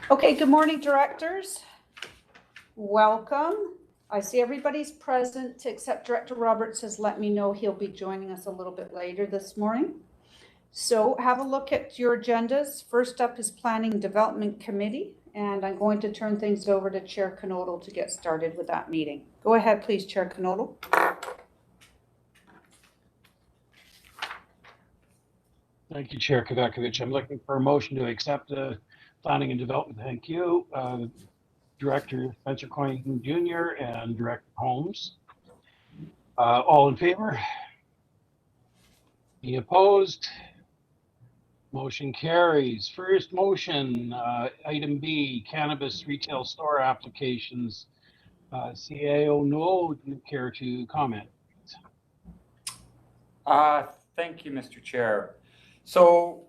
Okay, good morning, directors. Welcome. I see everybody's present except Director Roberts has let me know he'll be joining us a little bit later this morning. So have a look at your agendas. First up is Planning and Development Committee, and I'm going to turn things over to Chair Knodel to get started with that meeting. Go ahead, please, Chair Knodel. Thank you, Chair Kavakovich. I'm looking for a motion to accept the planning and development. Thank you. Director Spencer Coyne Jr. and Director Holmes. All in favor? Any opposed? Motion carries. First motion, item B, cannabis retail store applications. CAO Noel, do you care to comment? Thank you, Mr. Chair. So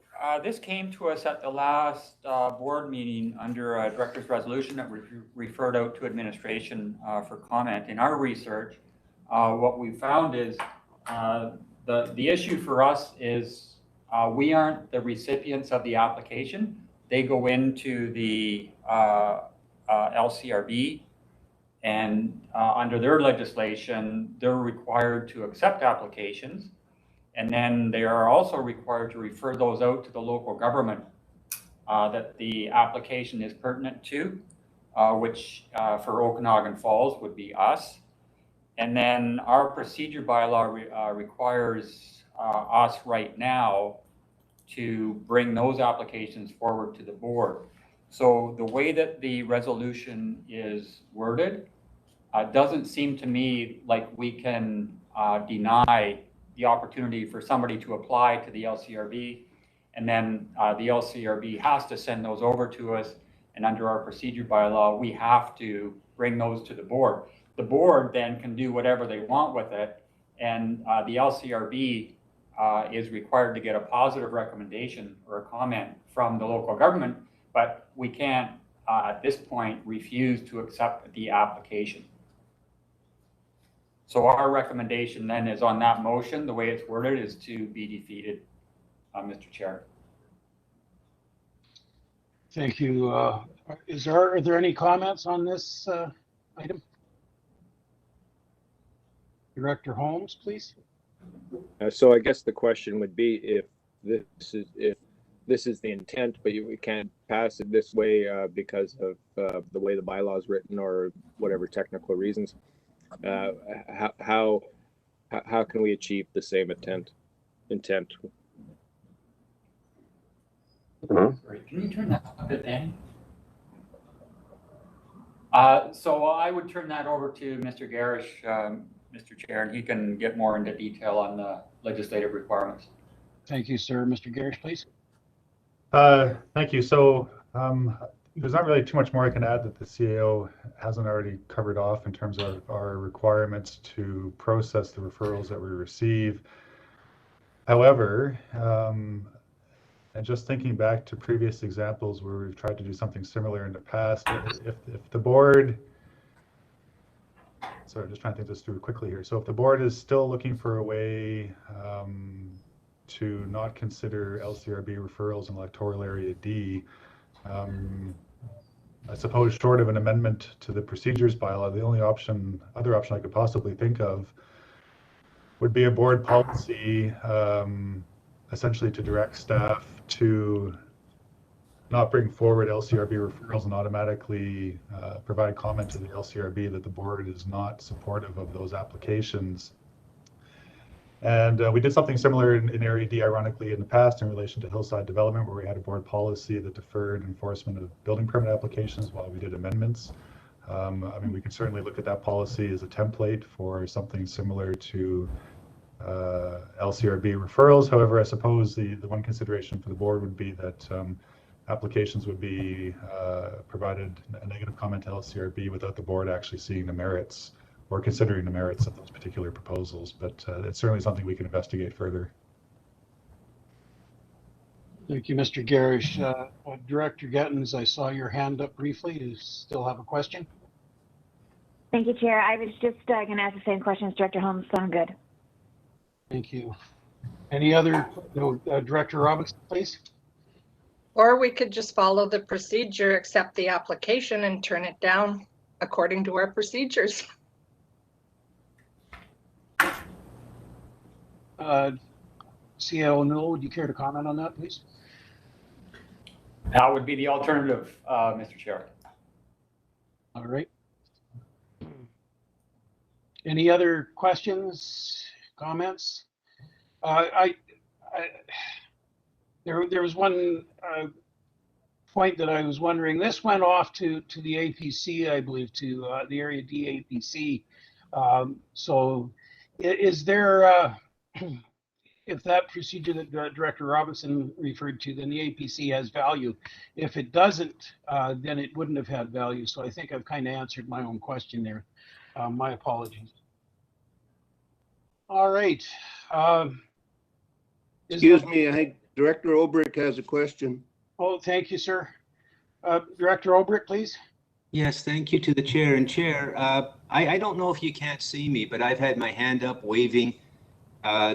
this came to us at the last board meeting under a director's resolution that was referred out to administration for comment. In our research, what we found is the issue for us is we aren't the recipients of the application. They go into the LCRB, and under their legislation, they're required to accept applications. And then they are also required to refer those out to the local government that the application is pertinent to, which for Okanagan Falls would be us. And then our procedure bylaw requires us right now to bring those applications forward to the board. So the way that the resolution is worded doesn't seem to me like we can deny the opportunity for somebody to apply to the LCRB, and then the LCRB has to send those over to us, and under our procedure bylaw, we have to bring those to the board. The board then can do whatever they want with it, and the LCRB is required to get a positive recommendation or a comment from the local government, but we can't at this point refuse to accept the application. So our recommendation then is on that motion, the way it's worded, is to be defeated, Mr. Chair. Thank you. Are there any comments on this item? Director Holmes, please. So I guess the question would be if this is the intent, but we can't pass it this way because of the way the bylaw is written or whatever technical reasons. How can we achieve the same intent? Sorry, can you turn that up a bit, Danny? So I would turn that over to Mr. Garish, Mr. Chair, and he can get more into detail on the legislative requirements. Thank you, sir. Mr. Garish, please. Thank you. So there's not really too much more I can add that the CAO hasn't already covered off in terms of our requirements to process the referrals that we receive. However, and just thinking back to previous examples where we've tried to do something similar in the past, if the board, sorry, I'm just trying to think this through quickly here. So if the board is still looking for a way to not consider LCRB referrals in electoral area D, I suppose short of an amendment to the procedures bylaw, the only other option I could possibly think of would be a board policy, essentially to direct staff to not bring forward LCRB referrals and automatically provide comment to the LCRB that the board is not supportive of those applications. And we did something similar in Area D, ironically, in the past in relation to hillside development, where we had a board policy that deferred enforcement of building permit applications while we did amendments. I mean, we can certainly look at that policy as a template for something similar to LCRB referrals. However, I suppose the one consideration for the board would be that applications would be provided a negative comment to LCRB without the board actually seeing the merits or considering the merits of those particular proposals, but it's certainly something we can investigate further. Thank you, Mr. Garish. Director Gettins, I saw your hand up briefly. You still have a question? Thank you, Chair. I was just going to ask the same question as Director Holmes, so I'm good. Thank you. Any other, Director Roberts, please? Or we could just follow the procedure, accept the application and turn it down according to our procedures. CAO Newell, would you care to comment on that, please? That would be the alternative, Mr. Chair. All right. Any other questions, comments? There was one point that I was wondering. This went off to the APC, I believe, to the Area D APC. So is there, if that procedure that Director Robinson referred to, then the APC has value. If it doesn't, then it wouldn't have had value. So I think I've kind of answered my own question there. My apologies. All right. Excuse me, I think Director Obrick has a question. Oh, thank you, sir. Director Obrick, please. Yes, thank you to the chair. And Chair, I don't know if you can't see me, but I've had my hand up waving.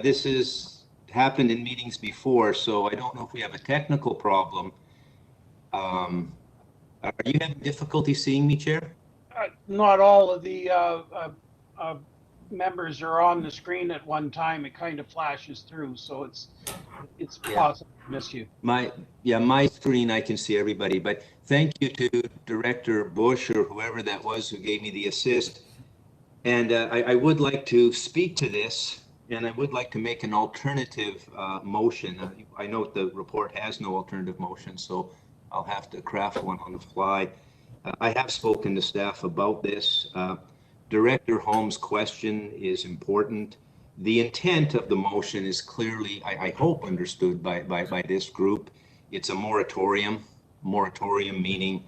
This has happened in meetings before, so I don't know if we have a technical problem. Are you having difficulty seeing me, Chair? Not all of the members are on the screen at one time. It kind of flashes through, so it's possible to miss you. My screen, I can see everybody, but thank you to Director Bush or whoever that was who gave me the assist. And I would like to speak to this, and I would like to make an alternative motion. I note the report has no alternative motion, so I'll have to craft one on the fly. I have spoken to staff about this. Director Holmes' question is important. The intent of the motion is clearly, I hope, understood by this group. It's a moratorium. Moratorium meaning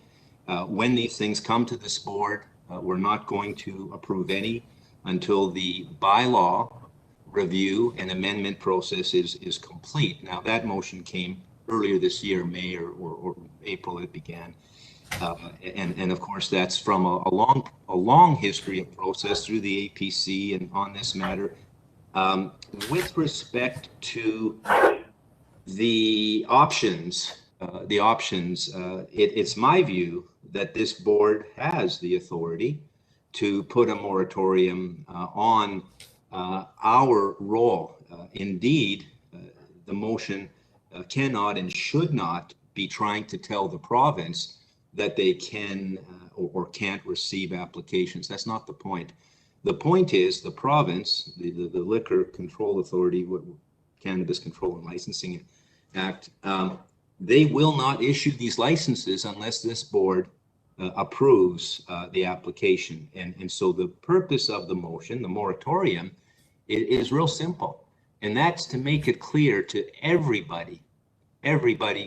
when these things come to this board, we're not going to approve any until the bylaw review and amendment process is complete. Now, that motion came earlier this year, May or April it began. And of course, that's from a long history of process through the APC and on this matter. With respect to the options, it's my view that this board has the authority to put a moratorium on our role. Indeed, the motion cannot and should not be trying to tell the province that they can or can't receive applications. That's not the point. The point is the province, the Liquor Control Authority, Cannabis Control and Licensing Act, they will not issue these licenses unless this board approves the application. And so the purpose of the motion, the moratorium, is real simple. And that's to make it clear to everybody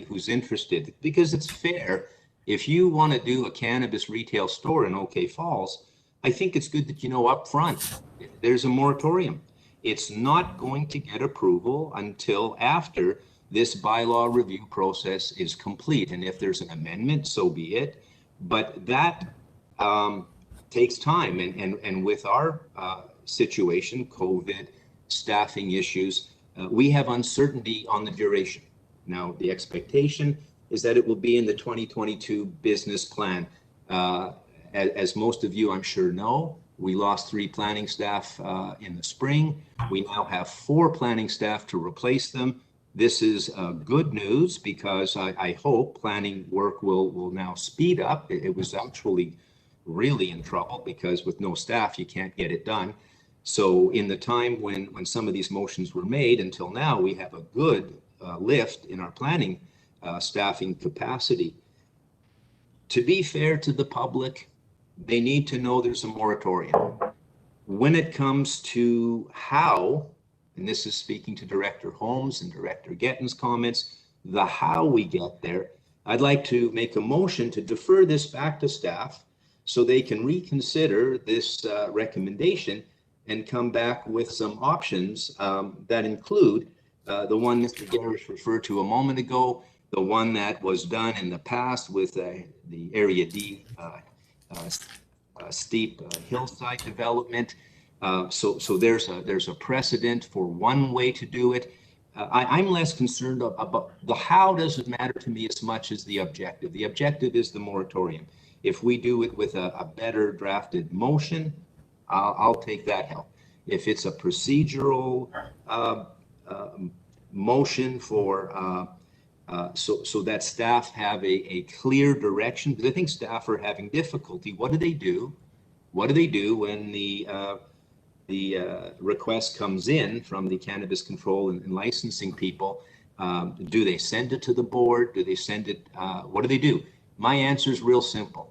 who's interested, because it's fair. If you want to do a cannabis retail store in OK Falls, I think it's good that you know up front there's a moratorium. It's not going to get approval until after this bylaw review process is complete. And if there's an amendment, so be it. But that takes time. And with our situation, COVID, staffing issues, we have uncertainty on the duration. Now, the expectation is that it will be in the 2022 business plan. As most of you, I'm sure, know, we lost 3 planning staff in the spring. We now have 4 planning staff to replace them. This is good news because I hope planning work will now speed up. It was actually really in trouble because with no staff, you can't get it done. So in the time when some of these motions were made until now, we have a good lift in our planning staffing capacity. To be fair to the public, they need to know there's a moratorium. When it comes to how, and this is speaking to Director Holmes and Director Gettin's comments, the how we get there, I'd like to make a motion to defer this back to staff so they can reconsider this recommendation and come back with some options that include the one Mr. Garish referred to a moment ago, the one that was done in the past with the Area D steep hillside development. So there's a precedent for one way to do it. I'm less concerned about the how doesn't matter to me as much as the objective. The objective is the moratorium. If we do it with a better drafted motion, I'll take that help. If it's a procedural motion for so that staff have a clear direction, because I think staff are having difficulty. What do they do? What do they do when the request comes in from the cannabis control and licensing people? Do they send it to the board? Do they send it? What do they do? My answer is real simple.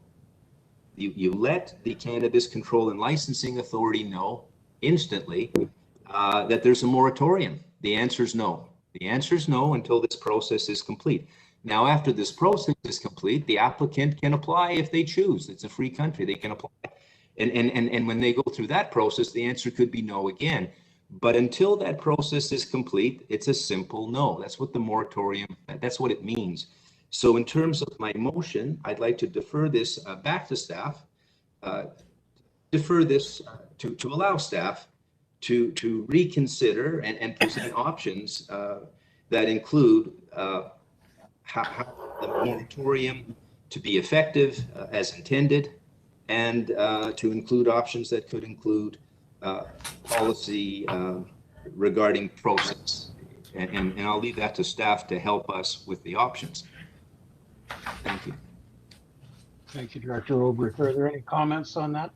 You let the Cannabis Control and Licensing Authority know instantly that there's a moratorium. The answer is no. The answer is no until this process is complete. Now, after this process is complete, the applicant can apply if they choose. It's a free country. They can apply. And when they go through that process, the answer could be no again. But until that process is complete, it's a simple no. That's what the moratorium, that's what it means. So in terms of my motion, I'd like to defer this back to staff, defer this to allow staff to reconsider and present options that include how the moratorium to be effective as intended, and to include options that could include policy regarding process. And I'll leave that to staff to help us with the options. Thank you. Thank you, Director Olbrich. Are there any comments on that?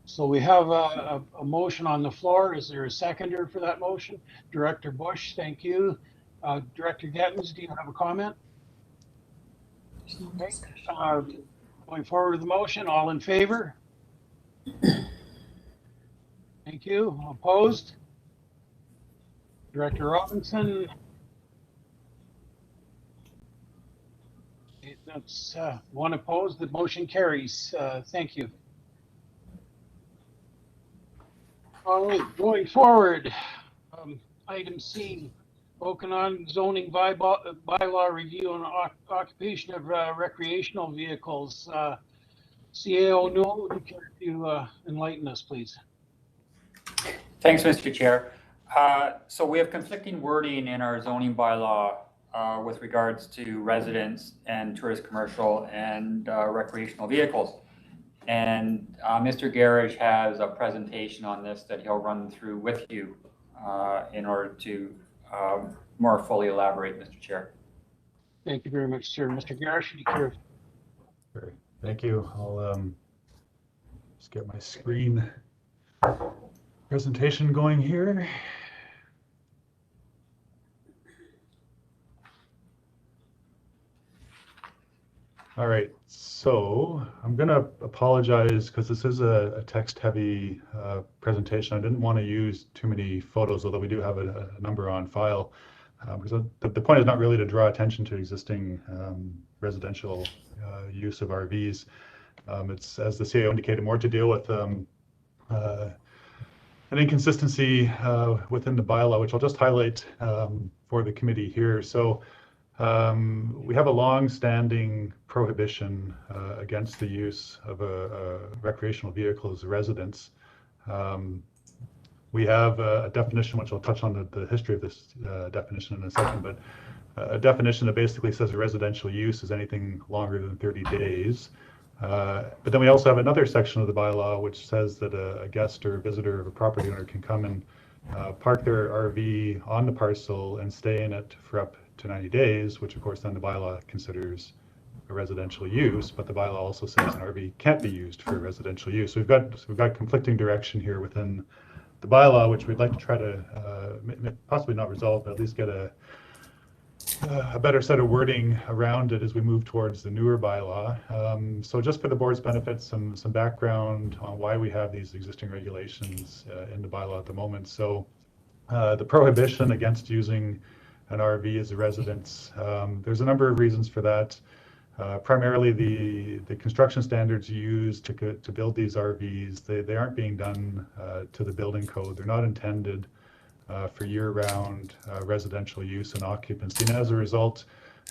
So we have a motion on the floor. Is there a seconder for that motion? Director Bush, thank you. Director Gettins, do you have a comment? Okay. Going forward with the motion, all in favor? Thank you. Opposed? Director Robinson? That's one opposed. The motion carries. Thank you. All right, going forward, item C, Okanagan zoning bylaw review on occupation of recreational vehicles. CAO Newell, would you care to enlighten us, please? Thanks, Mr. Chair. So we have conflicting wording in our zoning bylaw with regards to residents and tourist commercial and recreational vehicles. And Mr. Garish has a presentation on this that he'll run through with you in order to more fully elaborate, Mr. Chair. Thank you very much, sir. Mr. Garish, would you care? Great. Thank you. I'll just get my screen presentation going here. All right, so I'm going to apologize because this is a text-heavy presentation. I didn't want to use too many photos, although we do have a number on file. Because the point is not really to draw attention to existing residential use of RVs. It's, as the CAO indicated, more to deal with an inconsistency within the bylaw, which I'll just highlight for the committee here. So we have a long-standing prohibition against the use of a recreational vehicle as a residence. We have a definition, which I'll touch on the history of this definition in a second, but a definition that basically says a residential use is anything longer than 30 days. But then we also have another section of the bylaw which says that a guest or a visitor of a property owner can come and park their RV on the parcel and stay in it for up to 90 days, which of course then the bylaw considers a residential use, but the bylaw also says an RV can't be used for residential use. So we've got conflicting direction here within the bylaw, which we'd like to try to possibly not resolve, but at least get a better set of wording around it as we move towards the newer bylaw. So just for the board's benefit, some background on why we have these existing regulations in the bylaw at the moment. So the prohibition against using an RV as a residence, there's a number of reasons for that. Primarily the construction standards used to build these RVs, they aren't being done to the building code. They're not intended for year-round residential use and occupancy. And as a result,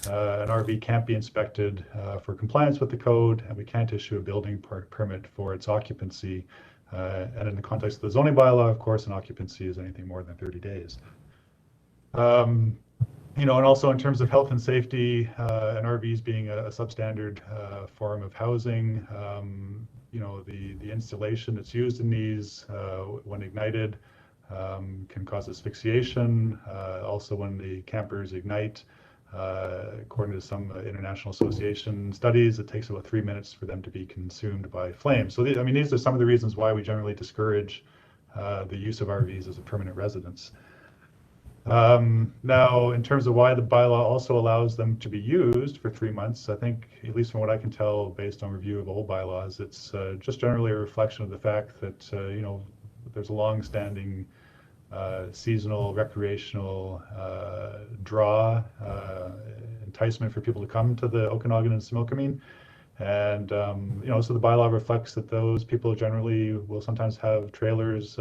an RV can't be inspected for compliance with the code, and we can't issue a building permit for its occupancy And in the context of the zoning bylaw, of course, an occupancy is anything more than 30 days. And also in terms of health and safety, and RVs being a substandard form of housing, the installation that's used in these when ignited can cause asphyxiation. Also, when the campers ignite, according to some international association studies, it takes about 3 minutes for them to be consumed by flames. So, these are some of the reasons why we generally discourage the use of RVs as a permanent residence. Now, in terms of why the bylaw also allows them to be used for 3 months, I think, at least from what I can tell based on review of old bylaws, it's just generally a reflection of the fact that, there's a long-standing seasonal recreational draw, enticement for people to come to the Okanagan and Similkameen. And, so the bylaw reflects that those people generally will sometimes have trailers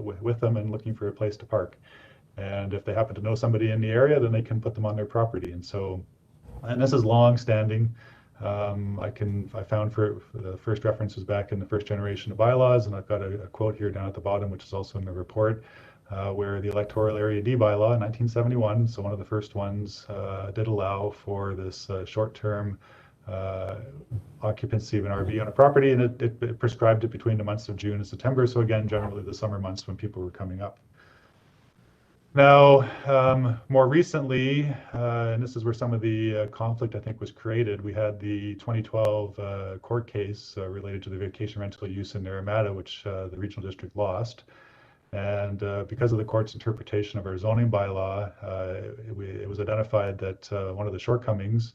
with them and looking for a place to park. And if they happen to know somebody in the area, then they can put them on their property. And this is long standing. I found for the first references back in the first generation of bylaws, and I've got a quote here down at the bottom, which is also in the report, where the Electoral Area D bylaw in 1971, so one of the first ones, did allow for this short-term occupancy of an RV on a property, and it prescribed it between the months of June and September. So again, generally the summer months when people were coming up. Now, more recently, and this is where some of the conflict, I think, was created, we had the 2012 court case related to the vacation rental use in Naramata, which the regional district lost. And because of the court's interpretation of our zoning bylaw, it was identified that one of the shortcomings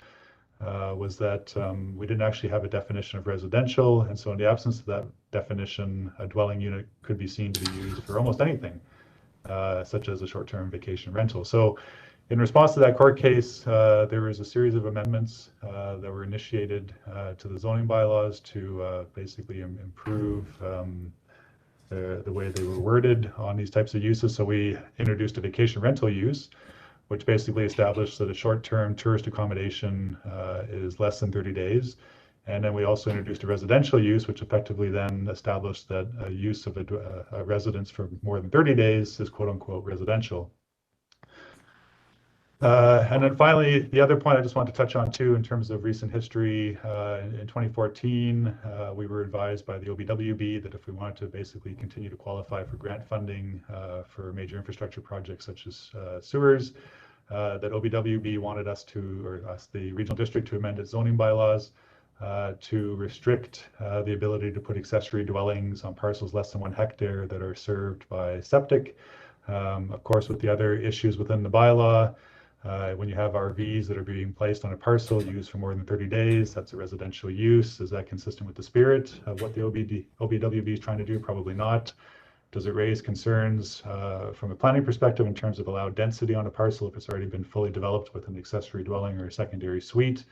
was that we didn't actually have a definition of residential. And so in the absence of that definition, a dwelling unit could be seen to be used for almost anything. Such as a short-term vacation rental. So in response to that court case, there was a series of amendments that were initiated to the zoning bylaws to basically improve the way they were worded on these types of uses. So we introduced a vacation rental use, which basically established that a short-term tourist accommodation is less than 30 days. And then we also introduced a residential use, which effectively then established that a use of a residence for more than 30 days is quote unquote residential. And then finally, the other point I just want to touch on too, in terms of recent history, in 2014, we were advised by the OBWB that if we wanted to basically continue to qualify for grant funding for major infrastructure projects such as sewers, that OBWB wanted us the regional district, to amend its zoning bylaws to restrict the ability to put accessory dwellings on parcels less than 1 hectare that are served by septic. Of course, with the other issues within the bylaw, when you have RVs that are being placed on a parcel used for more than 30 days, that's a residential use. Is that consistent with the spirit of what the OBWB is trying to do? Probably not. Does it raise concerns from a planning perspective in terms of allowed density on a parcel if it's already been fully developed with an accessory dwelling or a secondary suite?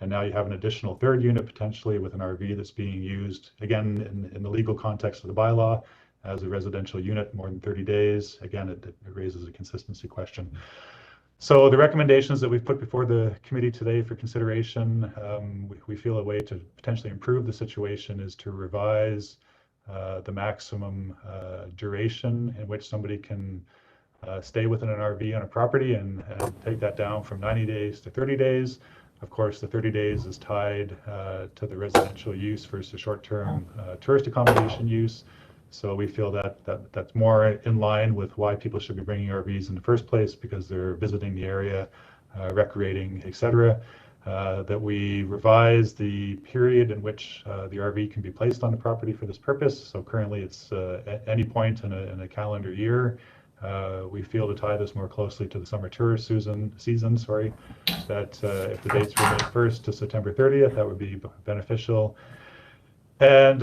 And now you have an additional third unit potentially with an RV that's being used, again, in the legal context of the bylaw as a residential unit more than 30 days. Again, it raises a consistency question. So the recommendations that we've put before the committee today for consideration, we feel a way to potentially improve the situation is to revise the maximum duration in which somebody can stay within an RV on a property and take that down from 90 days to 30 days. Of course, the 30 days is tied to the residential use versus short-term tourist accommodation use. So we feel that that's more in line with why people should be bringing RVs in the first place, because they're visiting the area, recreating, etc. That we revise the period in which the RV can be placed on the property for this purpose. So currently it's at any point in a calendar year. We feel to tie this more closely to the summer tourist season, that if the dates were May 1st to September 30th, that would be beneficial. And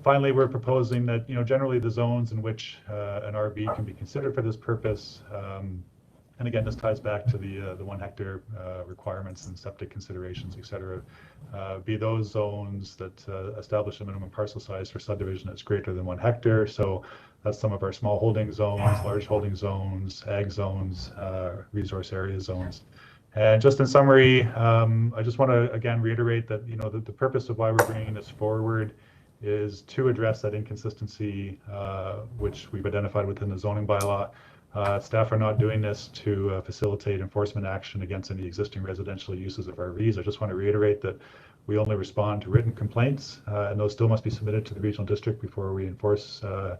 finally, we're proposing that, generally the zones in which an RV can be considered for this purpose, and again, this ties back to the 1 hectare requirements and septic considerations, et cetera, be those zones that establish a minimum parcel size for subdivision that's greater than 1 hectare. So that's some of our small holding zones, large holding zones, ag zones, resource area zones. And just in summary, I just want to again reiterate that the purpose of why we're bringing this forward is to address that inconsistency, which we've identified within the zoning bylaw. Staff are not doing this to facilitate enforcement action against any existing residential uses of RVs. I just want to reiterate that we only respond to written complaints, and those still must be submitted to the regional district before we enforce or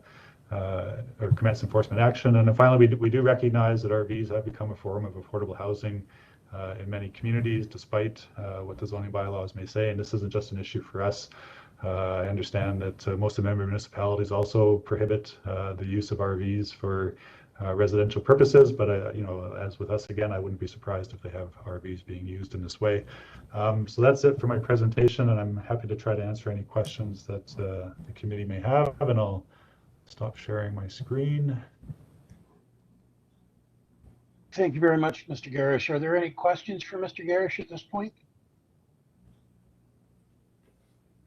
commence enforcement action. And then finally, we do recognize that RVs have become a form of affordable housing in many communities, despite what the zoning bylaws may say. And this isn't just an issue for us. I understand that most of the member municipalities also prohibit the use of RVs for residential purposes, but you know, as with us again, I wouldn't be surprised if they have RVs being used in this way. So that's it for my presentation, and I'm happy to try to answer any questions that the committee may have, and I'll stop sharing my screen. Thank you very much, Mr. Garish. Are there any questions for Mr. Garish at this point?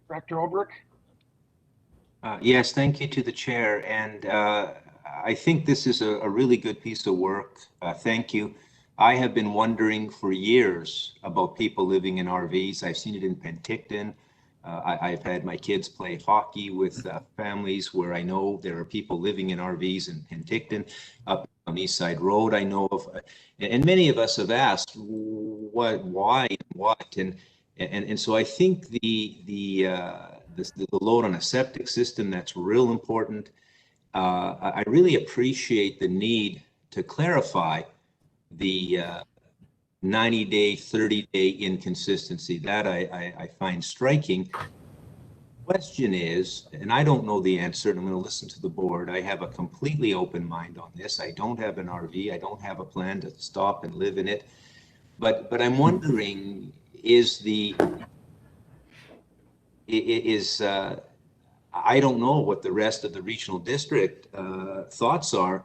Director Olbrich? Yes, thank you to the chair. And I think this is a really good piece of work. Thank you. I have been wondering for years about people living in RVs. I've seen it in Penticton. I've had my kids play hockey with families where I know there are people living in RVs in Penticton. Up on East Side Road, I know of, and many of us have asked what, why, and what, and so I think the load on a septic system, that's real important. I really appreciate the need to clarify the 90-day, 30-day inconsistency. That I find striking. Question is, and I don't know the answer, and I'm going to listen to the board. I have a completely open mind on this. I don't have an RV. I don't have a plan to stop and live in it. But I'm wondering, I don't know what the rest of the regional district thoughts are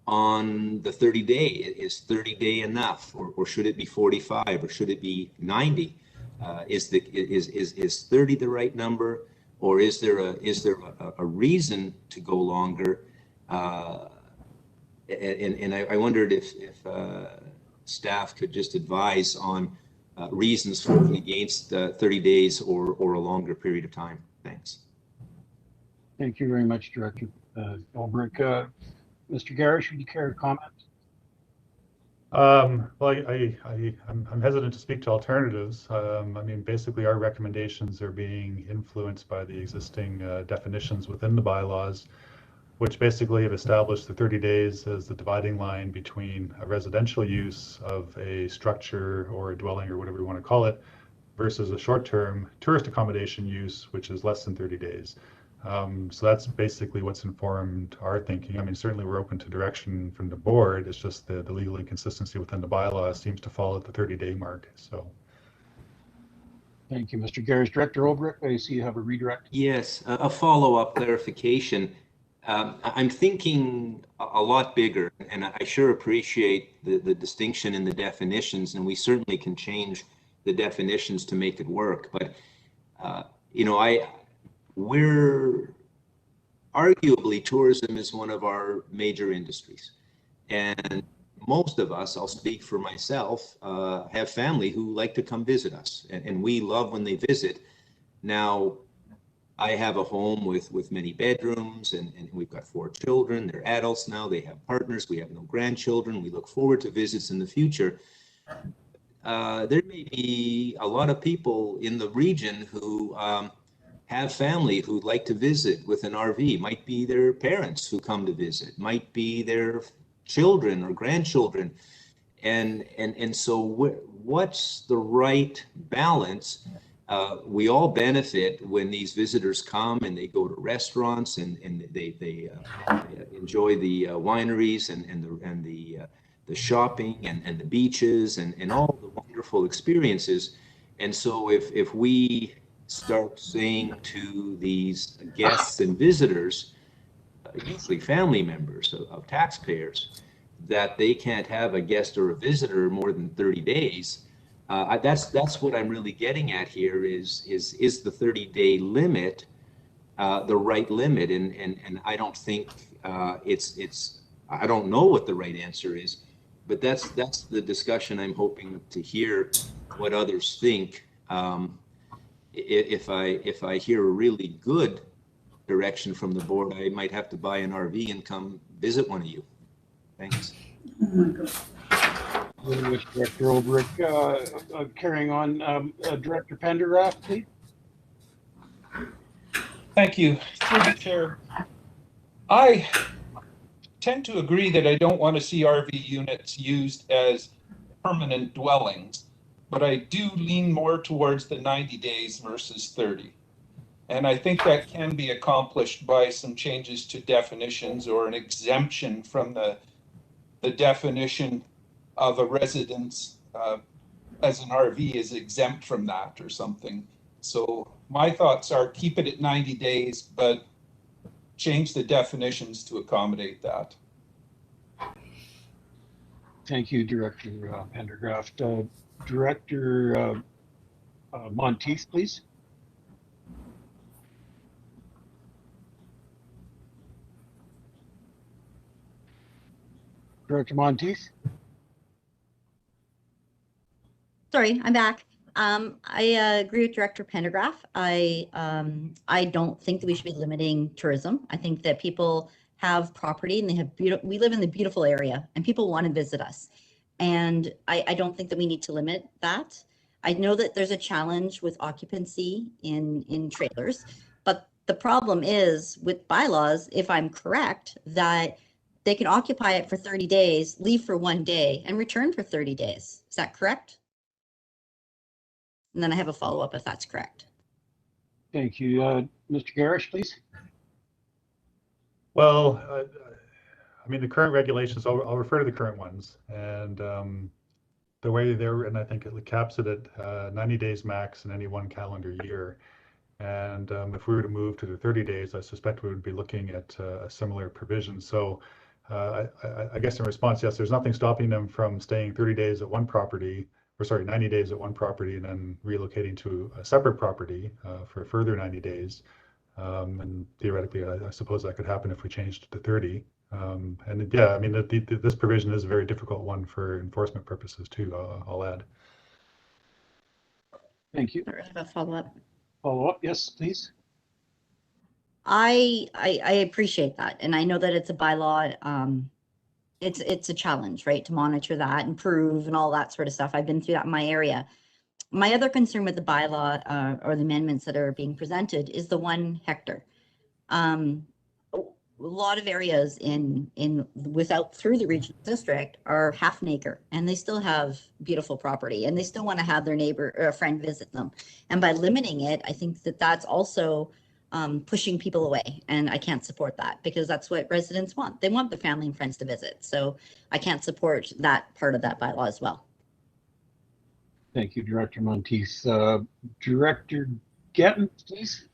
on the 30-day. Is 30-day enough, or should it be 45, or should it be 90? Is 30 the right number, or is there a reason to go longer? And I wondered if staff could just advise on reasons for and against 30 days or a longer period of time. Thanks. Thank you very much, Director Olbrich. Mr. Garish, would you care to comment? Well, I'm hesitant to speak to alternatives. I mean, basically, our recommendations are being influenced by the existing definitions within the bylaws, which basically have established the 30 days as the dividing line between a residential use of a structure or a dwelling or whatever you want to call it, versus a short-term tourist accommodation use, which is less than 30 days. So that's basically what's informed our thinking. I mean, certainly we're open to direction from the board. It's just the legal inconsistency within the bylaw seems to fall at the 30-day mark. So. Thank you, Mr. Garish. Director Olbrich, I see you have a redirect. Yes, a follow-up clarification. I'm thinking a lot bigger, and I sure appreciate the distinction in the definitions, and we certainly can change the definitions to make it work. But, you know, we're arguably, tourism is one of our major industries, and most of us, I'll speak for myself, have family who like to come visit us, and we love when they visit. Now, I have a home with many bedrooms, and we've got 4 children. They're adults now. They have partners. We have no grandchildren. We look forward to visits in the future. There may be a lot of people in the region who have family who'd like to visit with an RV. Might be their parents who come to visit. Might be their children or grandchildren. And so what's the right balance? We all benefit when these visitors come and they go to restaurants and they enjoy the wineries and the shopping and the beaches and all the wonderful experiences. And so if we start saying to these guests and visitors, usually family members of taxpayers, that they can't have a guest or a visitor more than 30 days, that's what I'm really getting at here is the 30-day limit the right limit? And I don't think I don't know what the right answer is, but that's the discussion I'm hoping to hear what others think. If I hear a really good direction from the board, I might have to buy an RV and come visit one of you. Thanks. With Director Olbrich, carrying on, Director Pendergraft, please. Thank you, through the chair. I tend to agree that I don't want to see RV units used as permanent dwellings, but I do lean more towards the 90 days versus 30. And I think that can be accomplished by some changes to definitions or an exemption from the definition of a residence as an RV is exempt from that or something. So my thoughts are keep it at 90 days, but change the definitions to accommodate that. Thank you, Director Pendergraft. Director Monteith, please. Director Monteith. Sorry, I'm back. I agree with Director Pendergraft. I don't think that we should be limiting tourism. I think that people have property and they have we live in the beautiful area and people want to visit us. And I don't think that we need to limit that. I know that there's a challenge with occupancy in trailers, but the problem is with bylaws, if I'm correct, that they can occupy it for 30 days, leave for 1 day and return for 30 days. Is that correct? And then I have a follow-up if that's correct. Thank you. Mr. Garish, please. Well, I mean, the current regulations, I'll refer to the current ones. And the way they're written, I think it caps it at 90 days max in any one calendar year. And if we were to move to the 30 days, I suspect we would be looking at a similar provision. So I guess in response, yes, there's nothing stopping them from staying 30 days at one property, or sorry, 90 days at one property and then relocating to a separate property for a further 90 days. And theoretically, I suppose that could happen if we changed to 30. And yeah, I mean, this provision is a very difficult one for enforcement purposes too, I'll add. Thank you. I have a follow-up. Follow-up, yes, please. I appreciate that. And I know that it's a bylaw. It's a challenge, right, to monitor that and prove and all that sort of stuff. I've been through that in my area. My other concern with the bylaw or the amendments that are being presented is the 1 hectare. A lot of areas through the regional district are half an acre and they still have beautiful property and they still want to have their neighbor or a friend visit them. And by limiting it, I think that that's also pushing people away, and I can't support that because that's what residents want. They want their family and friends to visit. So I can't support that part of that bylaw as well. Thank you, Director Monteith. Director Getton, please.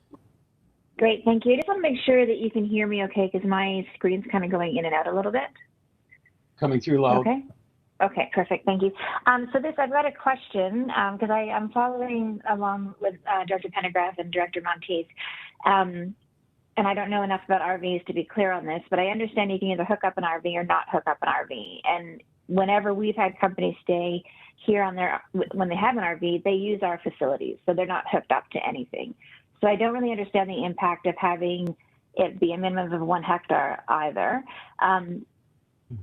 Great, thank you. I just want to make sure that you can hear me okay because my screen's kind of going in and out a little bit. Coming through loud. Okay. Okay, perfect. Thank you. So I've got a question because I'm following along with Director Pendergraft and Director Monteith. And I don't know enough about RVs to be clear on this, but I understand you can either hook up an RV or not hook up an RV. And whenever we've had companies stay here when they have an RV, they use our facilities. So they're not hooked up to anything. So I don't really understand the impact of having it be a minimum of 1 hectare either.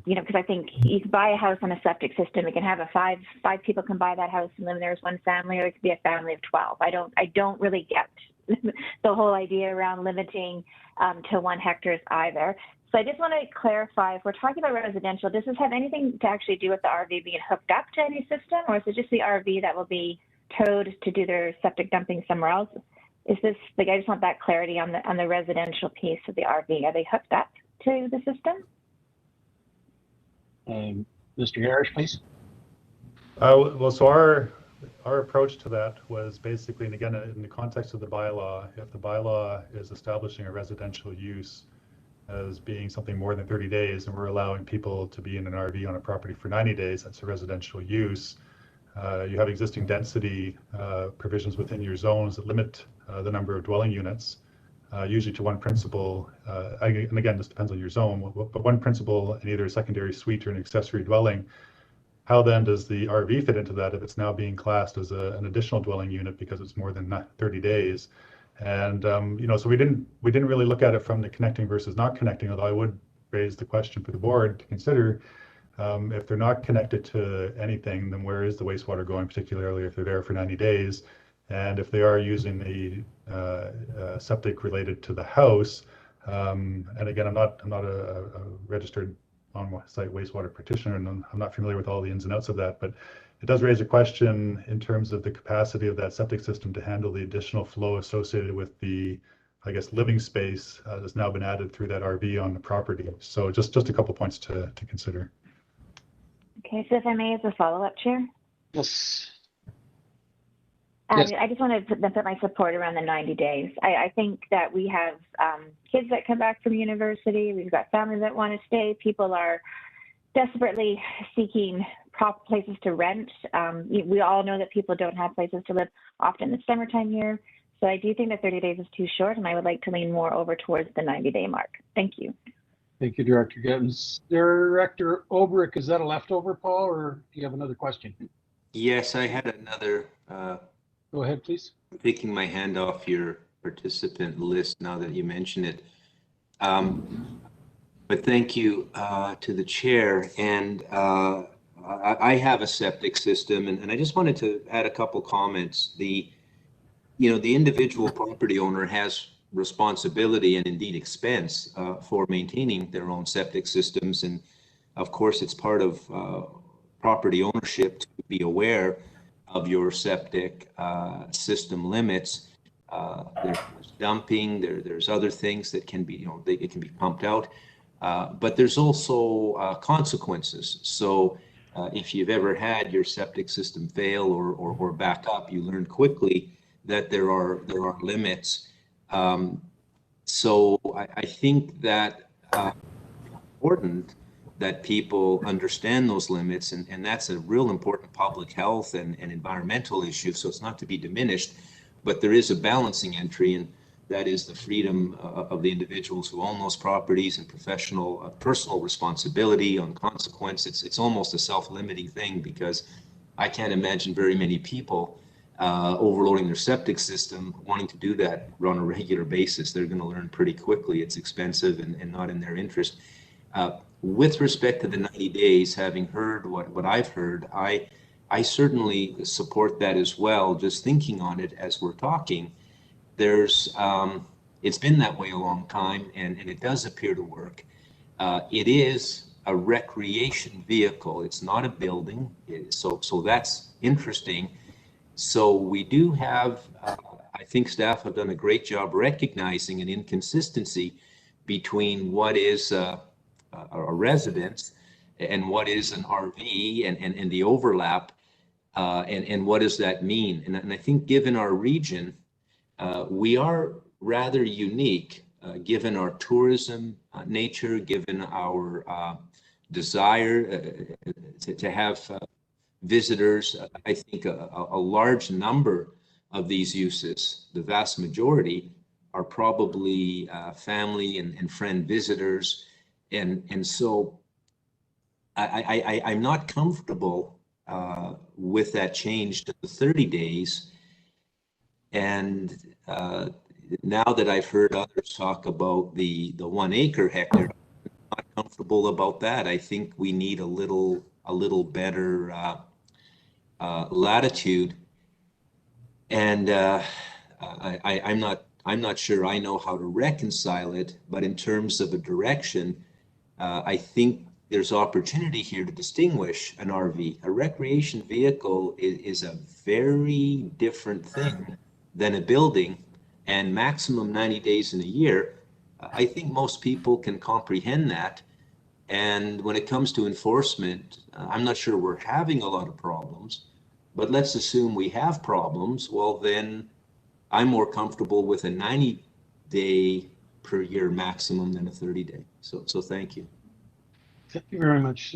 Because I think you can buy a house on a septic system. It can have five people can buy that house and live there as one family, or it could be a family of 12. I don't really get the whole idea around limiting to 1 hectare either. So I just want to clarify, if we're talking about residential, does this have anything to actually do with the RV being hooked up to any system, or is it just the RV that will be towed to do their septic dumping somewhere else? Is this, I just want that clarity on the residential piece of the RV. Are they hooked up to the system? Mr. Garish, please. Well, so our approach to that was basically, and again, in the context of the bylaw, if the bylaw is establishing a residential use as being something more than 30 days, and we're allowing people to be in an RV on a property for 90 days, that's a residential use. You have existing density provisions within your zones that limit the number of dwelling units, usually to 1 principal, and again, this depends on your zone, but 1 principal in either a secondary suite or an accessory dwelling. How then does the RV fit into that if it's now being classed as an additional dwelling unit because it's more than 30 days? And so we didn't really look at it from the connecting versus not connecting, although I would raise the question for the board to consider, if they're not connected to anything, then where is the wastewater going, particularly if they're there for 90 days? And if they are using the septic related to the house, and again, I'm not a registered on-site wastewater practitioner, and I'm not familiar with all the ins and outs of that, but it does raise a question in terms of the capacity of that septic system to handle the additional flow associated with the, I guess, living space that's now been added through that RV on the property. So just a couple points to consider. Okay, so if I may, as a follow-up, Chair. Yes. Yes. I just want to put my support around the 90 days. I think that we have kids that come back from university. We've got families that want to stay. People are desperately seeking places to rent. We all know that people don't have places to live often in the summertime here. So I do think that 30 days is too short, and I would like to lean more over towards the 90-day mark. Thank you. Thank you, Director Gittens. Director Olbrich, is that a leftover, Paul, or do you have another question? Yes, I had another. Go ahead, please. I'm taking my hand off your participant list now that you mention it. But thank you to the chair. And I have a septic system, and I just wanted to add a couple comments. The individual property owner has responsibility and indeed expense for maintaining their own septic systems. And of course, it's part of property ownership to be aware of your septic system limits. There's dumping, there's other things that can be, it can be pumped out, but there's also consequences. So if you've ever had your septic system fail or back up, you learn quickly that there are limits. So I think that important that people understand those limits, and that's a real important public health and environmental issue, so it's not to be diminished, but there is a balancing entry, and that is the freedom of the individuals who own those properties and personal responsibility on consequence. It's almost a self-limiting thing, because I can't imagine very many people overloading their septic system, wanting to do that on a regular basis. They're going to learn pretty quickly it's expensive and not in their interest. With respect to the 90 days, having heard what I've heard, I certainly support that as well. Just thinking on it as we're talking, it's been that way a long time, and it does appear to work. It is a recreation vehicle. It's not a building, so that's interesting. So we do have, I think staff have done a great job recognizing an inconsistency between what is a residence and what is an RV, and the overlap, and what does that mean? And I think given our region, we are rather unique, given our tourism nature, given our desire to have visitors. I think a large number of these uses, the vast majority, are probably family and friend visitors. And so I'm not comfortable with that change to the 30 days. And now that I've heard others talk about the 1 acre hectare, I'm not comfortable about that. I think we need a little better latitude. And I'm not sure I know how to reconcile it, but in terms of a direction, I think there's opportunity here to distinguish an RV. A recreation vehicle is a very different thing than a building, and maximum 90 days in a year. I think most people can comprehend that. And when it comes to enforcement, I'm not sure we're having a lot of problems, but let's assume we have problems. Well, then I'm more comfortable with a 90-day per year maximum than a 30-day. So thank you. Thank you very much.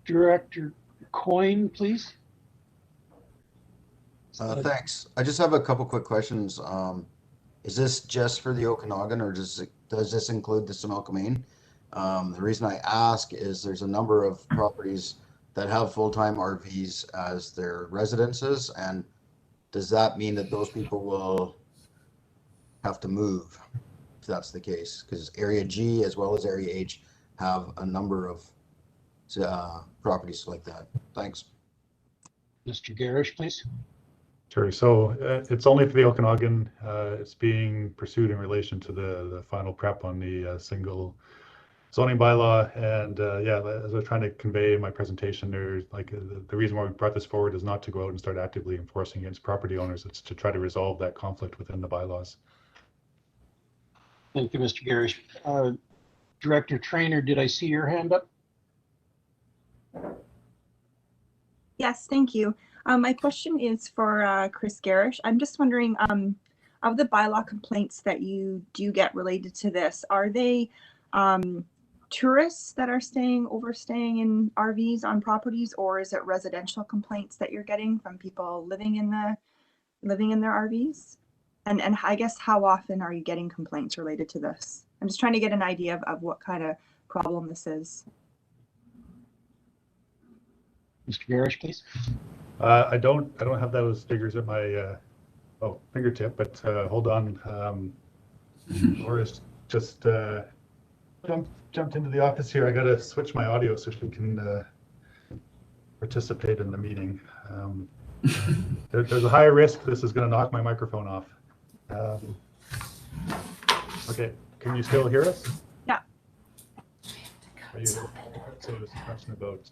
Director Coyne, please. Thanks. I just have a couple quick questions. Is this just for the Okanagan, or does this include the Similkameen? The reason I ask is there's a number of properties that have full-time RVs as their residences, and does that mean that those people will have to move if that's the case? Because Area G as well as Area H have a number of properties like that. Thanks. Mr. Garish, please. Sure. So it's only for the Okanagan. It's being pursued in relation to the final prep on the single zoning bylaw. And yeah, as I was trying to convey in my presentation, there's like the reason why we brought this forward is not to go out and start actively enforcing against property owners. It's to try to resolve that conflict within the bylaws. Thank you, Mr. Garish. Director Trainer, did I see your hand up? Yes, thank you. My question is for Chris Garish. I'm just wondering, of the bylaw complaints that you do get related to this, are they tourists that are overstaying in RVs on properties, or is it residential complaints that you're getting from people living in their RVs? And I guess how often are you getting complaints related to this? I'm just trying to get an idea of what kind of problem this is. Mr. Garish, please. I don't have those figures at my fingertip, but hold on. Laura's just jumped into the office here. I got to switch my audio so she can participate in the meeting. There's a high risk this is going to knock my microphone off. Okay, can you still hear us? Yeah. So there's a question about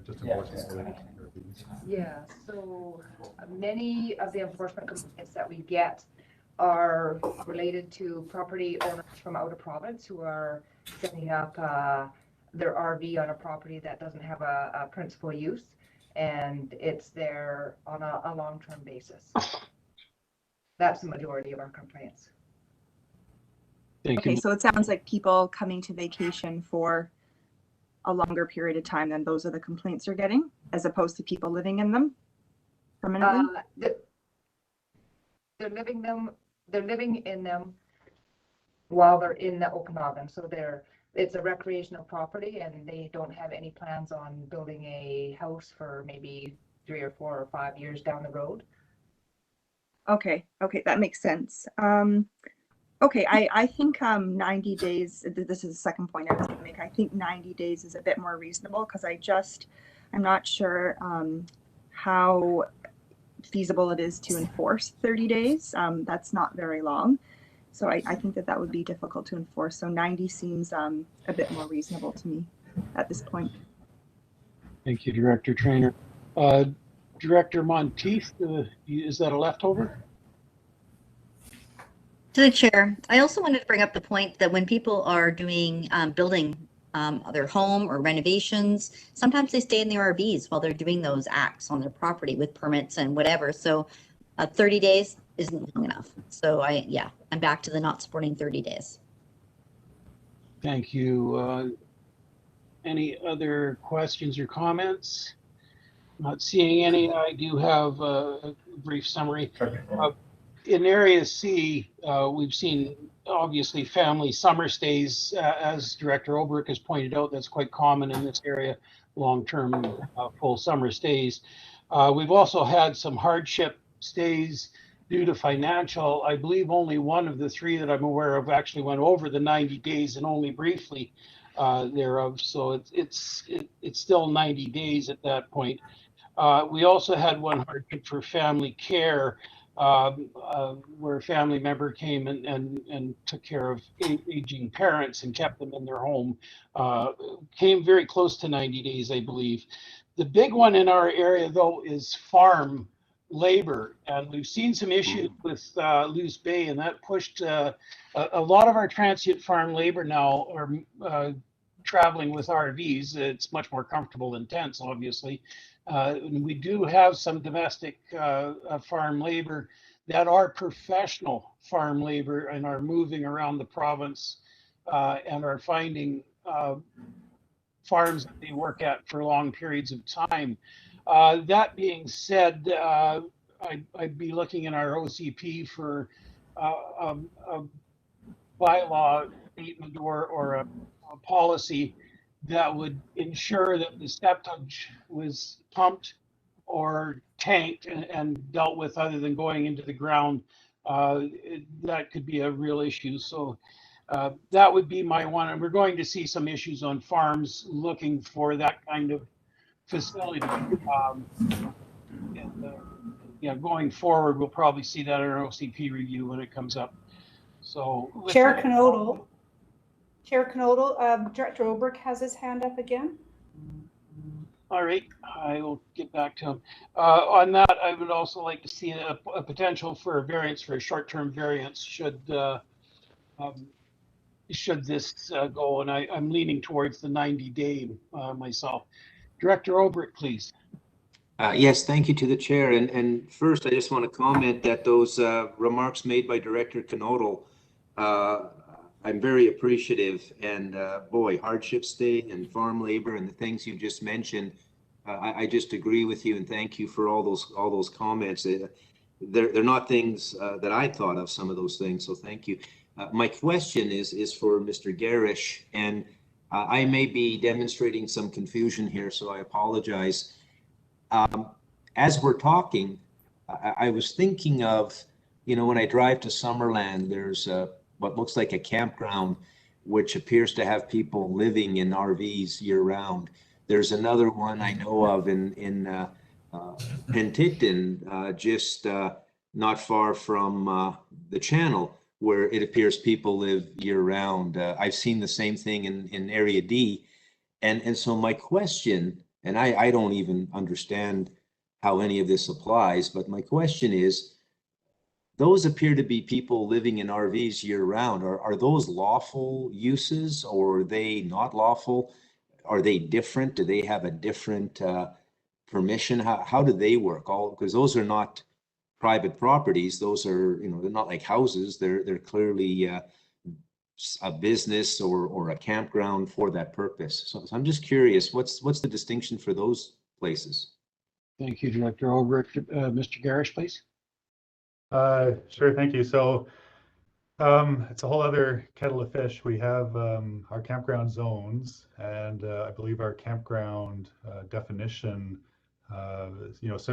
just enforcement related to RVs. Yeah, so many of the enforcement complaints that we get are related to property owners from out of province who are setting up their RV on a property that doesn't have a principal use, and it's there on a long-term basis. That's the majority of our complaints. Okay, so it sounds like people coming to vacation for a longer period of time, then those are the complaints you're getting, as opposed to people living in them permanently? They're living in them while they're in the Okanagan. So it's a recreational property, and they don't have any plans on building a house for maybe 3 or 4 or 5 years down the road. Okay, that makes sense. Okay, I think 90 days, this is the second point I was going to make. I think 90 days is a bit more reasonable, because I'm not sure how feasible it is to enforce 30 days. That's not very long. So I think that would be difficult to enforce. So 90 seems a bit more reasonable to me at this point. Thank you, Director Trainer. Director Monteith, is that a leftover? To the chair, I also wanted to bring up the point that when people are doing building their home or renovations, sometimes they stay in their RVs while they're doing those acts on their property with permits and whatever. So 30 days isn't long enough. So I'm back to the not supporting 30 days. Thank you. Any other questions or comments? Not seeing any. I do have a brief summary. In Area C, we've seen obviously family summer stays, as Director Olbrich has pointed out. That's quite common in this area, long-term full summer stays. We've also had some hardship stays due to financial. I believe only one of the 3 that I'm aware of actually went over the 90 days, and only briefly thereof. So it's still 90 days at that point. We also had one hardship for family care, where a family member came and took care of aging parents and kept them in their home. Came very close to 90 days, I believe. The big one in our area, though, is farm labor, and we've seen some issues with Luce Bay, and that pushed a lot of our transient farm labor now are traveling with RVs. It's much more comfortable than tents, obviously. We do have some domestic farm labor that are professional farm labor and are moving around the province and are finding farms that they work at for long periods of time. That being said, I'd be looking in our OCP for a bylaw statement or a policy that would ensure that the septage was pumped or tanked and dealt with other than going into the ground that could be a real issue. So that would be my one. And we're going to see some issues on farms looking for that kind of facility. Yeah, going forward, we'll probably see that in our OCP review when it comes up. So Chair Knodel, Director Olbrich has his hand up again. All right, I will get back to him. On that, I would also like to see a potential for a variance, for a short-term variance, should this go, and I'm leaning towards the 90-day myself. Director Olbrich, please. Yes, thank you to the chair. And first, I just want to comment that those remarks made by Director Knodel, I'm very appreciative. And boy, hardship stay and farm labor and the things you just mentioned, I just agree with you and thank you for all those comments. They're not things that I thought of, some of those things. So thank you. My question is for Mr. Garish, and I may be demonstrating some confusion here, so I apologize. As we're talking, I was thinking of, when I drive to Summerland, there's what looks like a campground, which appears to have people living in RVs year round. There's another one I know of in Penticton, just not far from the channel, where it appears people live year round. I've seen the same thing in Area D. And so my question, and I don't even understand how any of this applies, but my question is, those appear to be people living in RVs year round. Are those lawful uses, or are they not lawful? Are they different? Do they have a different permission? How do they work? Because those are not private properties. Those are, they're not like houses. They're clearly a business or a campground for that purpose. So I'm just curious, what's the distinction for those places? Thank you, Director Olbrich. Mr. Garish, please. Sure, thank you. So it's a whole other kettle of fish. We have our campground zones, and I believe our campground definition,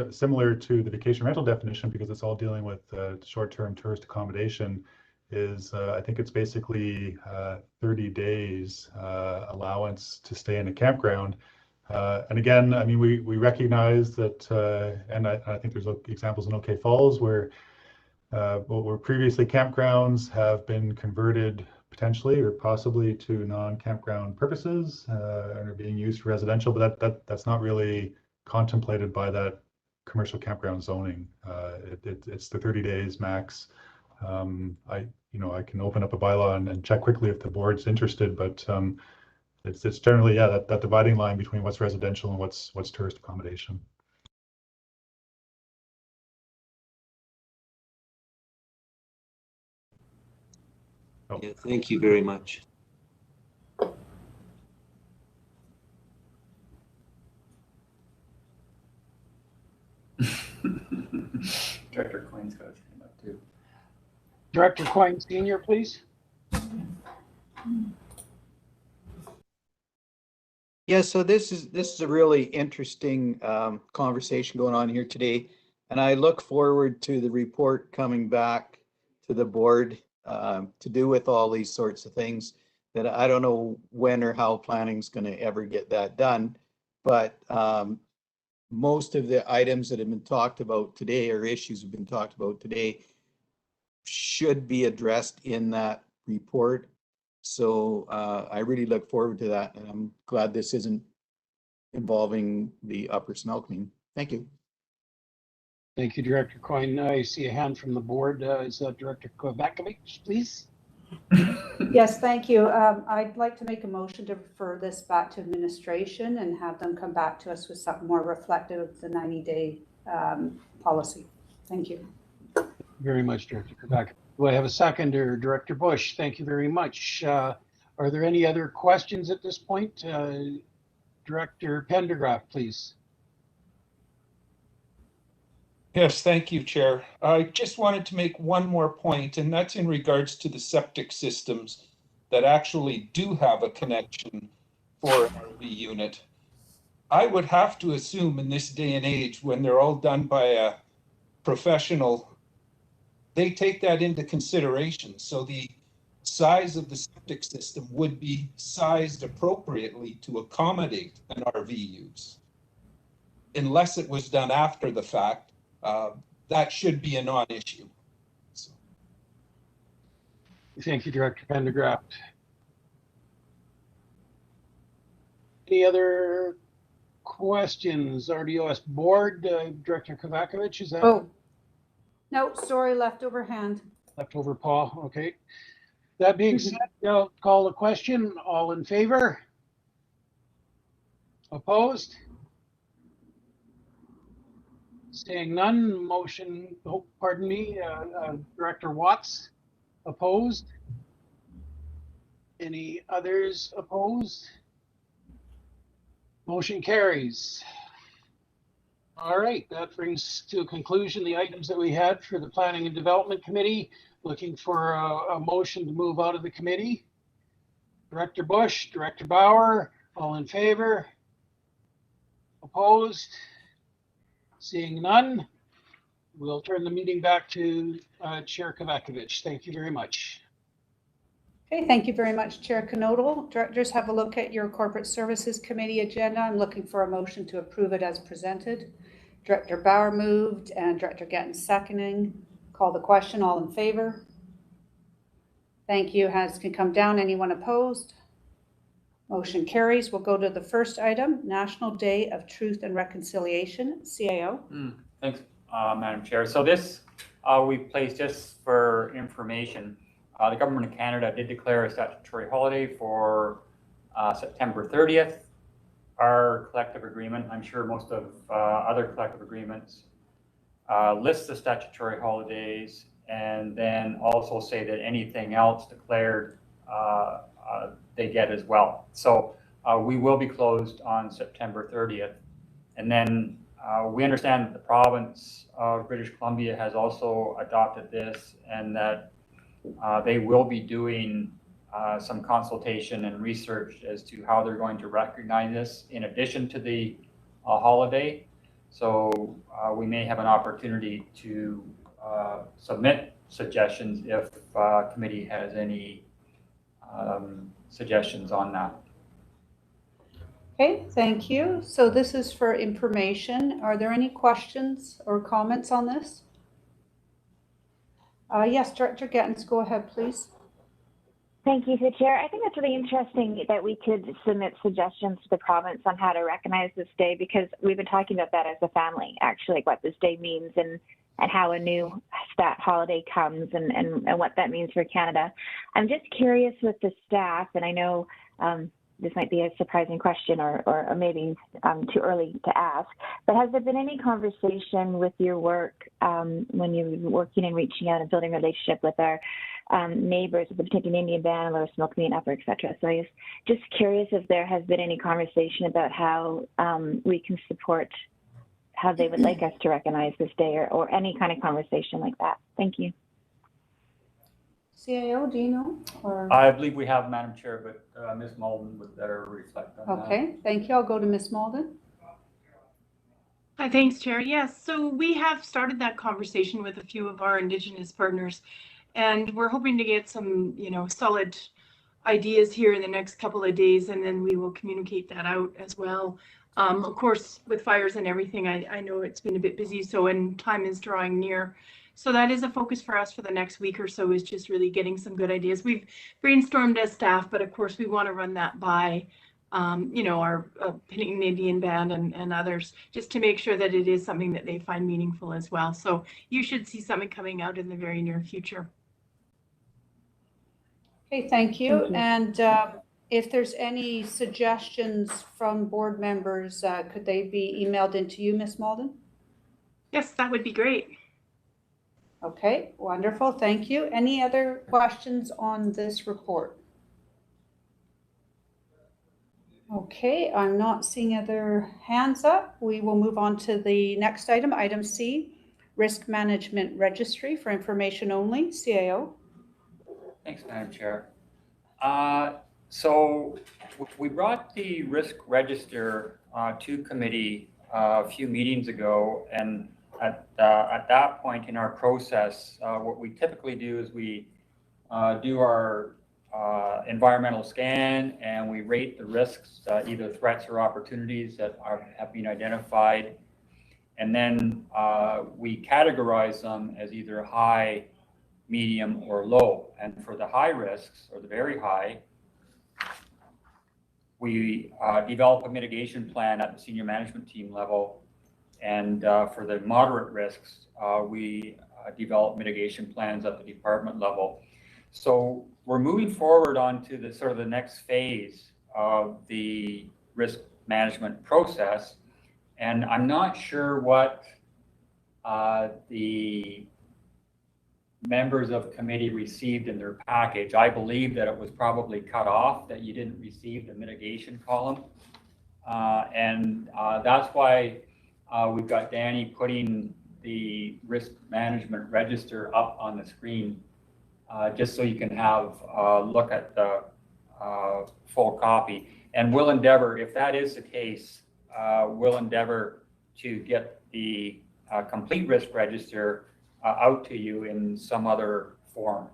similar to the vacation rental definition, because it's all dealing with short-term tourist accommodation, is I think it's basically 30 days allowance to stay in a campground. And again, I mean, we recognize that, and I think there's examples in OK Falls where what were previously campgrounds have been converted potentially or possibly to non-campground purposes and are being used for residential, but that's not really contemplated by that commercial campground zoning. It's the 30 days max. I can open up a bylaw and check quickly if the board's interested, but it's generally, yeah, that dividing line between what's residential and what's tourist accommodation. Oh. Yeah, thank you very much. Director Coyne's got his hand up too. Director Coyne Senior, please. Yeah, so this is a really interesting conversation going on here today, and I look forward to the report coming back to the board to do with all these sorts of things that I don't know when or how planning's going to ever get that done, but most of the items that have been talked about today, or issues have been talked about today, should be addressed in that report. So I really look forward to that, and I'm glad this isn't involving the Upper Smelkmene. Thank you. Thank you, Director Coyne. I see a hand from the board. Is that Director Kovacevic, please? Yes, thank you. I'd like to make a motion to refer this back to administration and have them come back to us with something more reflective of the 90-day policy. Thank you. Very much, Director Kovacevic. Do I have a seconder? Director Bush, thank you very much. Are there any other questions at this point? Director Pendergraft, please. Yes, thank you, Chair. I just wanted to make one more point, and that's in regards to the septic systems that actually do have a connection for an RV unit. I would have to assume in this day and age, when they're all done by a professional they take that into consideration. So the size of the septic system would be sized appropriately to accommodate an RV use. Unless it was done after the fact, that should be a non-issue. So. Thank you, Director Pendergraft. Any other questions? RDOS board, Director Kovacevic, is that? Oh, no, sorry, leftover hand. Leftover Paul, okay. That being said, I'll call the question. All in favor? Opposed? Seeing none, motion, oh, pardon me, Director Watts, opposed? Any others opposed? Motion carries. All right, that brings to a conclusion the items that we had for the Planning and Development Committee. Looking for a motion to move out of the committee. Director Bush, Director Bauer, all in favor? Opposed? Seeing none, we'll turn the meeting back to Chair Kovacevic. Thank you very much. Okay, thank you very much, Chair Knodel. Directors, have a look at your Corporate Services Committee agenda. I'm looking for a motion to approve it as presented. Director Bauer moved and Director Gettin seconding. Call the question. All in favor? Thank you. Hands can come down. Anyone opposed? Motion carries. We'll go to the first item, National Day of Truth and Reconciliation, CAO. Thanks, Madam Chair. So this we placed just for information. The Government of Canada did declare a statutory holiday for September 30th. Our collective agreement, I'm sure most of other collective agreements, lists the statutory holidays and then also say that anything else declared they get as well. So we will be closed on September 30th. And then we understand that the province of British Columbia has also adopted this, and that they will be doing some consultation and research as to how they're going to recognize this in addition to the holiday. So we may have an opportunity to submit suggestions if committee has any suggestions on that. Okay, thank you. So this is for information. Are there any questions or comments on this? Yes, Director Gettins, go ahead, please. Thank you, Chair. I think it's really interesting that we could submit suggestions to the province on how to recognize this day, because we've been talking about that as a family, actually, what this day means and how a new stat holiday comes and what that means for Canada. I'm just curious with the staff, and I know this might be a surprising question or maybe too early to ask, but has there been any conversation with your work when you're working and reaching out and building a relationship with our neighbors, with the particular Indian Band, Lower Milkmeat, Upper, etc.? So I was just curious if there has been any conversation about how we can support how they would like us to recognize this day, or any kind of conversation like that. Thank you. CAO, do you know? Or... I believe we have, Madam Chair, but Ms. Malden would better reflect on that. Okay, thank you. I'll go to Ms. Malden. Hi, thanks, Chair. Yes, so we have started that conversation with a few of our Indigenous partners, and we're hoping to get some, solid ideas here in the next couple of days, and then we will communicate that out as well. Of course, with fires and everything, I know it's been a bit busy, so and time is drawing near. So that is a focus for us for the next week or so, is just really getting some good ideas. We've brainstormed as staff, but of course we want to run that by, our Penticton Indian Band and others, just to make sure that it is something that they find meaningful as well. So you should see something coming out in the very near future. Okay, thank you. And if there's any suggestions from board members, could they be emailed into you, Ms. Malden? Yes, that would be great. Okay, wonderful. Thank you. Any other questions on this report? Okay, I'm not seeing other hands up. We will move on to the next item, item C, Risk Management Registry for information only, CAO. Thanks, Madam Chair. So we brought the risk register to committee a few meetings ago, and at that point in our process, what we typically do is we do our environmental scan and we rate the risks, either threats or opportunities that have been identified. And then we categorize them as either high, medium, or low. And for the high risks, or the very high, we develop a mitigation plan at the senior management team level. And for the moderate risks, we develop mitigation plans at the department level. So we're moving forward onto the sort of the next phase of the risk management process. And I'm not sure what the members of committee received in their package. I believe that it was probably cut off, that you didn't receive the mitigation column. And that's why we've got Danny putting the risk management register up on the screen, just so you can have a look at the full copy. And we'll endeavor, if that is the case, we'll endeavor to get the complete risk register out to you in some other form.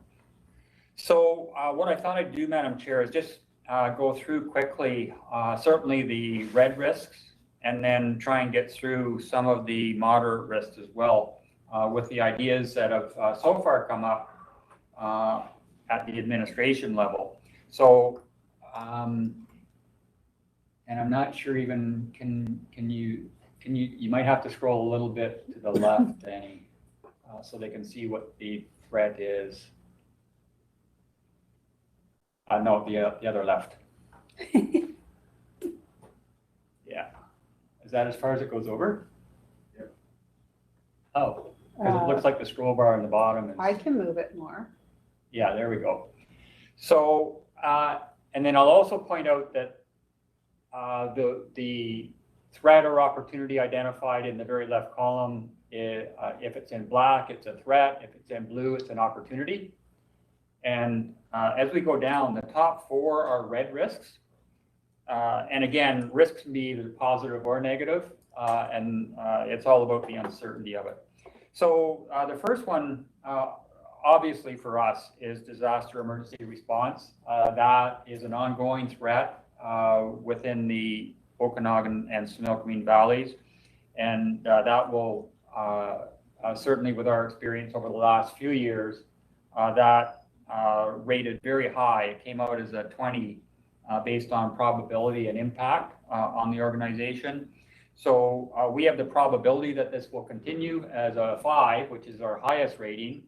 So what I thought I'd do, Madam Chair, is just go through quickly, certainly the red risks, and then try and get through some of the moderate risks as well, with the ideas that have so far come up at the administration level. So, and I'm not sure even, you might have to scroll a little bit to the left, Danny, so they can see what the threat is. No, the other left. Yeah. Is that as far as it goes over? Yeah. Oh, because it looks like the scroll bar on the bottom is. I can move it more. Yeah, there we go. So, and then I'll also point out that the threat or opportunity identified in the very left column, if it's in black, it's a threat. If it's in blue, it's an opportunity. And as we go down, the top four are red risks. And again, risks can be either positive or negative, and it's all about the uncertainty of it. So the first one, obviously for us, is disaster emergency response. That is an ongoing threat within the Okanagan and Similkameen valleys. And that will, certainly with our experience over the last few years, that rated very high. It came out as a 20 based on probability and impact on the organization. So we have the probability that this will continue as a 5, which is our highest rating.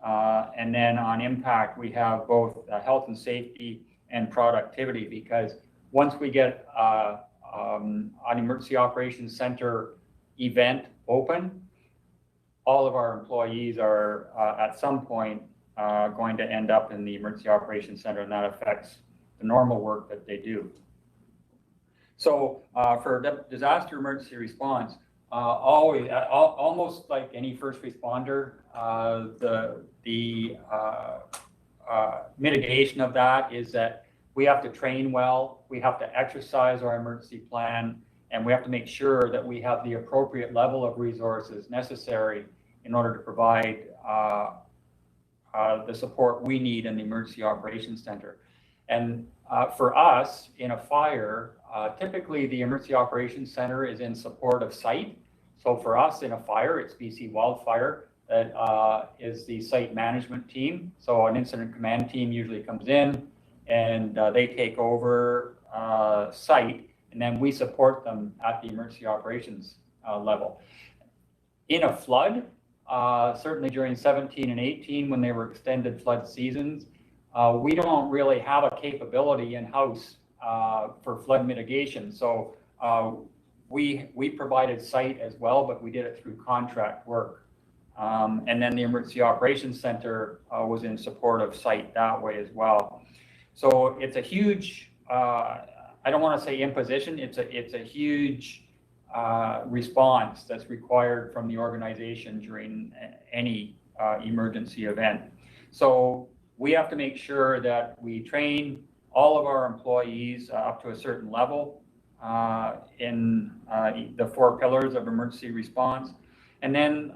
And then on impact, we have both health and safety and productivity, because once we get an emergency operations center event open, all of our employees are at some point going to end up in the emergency operations center, and that affects the normal work that they do. So for disaster emergency response, always, almost like any first responder, the mitigation of that is that we have to train well, we have to exercise our emergency plan, and we have to make sure that we have the appropriate level of resources necessary in order to provide the support we need in the emergency operations center. And for us, in a fire, typically the emergency operations center is in support of site. So for us in a fire, it's BC Wildfire that is the site management team. So an incident command team usually comes in and they take over site, and then we support them at the emergency operations level. In a flood, certainly during 17 and 18, when they were extended flood seasons, we don't really have a capability in-house for flood mitigation. So we provided site as well, but we did it through contract work. And then the Emergency Operations Center was in support of site that way as well. So it's a huge, I don't want to say imposition, it's a huge response that's required from the organization during any emergency event. So we have to make sure that we train all of our employees up to a certain level in the 4 pillars of emergency response. And then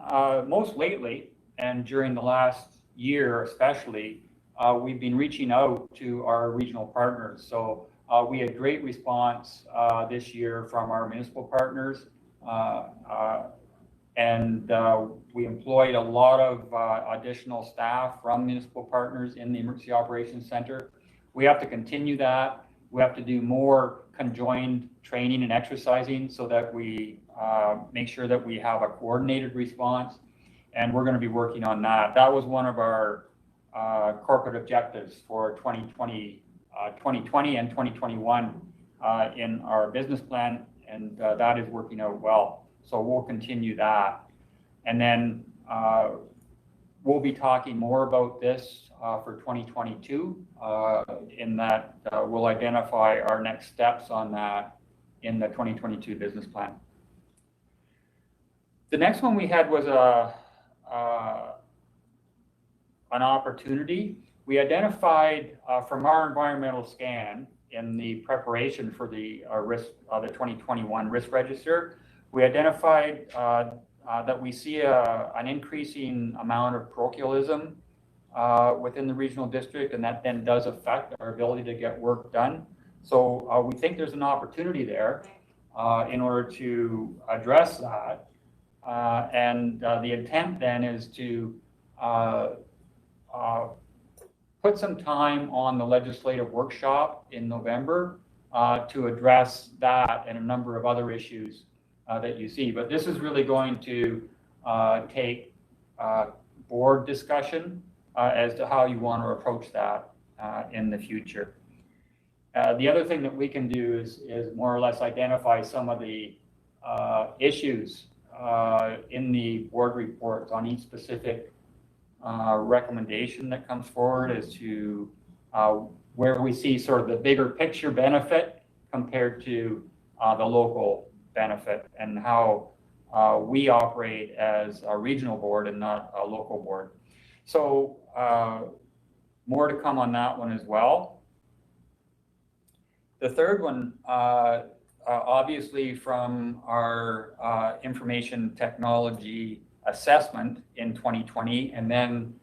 most lately, and during the last year especially, we've been reaching out to our regional partners. So we had great response this year from our municipal partners. And we employed a lot of additional staff from municipal partners in the Emergency Operations Center. We have to continue that. We have to do more conjoined training and exercising so that we make sure that we have a coordinated response. And we're going to be working on that. That was one of our corporate objectives for 2020 and 2021 in our business plan, and that is working out well. So we'll continue that. And then we'll be talking more about this for 2022 in that we'll identify our next steps on that in the 2022 business plan. The next one we had was an opportunity. We identified from our environmental scan in the preparation for the 2021 risk register, we identified that we see an increasing amount of parochialism within the regional district, and that then does affect our ability to get work done. So we think there's an opportunity there in order to address that. And the intent then is to put some time on the legislative workshop in November to address that and a number of other issues that you see. But this is really going to take board discussion as to how you want to approach that in the future. The other thing that we can do is more or less identify some of the issues in the board reports on each specific recommendation that comes forward as to where we see sort of the bigger picture benefit compared to the local benefit, and how we operate as a regional board and not a local board. So more to come on that one as well. The third one, obviously from our information technology assessment in 2020, and then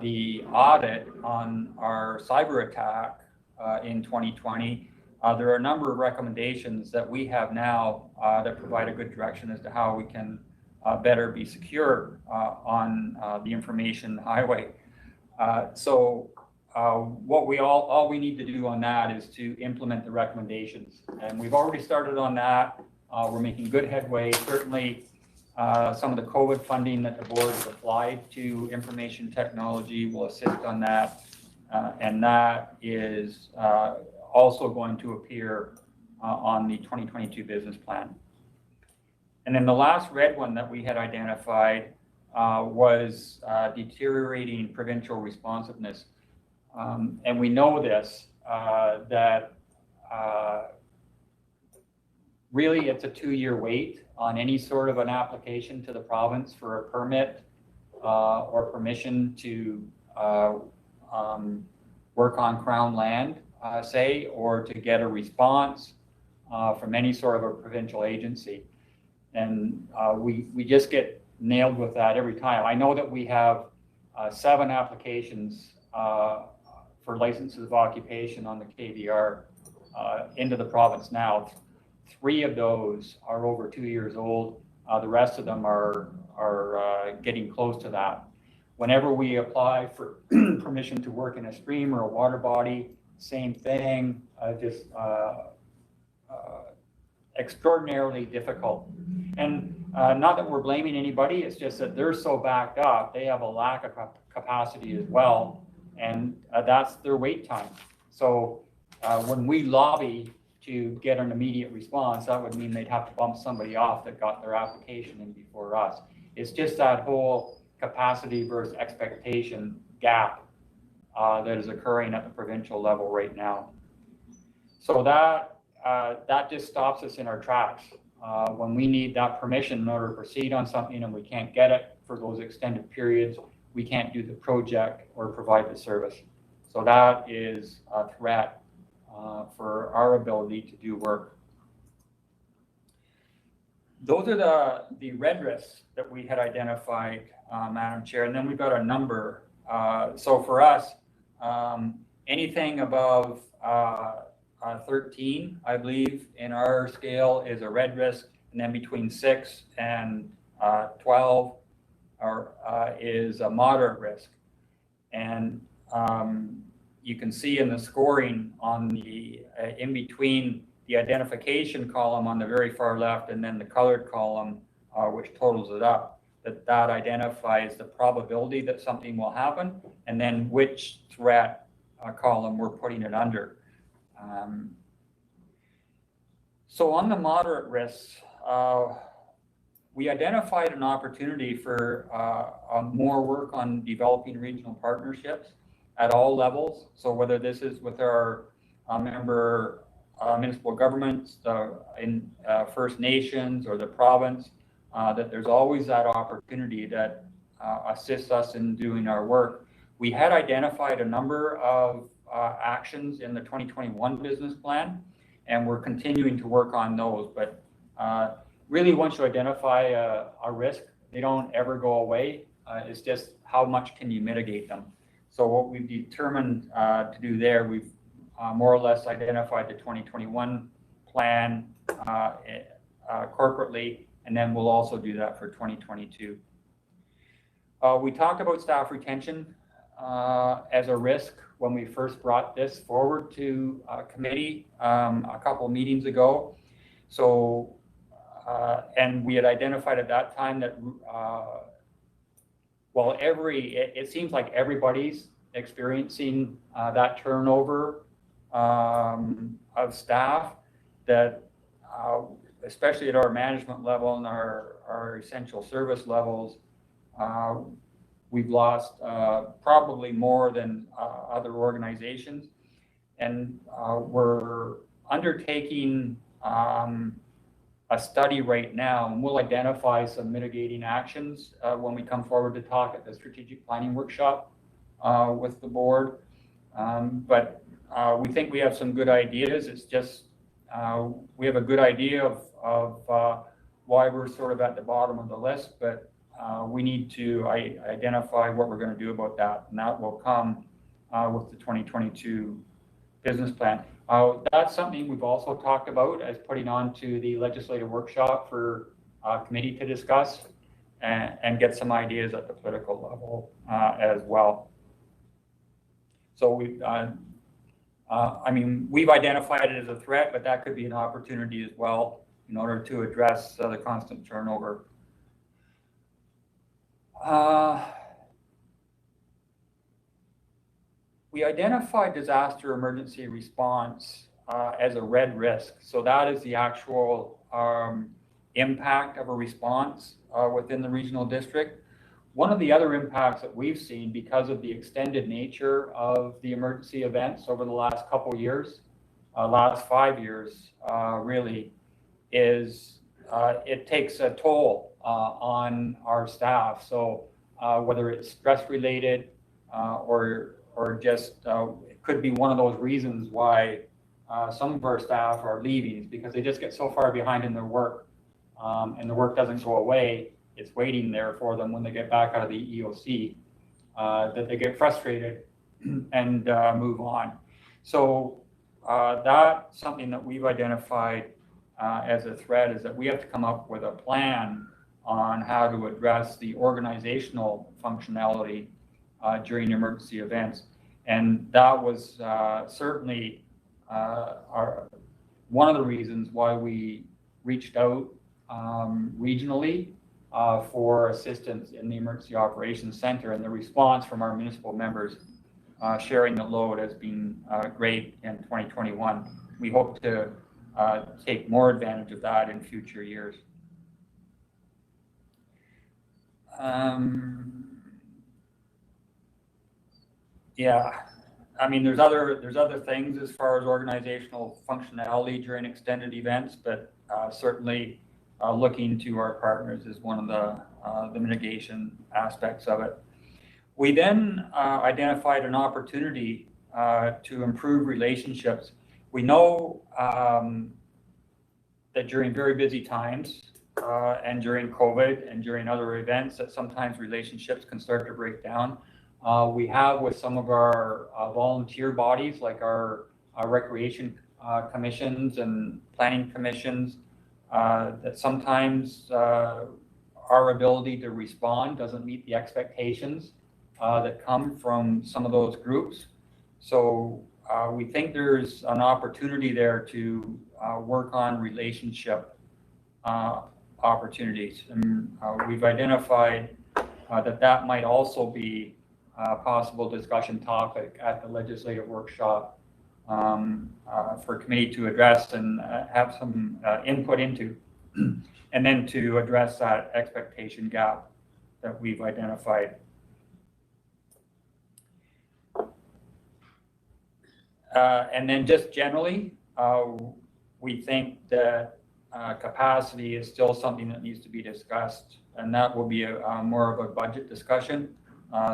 the audit on our cyber attack in 2020, there are a number of recommendations that we have now that provide a good direction as to how we can better be secure on the information highway. So what all we need to do on that is to implement the recommendations, and we've already started on that. We're making good headway. Certainly some of the COVID funding that the board has applied to information technology will assist on that, and that is also going to appear on the 2022 business plan. And then the last red one that we had identified was deteriorating provincial responsiveness. And we know this, that really it's a 2-year wait on any sort of an application to the province for a permit or permission to work on Crown land, say, or to get a response from any sort of a provincial agency. And we just get nailed with that every time. I know that we have 7 applications for licenses of occupation on the KVR into the province now. 3 of those are over 2 years old. The rest of them are getting close to that. Whenever we apply for permission to work in a stream or a water body, same thing, just extraordinarily difficult. And not that we're blaming anybody, it's just that they're so backed up, they have a lack of capacity as well, and that's their wait time. So when we lobby to get an immediate response, that would mean they'd have to bump somebody off that got their application in before us. It's just that whole capacity versus expectation gap that is occurring at the provincial level right now. So that just stops us in our tracks. When we need that permission in order to proceed on something and we can't get it for those extended periods, we can't do the project or provide the service. So that is a threat for our ability to do work. Those are the red risks that we had identified, Madam Chair, and then we've got a number. So for us, anything above 13, I believe, in our scale is a red risk, and then between 6 and 12 is a moderate risk. And you can see in the scoring on the in between the identification column on the very far left and then the colored column, which totals it up, that identifies the probability that something will happen, and then which threat column we're putting it under. So on the moderate risks, we identified an opportunity for more work on developing regional partnerships at all levels. So whether this is with our member municipal governments, in First Nations or the province, that there's always that opportunity that assists us in doing our work. We had identified a number of actions in the 2021 business plan, and we're continuing to work on those. But really, once you identify a risk, they don't ever go away. It's just how much can you mitigate them. So what we've determined to do there, we've more or less identified the 2021 plan corporately, and then we'll also do that for 2022. We talked about staff retention as a risk when we first brought this forward to committee a couple of meetings ago. So, and we had identified at that time that, well, it seems like everybody's experiencing that turnover of staff, that especially at our management level and our essential service levels, we've lost probably more than other organizations. And we're undertaking a study right now, and we'll identify some mitigating actions when we come forward to talk at the strategic planning workshop with the board. But we think we have some good ideas. It's just we have a good idea of why we're sort of at the bottom of the list, but we need to identify what we're going to do about that, and that will come with the 2022 business plan. That's something we've also talked about as putting on to the legislative workshop for committee to discuss and get some ideas at the political level as well. So I mean, we've identified it as a threat, but that could be an opportunity as well in order to address the constant turnover. We identified disaster emergency response as a red risk. So that is the actual impact of a response within the regional district. One of the other impacts that we've seen because of the extended nature of the emergency events over the last couple of years, last 5 years really, is it takes a toll on our staff. So whether it's stress related or just it could be one of those reasons why some of our staff are leaving, because they just get so far behind in their work and the work doesn't go away. It's waiting there for them when they get back out of the EOC, that they get frustrated and move on. So that's something that we've identified as a threat, is that we have to come up with a plan on how to address the organizational functionality during emergency events. And that was certainly one of the reasons why we reached out regionally for assistance in the Emergency Operations Center, and the response from our municipal members sharing the load has been great in 2021. We hope to take more advantage of that in future years. Yeah, I mean, there's other things as far as organizational functionality during extended events, but certainly looking to our partners is one of the mitigation aspects of it. We then identified an opportunity to improve relationships. We know that during very busy times, and during COVID and during other events that sometimes relationships can start to break down. We have with some of our volunteer bodies, like our recreation commissions and planning commissions, that sometimes our ability to respond doesn't meet the expectations that come from some of those groups. So we think there's an opportunity there to work on relationship opportunities. And we've identified that might also be a possible discussion topic at the legislative workshop for committee to address and have some input into, and then to address that expectation gap that we've identified. And then just generally, we think that capacity is still something that needs to be discussed, and that will be more of a budget discussion.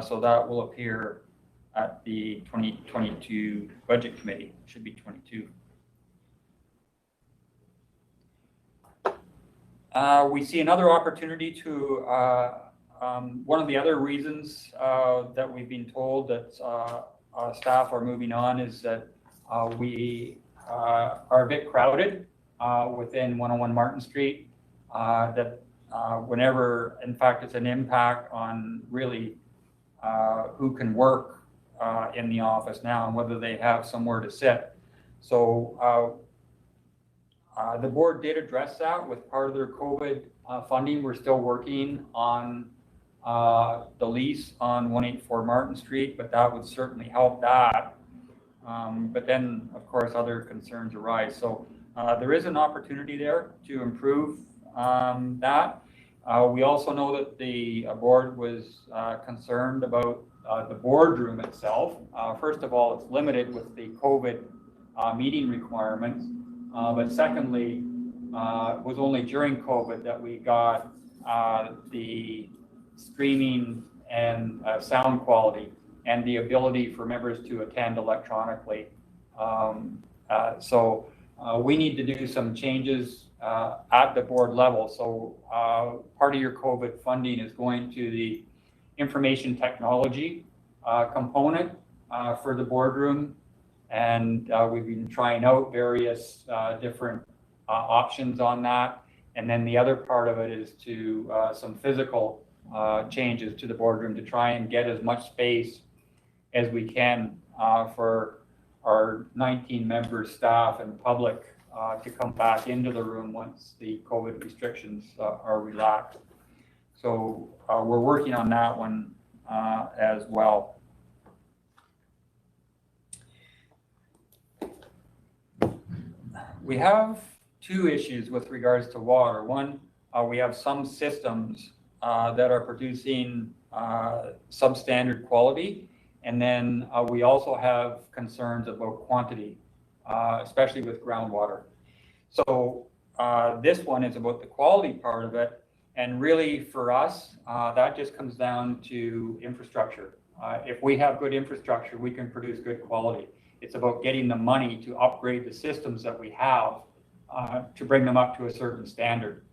So that will appear at the 2022 budget committee. It should be 22. We see another opportunity to, one of the other reasons that we've been told that staff are moving on is that we are a bit crowded within 101 Martin Street, that whenever, in fact, it's an impact on really who can work in the office now and whether they have somewhere to sit. So the board did address that with part of their COVID funding. We're still working on the lease on 184 Martin Street, but that would certainly help that. But then, of course, other concerns arise. So there is an opportunity there to improve that. We also know that the board was concerned about the boardroom itself. First of all, it's limited with the COVID meeting requirements. But secondly, it was only during COVID that we got the streaming and sound quality and the ability for members to attend electronically. So we need to do some changes at the board level. So part of your COVID funding is going to the information technology component for the boardroom. And we've been trying out various different options on that. And then the other part of it is to some physical changes to the boardroom to try and get as much space as we can for our 19 members, staff, and public to come back into the room once the COVID restrictions are relaxed. So we're working on that one as well. We have two issues with regards to water. One, we have some systems that are producing substandard quality. And then we also have concerns about quantity, especially with groundwater. So this one is about the quality part of it. And really for us, that just comes down to infrastructure. If we have good infrastructure, we can produce good quality. It's about getting the money to upgrade the systems that we have to bring them up to a certain standard.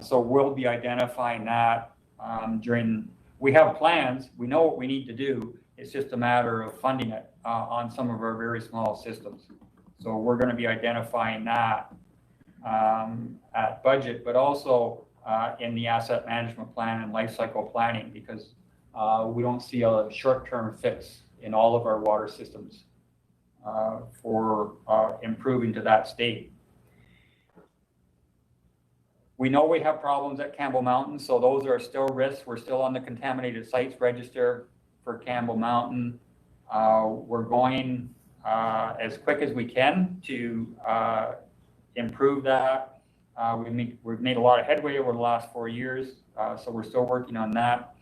So we'll be identifying that we have plans, we know what we need to do. It's just a matter of funding it on some of our very small systems. So we're going to be identifying that at budget, but also in the asset management plan and life cycle planning, because we don't see a short-term fix in all of our water systems for improving to that state. We know we have problems at Campbell Mountain, so those are still risks. We're still on the contaminated sites register for Campbell Mountain. We're going as quick as we can to improve that. We've made a lot of headway over the last 4 years, so we're still working on that.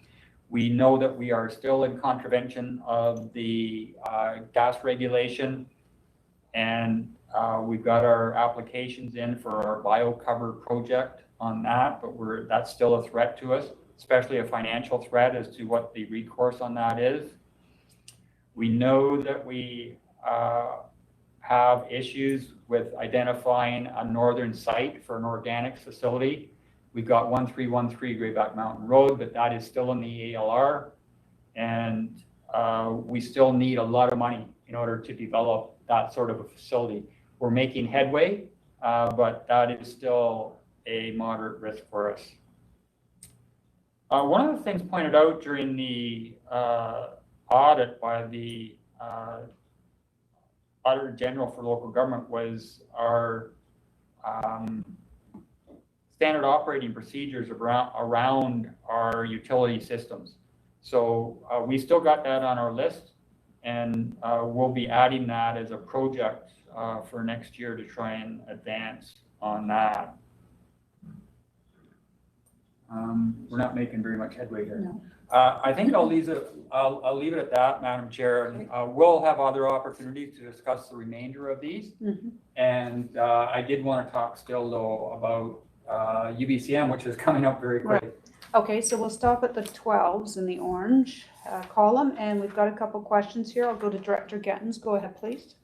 We know that we are still in contravention of the gas regulation, and we've got our applications in for our BioCover project on that, but that's still a threat to us, especially a financial threat as to what the recourse on that is. We know that we have issues with identifying a northern site for an organics facility. We've got 1313 Grayback Mountain Road, but that is still in the ALR. And we still need a lot of money in order to develop that sort of a facility. We're making headway, but that is still a moderate risk for us. One of the things pointed out during the audit by the Auditor General for local government was our standard operating procedures around our utility systems. So we still got that on our list, and we'll be adding that as a project for next year to try and advance on that. We're not making very much headway here. No. I think I'll leave it at that, Madam Chair. And, we'll have other opportunities to discuss the remainder of these. Mhm. And I did want to talk still though about UBCM, which is coming up very quickly. Okay, so we'll stop at the 12s in the orange column, and we've got a couple questions here. I'll go to Director Gettens. Go ahead, please.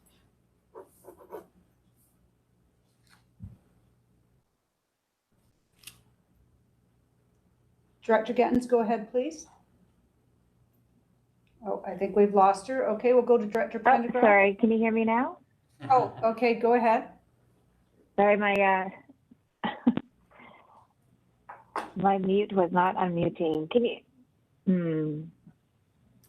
Director Gettens, go ahead, please. Oh, I think we've lost her. Okay, we'll go to Director Pendergraft. Sorry, can you hear me now? Oh, okay, go ahead. Sorry, my my mute was not unmuting. Can you?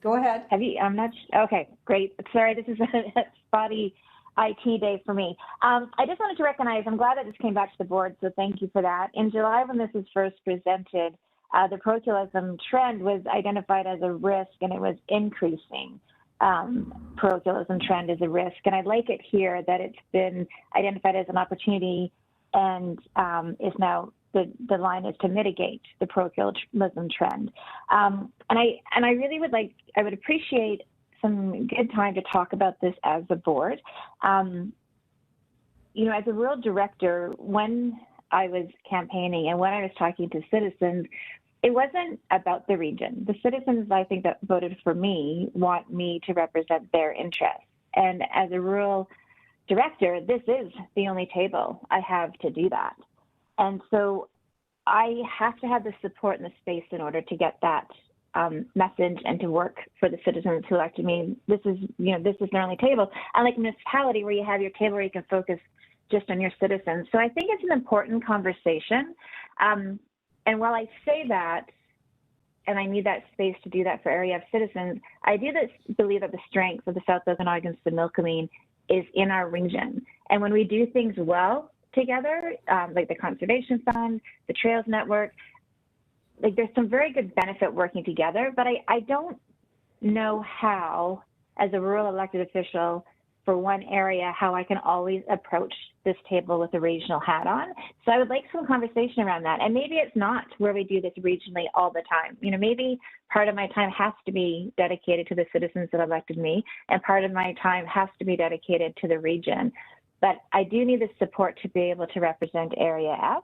Go ahead. I'm not. Okay, great. Sorry, this is a spotty IT day for me. I just wanted to recognize. I'm glad that this came back to the board, so thank you for that. In July, when this was first presented, the parochialism trend was identified as a risk, and it was increasing. Parochialism trend is a risk, and I'd like it here that it's been identified as an opportunity, and is now the line is to mitigate the parochialism trend. And I really would I would appreciate some good time to talk about this as a board. You know, as a rural director, when I was campaigning and when I was talking to citizens, it wasn't about the region. The citizens, I think, that voted for me want me to represent their interests. And as a rural director, this is the only table I have to do that. And so I have to have the support and the space in order to get that message and to work for the citizens who elected me. This is their only table. Unlike a municipality where you have your table where you can focus just on your citizens. So I think it's an important conversation. And while I say that, and I need that space to do that for area of citizens, I do believe that the strength of the South Okanagan Similkameen is in our region. And when we do things well together, like the Conservation Fund, the Trails Network, like there's some very good benefit working together, but I don't know how, as a rural elected official for one area, how I can always approach this table with a regional hat on. So I would like some conversation around that. And maybe it's not where we do this regionally all the time. You know, maybe part of my time has to be dedicated to the citizens that elected me, and part of my time has to be dedicated to the region. But I do need the support to be able to represent Area F.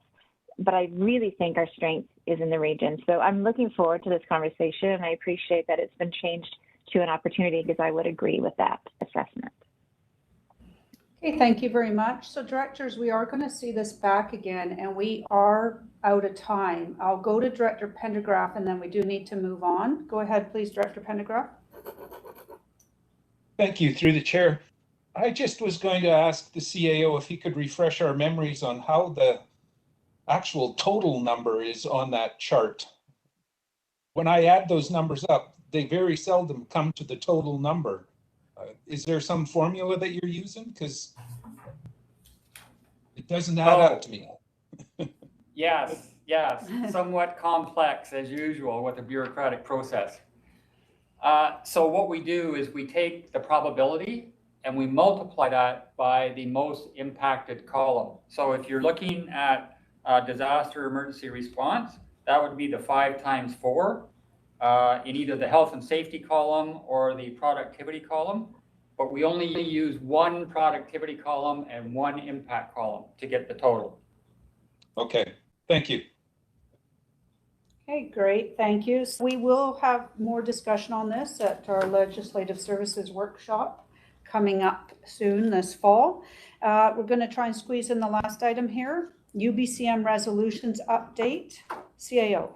But I really think our strength is in the region. So I'm looking forward to this conversation, and I appreciate that it's been changed to an opportunity, because I would agree with that assessment. Okay, thank you very much. So directors, we are going to see this back again, and we are out of time. I'll go to Director Pendergraft, and then we do need to move on. Go ahead, please, Director Pendergraft. Thank you, through the chair. I just was going to ask the CAO if he could refresh our memories on how the actual total number is on that chart. When I add those numbers up, they very seldom come to the total number. Is there some formula that you're using? Because it doesn't add up to me. Yes, somewhat complex as usual with the bureaucratic process. So what we do is we take the probability and we multiply that by the most impacted column. So if you're looking at disaster emergency response, that would be the 5 times 4 in either the health and safety column or the productivity column. But we only use one productivity column and one impact column to get the total. Okay, thank you. Okay, great, thank you. So we will have more discussion on this at our Legislative Services Workshop coming up soon this fall. We're going to try and squeeze in the last item here. UBCM resolutions update, CAO.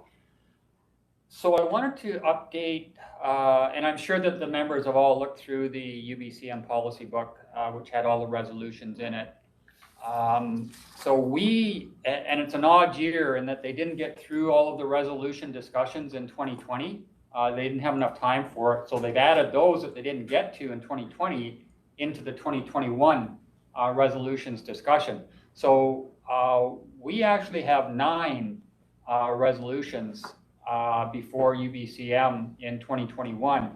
So I wanted to update, and I'm sure that the members have all looked through the UBCM policy book, which had all the resolutions in it. So and it's an odd year in that they didn't get through all of the resolution discussions in 2020. They didn't have enough time for it. So they've added those that they didn't get to in 2020 into the 2021 resolutions discussion. So we actually have 9 resolutions before UBCM in 2021.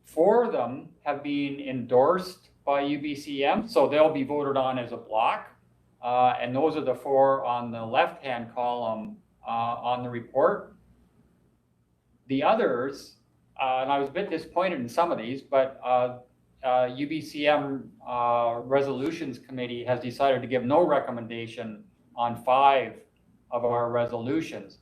4 of them have been endorsed by UBCM, so they'll be voted on as a block. And those are the 4 on the left-hand column on the report. The others, and I was a bit disappointed in some of these, but UBCM Resolutions Committee has decided to give no recommendation on 5 of our resolutions.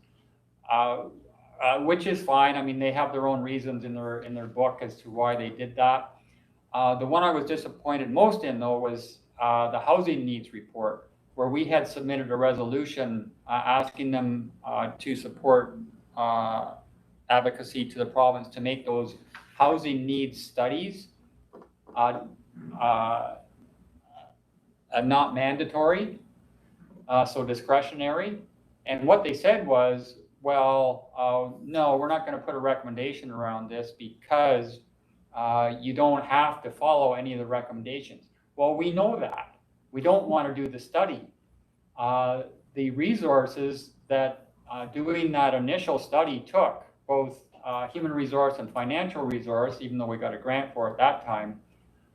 Which is fine. I mean, they have their own reasons in their book as to why they did that. The one I was disappointed most in, though, was the housing needs report, where we had submitted a resolution asking them to support advocacy to the province to make those housing needs studies not mandatory, so discretionary. And what they said was, well, no, we're not going to put a recommendation around this because you don't have to follow any of the recommendations. Well, we know that. We don't want to do the study. The resources that doing that initial study took, both human resource and financial resource, even though we got a grant for it at that time,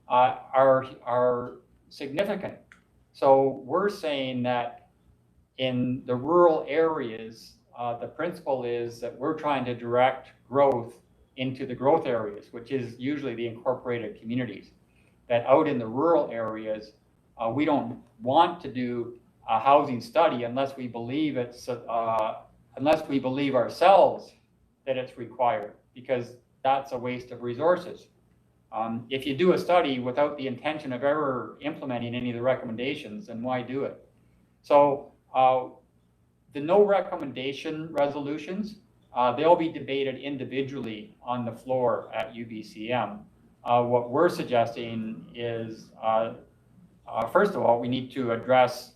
are significant. So we're saying that in the rural areas, the principle is that we're trying to direct growth into the growth areas, which is usually the incorporated communities. That out in the rural areas, we don't want to do a housing study unless we believe unless we believe ourselves that it's required, because that's a waste of resources. If you do a study without the intention of ever implementing any of the recommendations, then why do it? So the no recommendation resolutions, they'll be debated individually on the floor at UBCM. What we're suggesting is, first of all, we need to address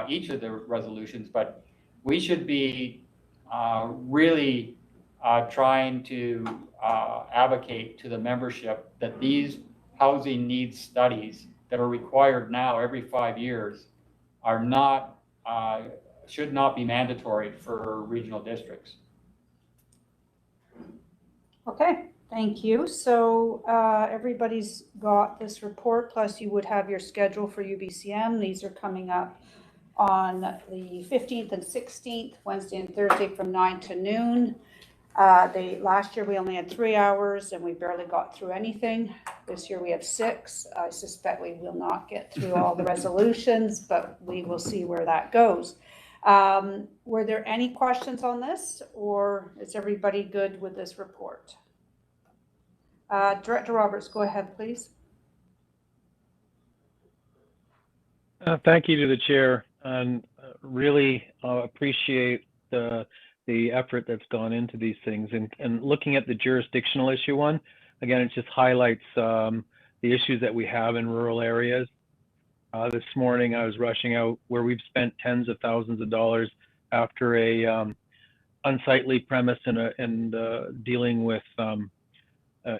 each of the resolutions, but we should be really trying to advocate to the membership that these housing needs studies that are required now every 5 years are not, should not be mandatory for regional districts. Okay, thank you. So everybody's got this report, plus you would have your schedule for UBCM. These are coming up on the 15th and 16th, Wednesday and Thursday from 9 to noon. Last year we only had 3 hours and we barely got through anything. This year we have 6. I suspect we will not get through all the resolutions, but we will see where that goes. Were there any questions on this, or is everybody good with this report? Director Roberts, go ahead, please. Thank you to the chair, and really appreciate the effort that's gone into these things. And looking at the jurisdictional issue one, again, it just highlights the issues that we have in rural areas. This morning I was rushing out where we've spent tens of thousands of dollars after a unsightly premise and dealing with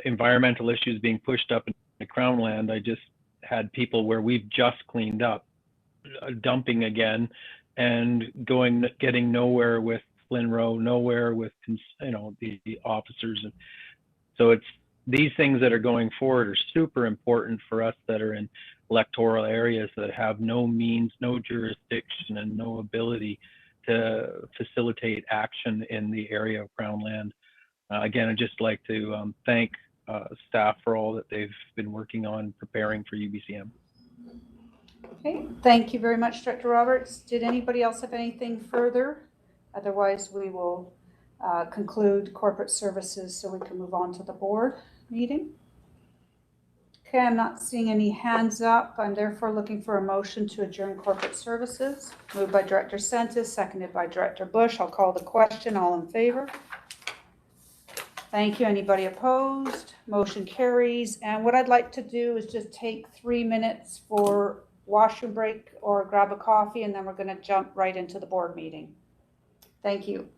environmental issues being pushed up in the Crown land. I just had people where we've just cleaned up, dumping again, and getting nowhere with Flinroe, nowhere with the officers. And so it's these things that are going forward are super important for us that are in electoral areas that have no means, no jurisdiction, and no ability to facilitate action in the area of Crown land. Again, I'd just like to thank staff for all that they've been working on preparing for UBCM. Okay, thank you very much, Director Roberts. Did anybody else have anything further? Otherwise, we will conclude corporate services so we can move on to the board meeting. Okay, I'm not seeing any hands up. I'm therefore looking for a motion to adjourn corporate services. Moved by Director Sentis, seconded by Director Bush. I'll call the question. All in favor? Thank you. Anybody opposed? Motion carries. And what I'd like to do is just take 3 minutes for washroom break or grab a coffee, and then we're going to jump right into the board meeting. Thank you.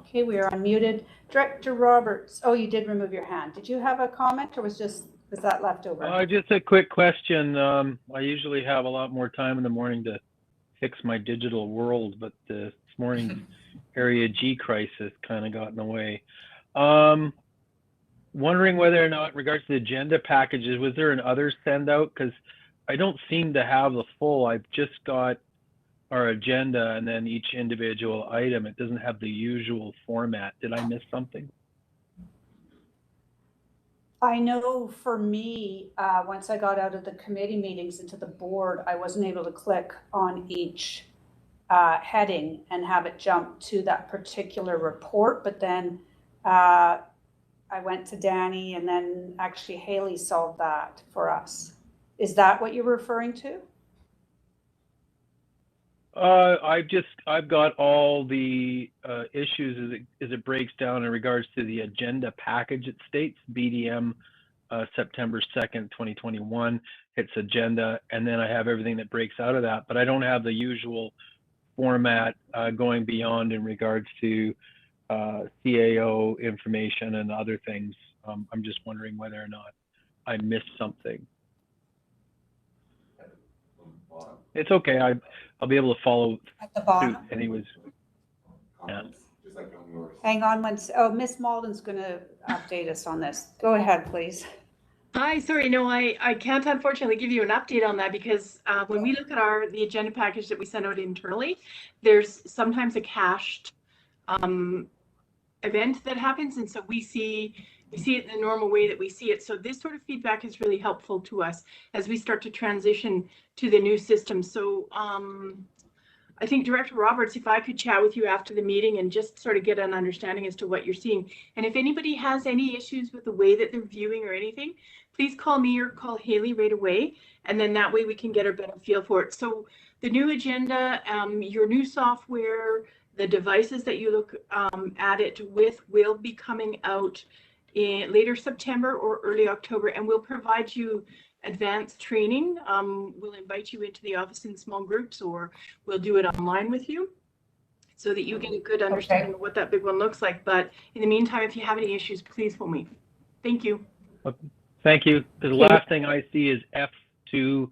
Okay, we are unmuted. Director Roberts, oh, you did remove your hand. Did you have a comment or was just Was that left over? Just a quick question. I usually have a lot more time in the morning to fix my digital world, but this morning's Area G crisis kind of got in the way. Wondering whether or not, in regards to the agenda packages, was there an other send out? Because I don't seem to have the full. I've just got our agenda and then each individual item. It doesn't have the usual format. Did I miss something? I know for me, once I got out of the committee meetings into the board, I wasn't able to click on each heading and have it jump to that particular report. But then I went to Danny, and then actually Haley solved that for us. Is that what you're referring to? I've got all the issues as it breaks down in regards to the agenda package. It states BDM September 2nd, 2021, hits agenda, and then I have everything that breaks out of that, but I don't have the usual format going beyond in regards to CAO information and other things. I'm just wondering whether or not I missed something. It's okay. I'll be able to follow at the bottom. Anyways. Yeah. Hang on one. Oh, Miss Malden's going to update us on this. Go ahead, please. Hi, sorry, no, I can't unfortunately give you an update on that because when we look at the agenda package that we send out internally, there's sometimes a cached event that happens, and so we see it in the normal way that we see it. So this sort of feedback is really helpful to us as we start to transition to the new system. So I think Director Roberts, if I could chat with you after the meeting and just sort of get an understanding as to what you're seeing. And if anybody has any issues with the way that they're viewing or anything, please call me or call Haley right away. And then that way we can get a better feel for it. So the new agenda, your new software, the devices that you look at it with will be coming out in later September or early October, and we'll provide you advanced training. We'll invite you into the office in small groups, or we'll do it online with you so that you get a good understanding of what that big one looks like. But in the meantime, if you have any issues, please phone me. Thank you. Thank you. The last thing I see is F2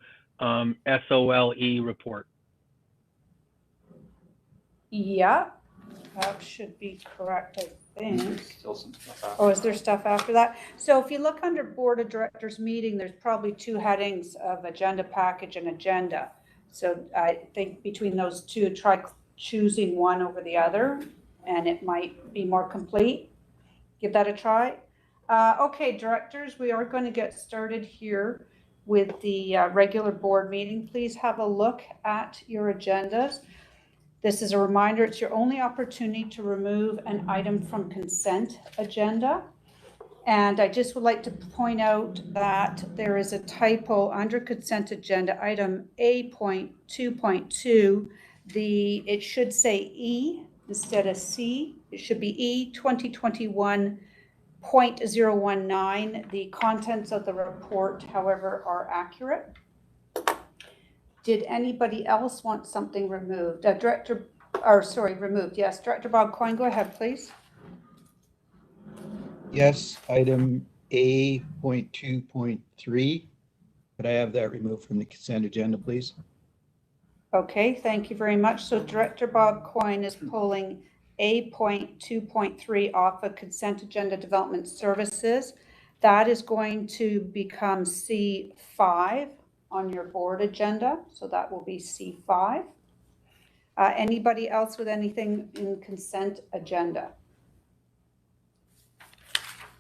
SOLE report. Yeah, that should be correct, I think. Still some stuff after Oh, is there stuff after that? So if you look under Board of Directors meeting, there's probably two headings of agenda package and agenda. So I think between those two, try choosing one over the other, and it might be more complete. Give that a try. Okay, directors, we are going to get started here with the regular board meeting. Please have a look at your agendas. This is a reminder, it's your only opportunity to remove an item from consent agenda. And I just would like to point out that there is a typo under consent agenda, item A.2.2. It should say E instead of C. It should be E 2021.019. The contents of the report, however, are accurate. Did anybody else want something removed? Removed. Yes, Director Bob Coyne, go ahead, please. Yes, item A.2.3. Could I have that removed from the consent agenda, please? Okay, thank you very much. So Director Bob Coyne is pulling A.2.3 off of consent agenda development services. That is going to become C5 on your board agenda. So that will be C5. Anybody else with anything in consent agenda?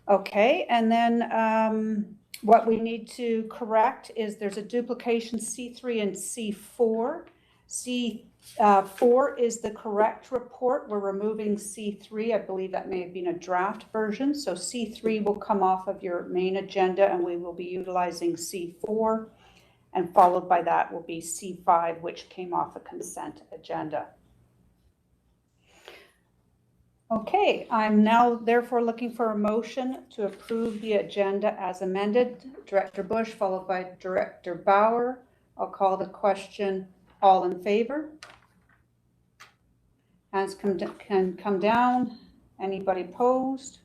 Okay, and then what we need to correct is there's a duplication C3 and C4. C4 is the correct report. We're removing C3. I believe that may have been a draft version. So C3 will come off of your main agenda and we will be utilizing C4. And followed by that will be C5, which came off a consent agenda. Okay, I'm now therefore looking for a motion to approve the agenda as amended. Director Bush, followed by Director Bauer. I'll call the question. All in favor? Hands can come down. Anybody opposed?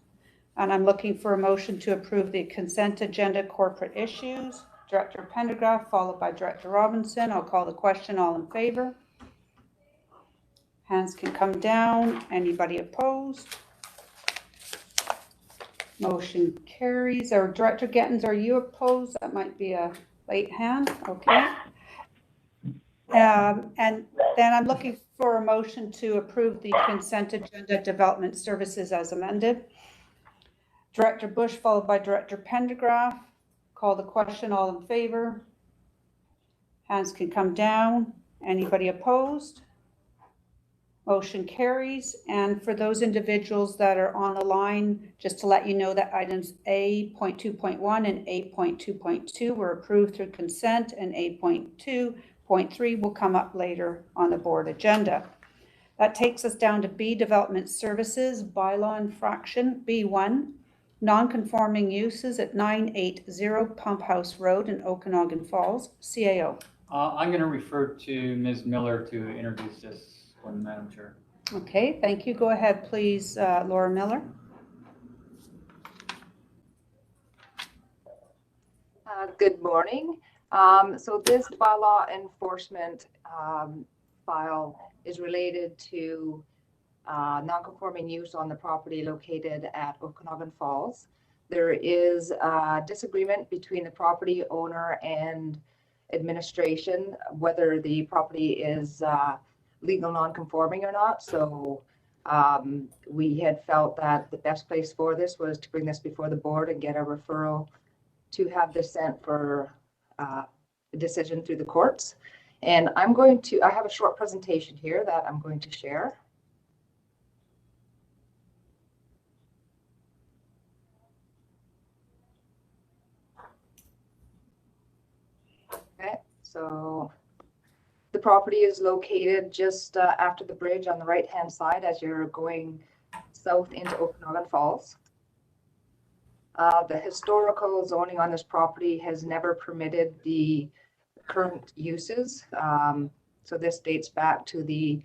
And I'm looking for a motion to approve the consent agenda corporate issues. Director Pendergraft, followed by Director Robinson. I'll call the question. All in favor? Hands can come down. Anybody opposed? Motion carries. Or Director Gettens, are you opposed? That might be a late hand. Okay. And then I'm looking for a motion to approve the consent agenda development services as amended. Director Bush, followed by Director Pendergraft. Call the question. All in favor? Hands can come down. Anybody opposed? Motion carries. And for those individuals that are on the line, just to let you know that items A.2.1 and 8.2.2 were approved through consent, and 8.2.3 will come up later on the board agenda. That takes us down to B, development services, bylaw infraction, B1, non-conforming uses at 980 Pump House Road in Okanagan Falls, CAO. I'm going to refer to Ms. Miller to introduce this one, Madam Chair. Okay, thank you. Go ahead, please, Laura Miller. Good morning. So this bylaw enforcement file is related to non-conforming use on the property located at Okanagan Falls. There is a disagreement between the property owner and administration whether the property is legal non-conforming or not. So we had felt that the best place for this was to bring this before the board and get a referral to have this sent for a decision through the courts. And I have a short presentation here that I'm going to share. Okay, so the property is located just after the bridge on the right-hand side as you're going south into Okanagan Falls. The historical zoning on this property has never permitted the current uses. So this dates back to the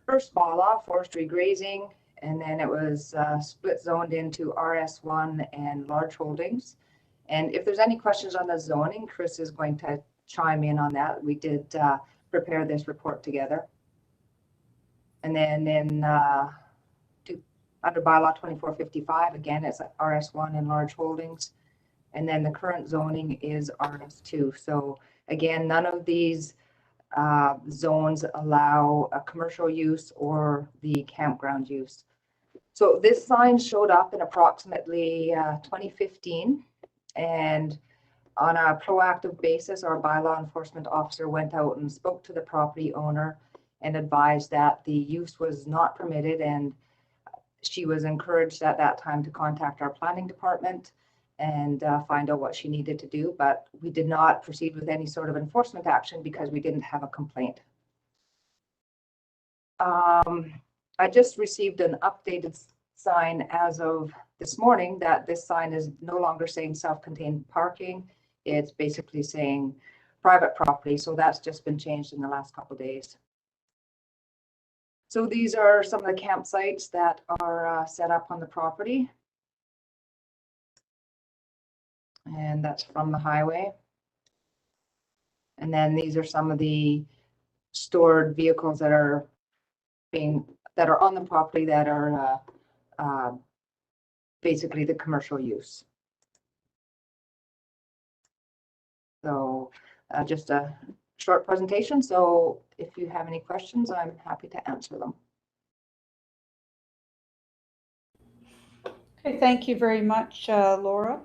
first bylaw, forestry grazing, and then it was split zoned into RS1 and large holdings. And if there's any questions on the zoning, Chris is going to chime in on that. We did prepare this report together. And then in under bylaw 2455, again, it's RS1 and large holdings. And then the current zoning is RS2. So again, none of these zones allow a commercial use or the campground use. So this sign showed up in approximately 2015, and on a proactive basis, our bylaw enforcement officer went out and spoke to the property owner and advised that the use was not permitted, and she was encouraged at that time to contact our planning department and find out what she needed to do, but we did not proceed with any sort of enforcement action because we didn't have a complaint. I just received an updated sign as of this morning that this sign is no longer saying self-contained parking. It's basically saying private property. So that's just been changed in the last couple of days. So these are some of the campsites that are set up on the property. And that's from the highway. And then these are some of the stored vehicles that are on the property that are basically the commercial use. So just a short presentation. So if you have any questions, I'm happy to answer them. Okay, thank you very much, Laura.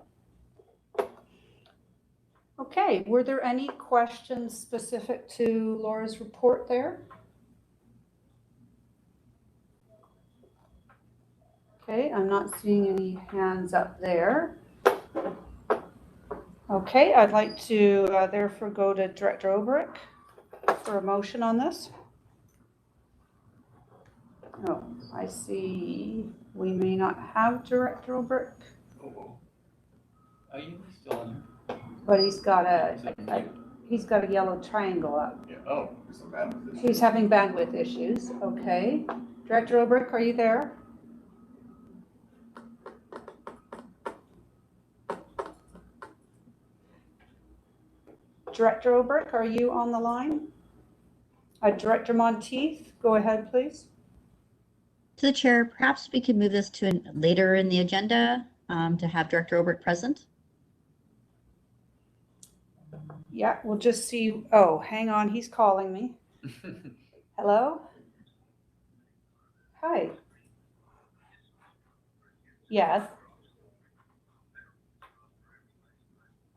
Okay, were there any questions specific to Laura's report there? Okay, I'm not seeing any hands up there. Okay, I'd like to therefore go to Director Olbrich for a motion on this. Oh, I see we may not have Director Olbrich. Are you still in there? But he's got a yellow triangle up. Yeah. Oh, some bandwidth issues. He's having bandwidth issues. Okay. Director Olbrich, are you there? Director Obrick, are you on the line? Director Monteith, go ahead, please. To the chair, perhaps we could move this to later in the agenda to have Director Obrick present. Yeah, we'll just see. Oh, hang on, he's calling me. Hello? Hi. Yes.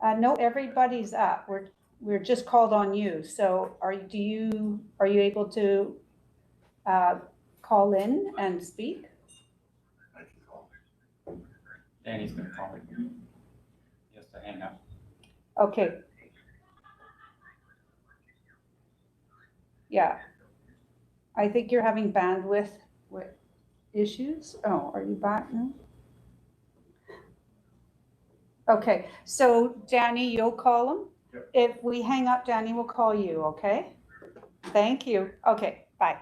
No, everybody's up. We're just called on you. So are you able to call in and speak? Danny's gonna call me. Yes, to hang up. Okay. Yeah. I think you're having bandwidth issues. Oh, are you back now? Okay, so Danny, you'll call him? Yep. If we hang up, Danny will call you, okay? Thank you. Okay, bye.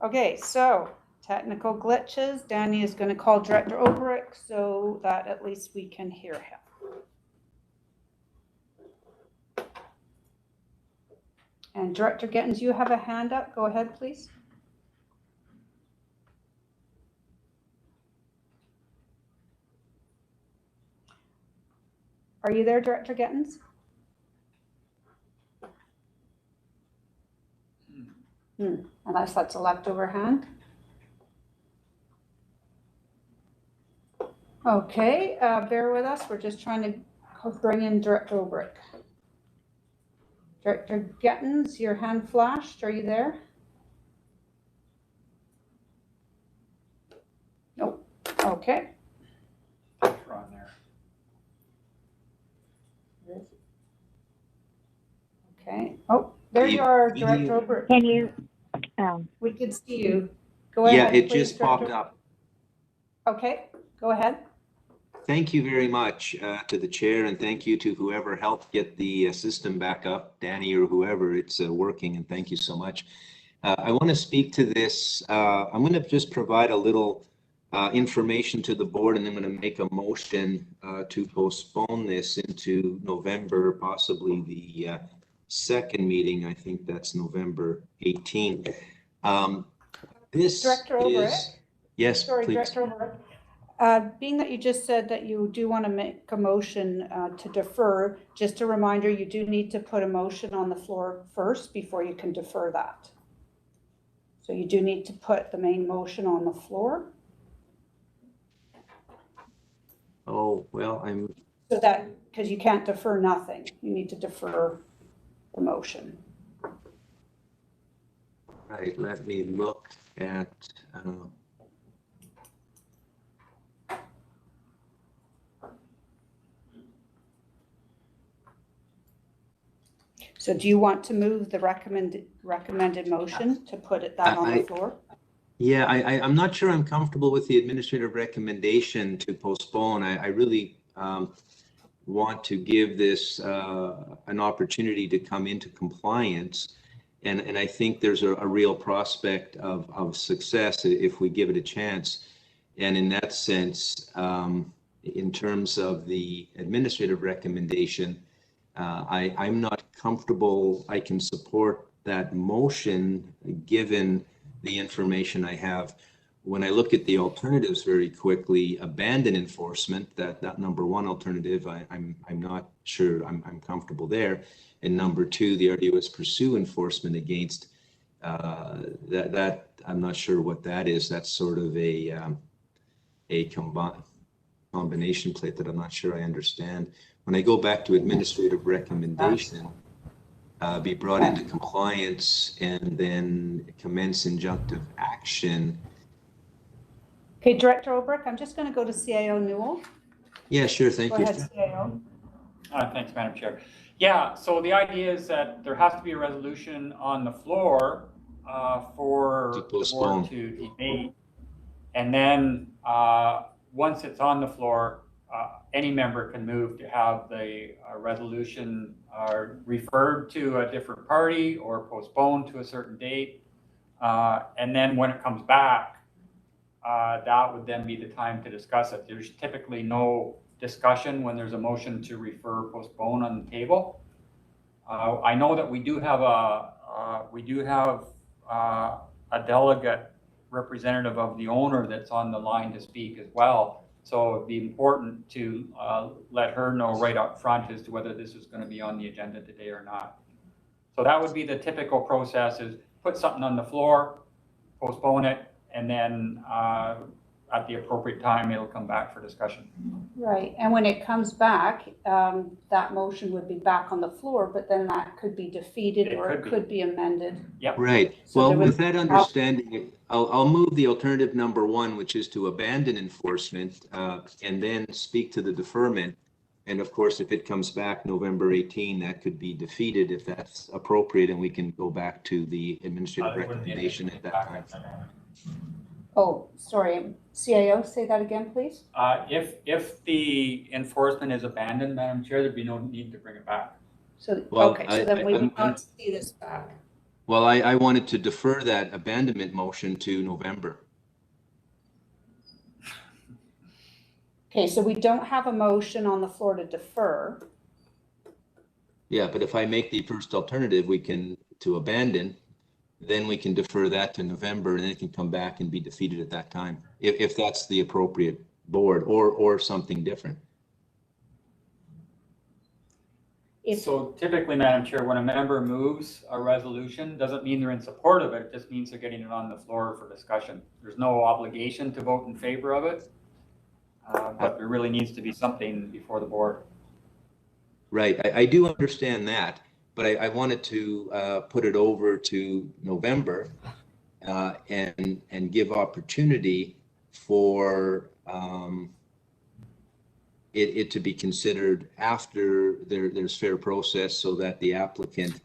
Okay, so technical glitches. Danny is going to call Director Obrick so that at least we can hear him. And Director Gittens, you have a hand up. Go ahead, please. Are you there, Director Gittens? Unless that's a leftover hand. Okay, bear with us. We're just trying to bring in Director Obrick. Director Gittens, your hand flashed. Are you there? Nope. Okay. We're on there. Okay. Oh, there you are, Director Obrick. Can you? We can see you. Go ahead. Yeah, it please, just popped up. Okay, go ahead. Thank you very much to the chair, and thank you to whoever helped get the system back up, Danny or whoever. It's working, and thank you so much. I want to speak to this. I'm going to just provide a little information to the board, and then I'm going to make a motion to postpone this into November, possibly the second meeting. I think that's November 18th. This Director Obrick? is, yes, Sorry, please. Director Obrick. Being that you just said that you do want to make a motion to defer, just a reminder, you do need to put a motion on the floor first before you can defer that. So you do need to put the main motion on the floor. Oh, well, I'm. So that, because you can't defer nothing, you need to defer the motion. Right, let me look at. So do you want to move the recommended motion to put that on the floor? Yeah, I'm not sure I'm comfortable with the administrative recommendation to postpone. I really want to give this an opportunity to come into compliance. And I think there's a real prospect of success if we give it a chance. And in that sense, in terms of the administrative recommendation, I'm not comfortable. I can support that motion given the information I have. When I look at the alternatives very quickly, abandon enforcement, that number one alternative, I'm not sure I'm comfortable there. And number two, the RDOS pursue enforcement against that I'm not sure what that is. That's sort of a combination plate that I'm not sure I understand. When I go back to administrative recommendation, be brought into compliance and then commence injunctive action. Okay, Director Obrick, I'm just going to go to CAO Newell. Yeah, sure. Thank you. Go ahead, CAO. Thanks, Madam Chair. Yeah, so the idea is that there has to be a resolution on the floor for the board to debate. And then once it's on the floor, any member can move to have the resolution referred to a different party or postponed to a certain date. And then when it comes back, that would then be the time to discuss it. There's typically no discussion when there's a motion to refer postpone on the table. I know that we do have a delegate representative of the owner that's on the line to speak as well. So it'd be important to let her know right up front as to whether this is going to be on the agenda today or not. So that would be the typical process: is put something on the floor, postpone it, and then at the appropriate time, it'll come back for discussion. Right, and when it comes back, that motion would be back on the floor, but then that could be defeated or it could be amended. Yep. Right. So Well, there would- with that understanding, I'll move the alternative number 1, which is to abandon enforcement, and then speak to the deferment. And of course, if it comes back November 18, that could be defeated if that's appropriate, and we can go back to the administrative recommendation at that time. Oh, sorry, CAO, say that again, please? If the enforcement is abandoned, Madam Chair, there'd be no need to bring it back. So, Well, okay, so then we would not see this back. Well, I wanted to defer that abandonment motion to November. Okay, so we don't have a motion on the floor to defer. Yeah, but if I make the first alternative, to abandon, then we can defer that to November, and then it can come back and be defeated at that time, if that's the appropriate board or something different. So typically, Madam Chair, when a member moves a resolution, doesn't mean they're in support of it, it just means they're getting it on the floor for discussion. There's no obligation to vote in favor of it, but there really needs to be something before the board. Right, I do understand that, but I wanted to put it over to November and give opportunity for it to be considered after there's fair process, so that the applicant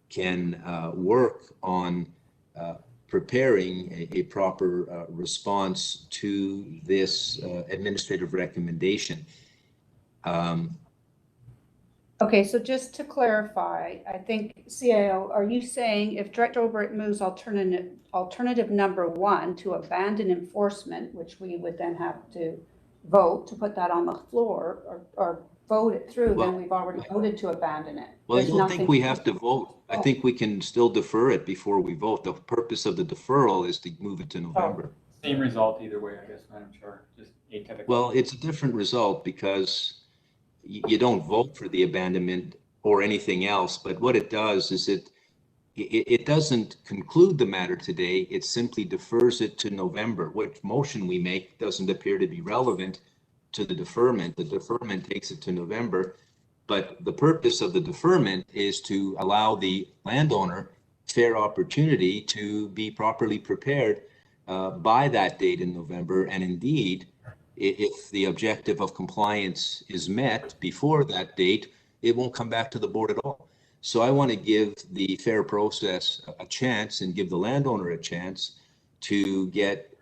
can work on preparing a proper response to this administrative recommendation. Okay, so just to clarify, I think CAO, are you saying if Director Olbrich moves alternative number 1 to abandon enforcement, which we would then have to vote to put that on the floor or vote it through, then we've already voted to abandon it? Well, I There's don't think nothing- we have to vote. I think we can still defer it before we vote. The purpose of the deferral is to move it to November. Same result either way, I guess, Madam Chair, just atypical. Well, it's a different result because you don't vote for the abandonment or anything else, but what it does is it doesn't conclude the matter today. It simply defers it to November. What motion we make doesn't appear to be relevant to the deferment. The deferment takes it to November, but the purpose of the deferment is to allow the landowner fair opportunity to be properly prepared by that date in November. And indeed, if the objective of compliance is met before that date, it won't come back to the board at all. So I want to give the fair process a chance and give the landowner a chance to get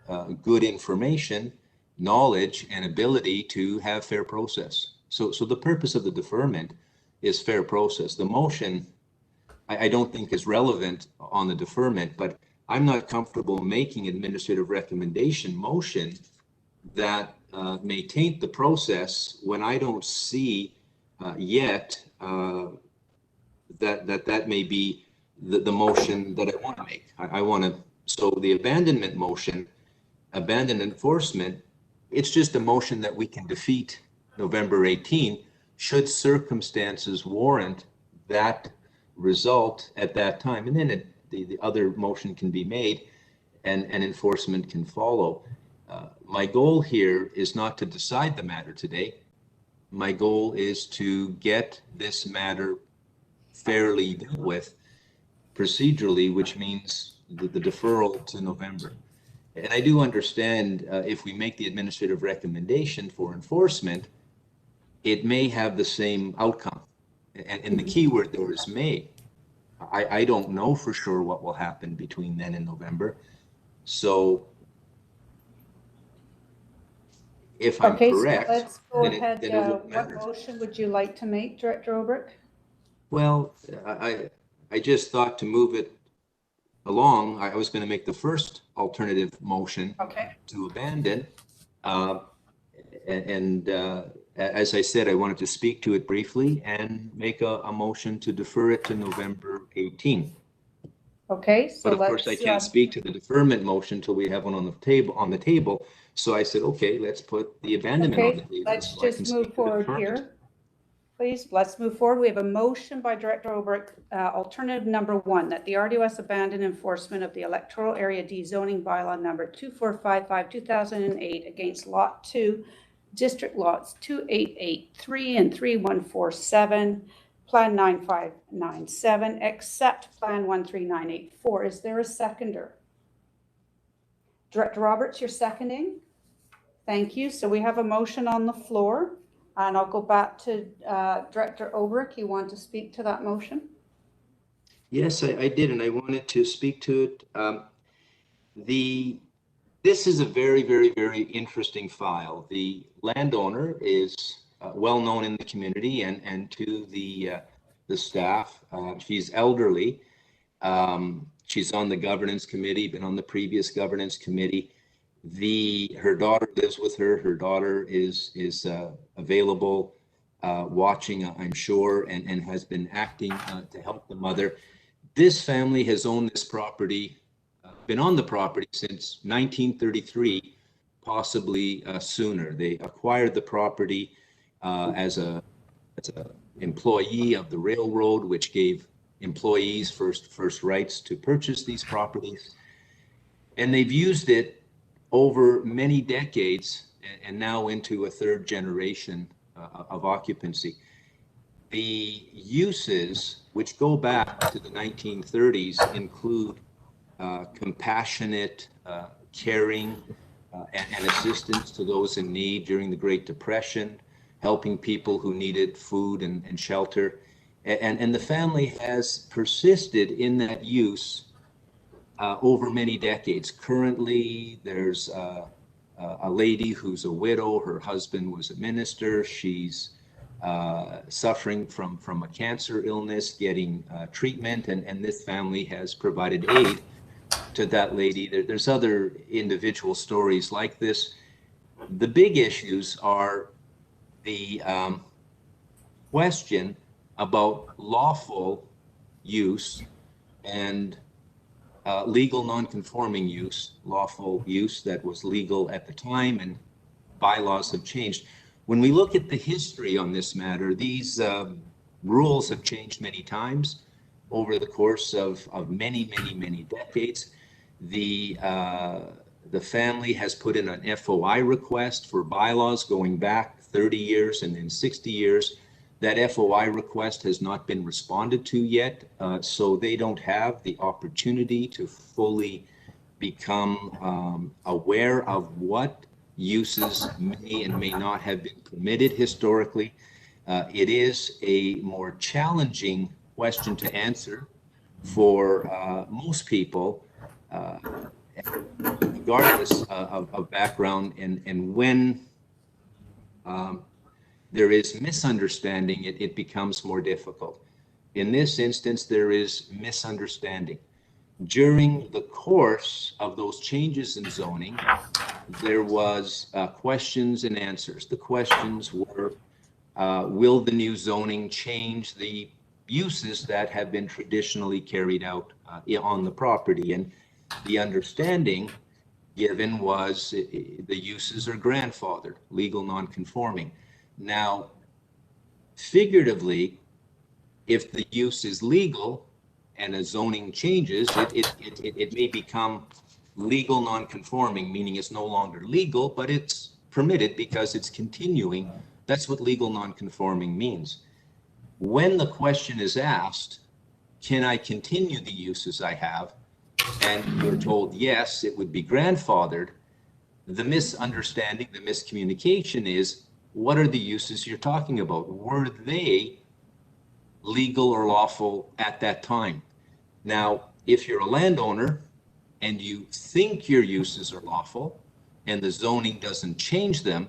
good information, knowledge, and ability to have fair process. So the purpose of the deferment is fair process. The motion, I don't think is relevant on the deferment, but I'm not comfortable making administrative recommendation motion that may taint the process when I don't see yet that may be the motion that I want to make. I want to, so the abandonment motion, abandon enforcement, it's just a motion that we can defeat November 18 should circumstances warrant that result at that time. And then the other motion can be made and enforcement can follow. My goal here is not to decide the matter today. My goal is to get this matter fairly dealt with procedurally, which means the deferral to November. And I do understand if we make the administrative recommendation for enforcement, it may have the same outcome. And the key word there is may. I don't know for sure what will happen between then and November. So if I'm correct, so let's go then ahead. it won't What matter. motion would you like to make, Director Olbrich? Well, I just thought to move it along, I was going to make the first alternative motion Okay. to abandon. as I said, I wanted to speak to it briefly and make a motion to defer it to November 18. Okay, so But of course, I let's, can't speak to the deferment motion until we have one on the table. So I said, okay, let's put the abandonment on the okay, table. let's so I can just speak move to the forward deferment. here. Please, let's move forward. We have a motion by Director Olbrich, alternative number 1, that the RDOS abandon enforcement of the electoral area dezoning bylaw number 2455/2008 against Lot 2, District Lots 2883 and 3147, Plan 9597, except Plan 13984. Is there a seconder? Director Roberts, you're seconding? Thank you. So we have a motion on the floor. And I'll go back to Director Olbrich. You want to speak to that motion? Yes, I did, and I wanted to speak to it. This is a very, very, very interesting file. The landowner is well known in the community and to the staff. She's elderly. She's on the governance committee, been on the previous governance committee. Her daughter lives with her. Her daughter is available, watching, I'm sure, and has been acting to help the mother. This family has owned this property, been on the property since 1933, possibly sooner. They acquired the property as a employee of the railroad, which gave employees first rights to purchase these properties, and they've used it over many decades and now into a third generation of occupancy. The uses, which go back to the 1930s, include compassionate, caring, and assistance to those in need during the Great Depression, helping people who needed food and shelter. And the family has persisted in that use over many decades. Currently, there's a lady who's a widow. Her husband was a minister. She's suffering from a cancer illness, getting treatment, and this family has provided aid to that lady. There's other individual stories like this. The big issues are the question about lawful use and legal non-conforming use, lawful use that was legal at the time, and bylaws have changed. When we look at the history on this matter, these rules have changed many times over the course of many decades. The family has put in an FOI request for bylaws going back 30 years and then 60 years. That FOI request has not been responded to yet, so they don't have the opportunity to fully become aware of what uses may and may not have been permitted historically. It is a more challenging question to answer for most people, regardless of background, and when there is misunderstanding, it becomes more difficult. In this instance, there is misunderstanding. During the course of those changes in zoning, there was questions and answers. The questions were, will the new zoning change the uses that have been traditionally carried out on the property? And the understanding given was the uses are grandfathered, legal non-conforming. Now, figuratively, if the use is legal and a zoning changes, it may become legal non-conforming, meaning it's no longer legal, but it's permitted because it's continuing. That's what legal non-conforming means. When the question is asked, can I continue the uses I have? And you're told, yes, it would be grandfathered. The misunderstanding, the miscommunication is, what are the uses you're talking about? Were they legal or lawful at that time? Now, if you're a landowner and you think your uses are lawful and the zoning doesn't change them,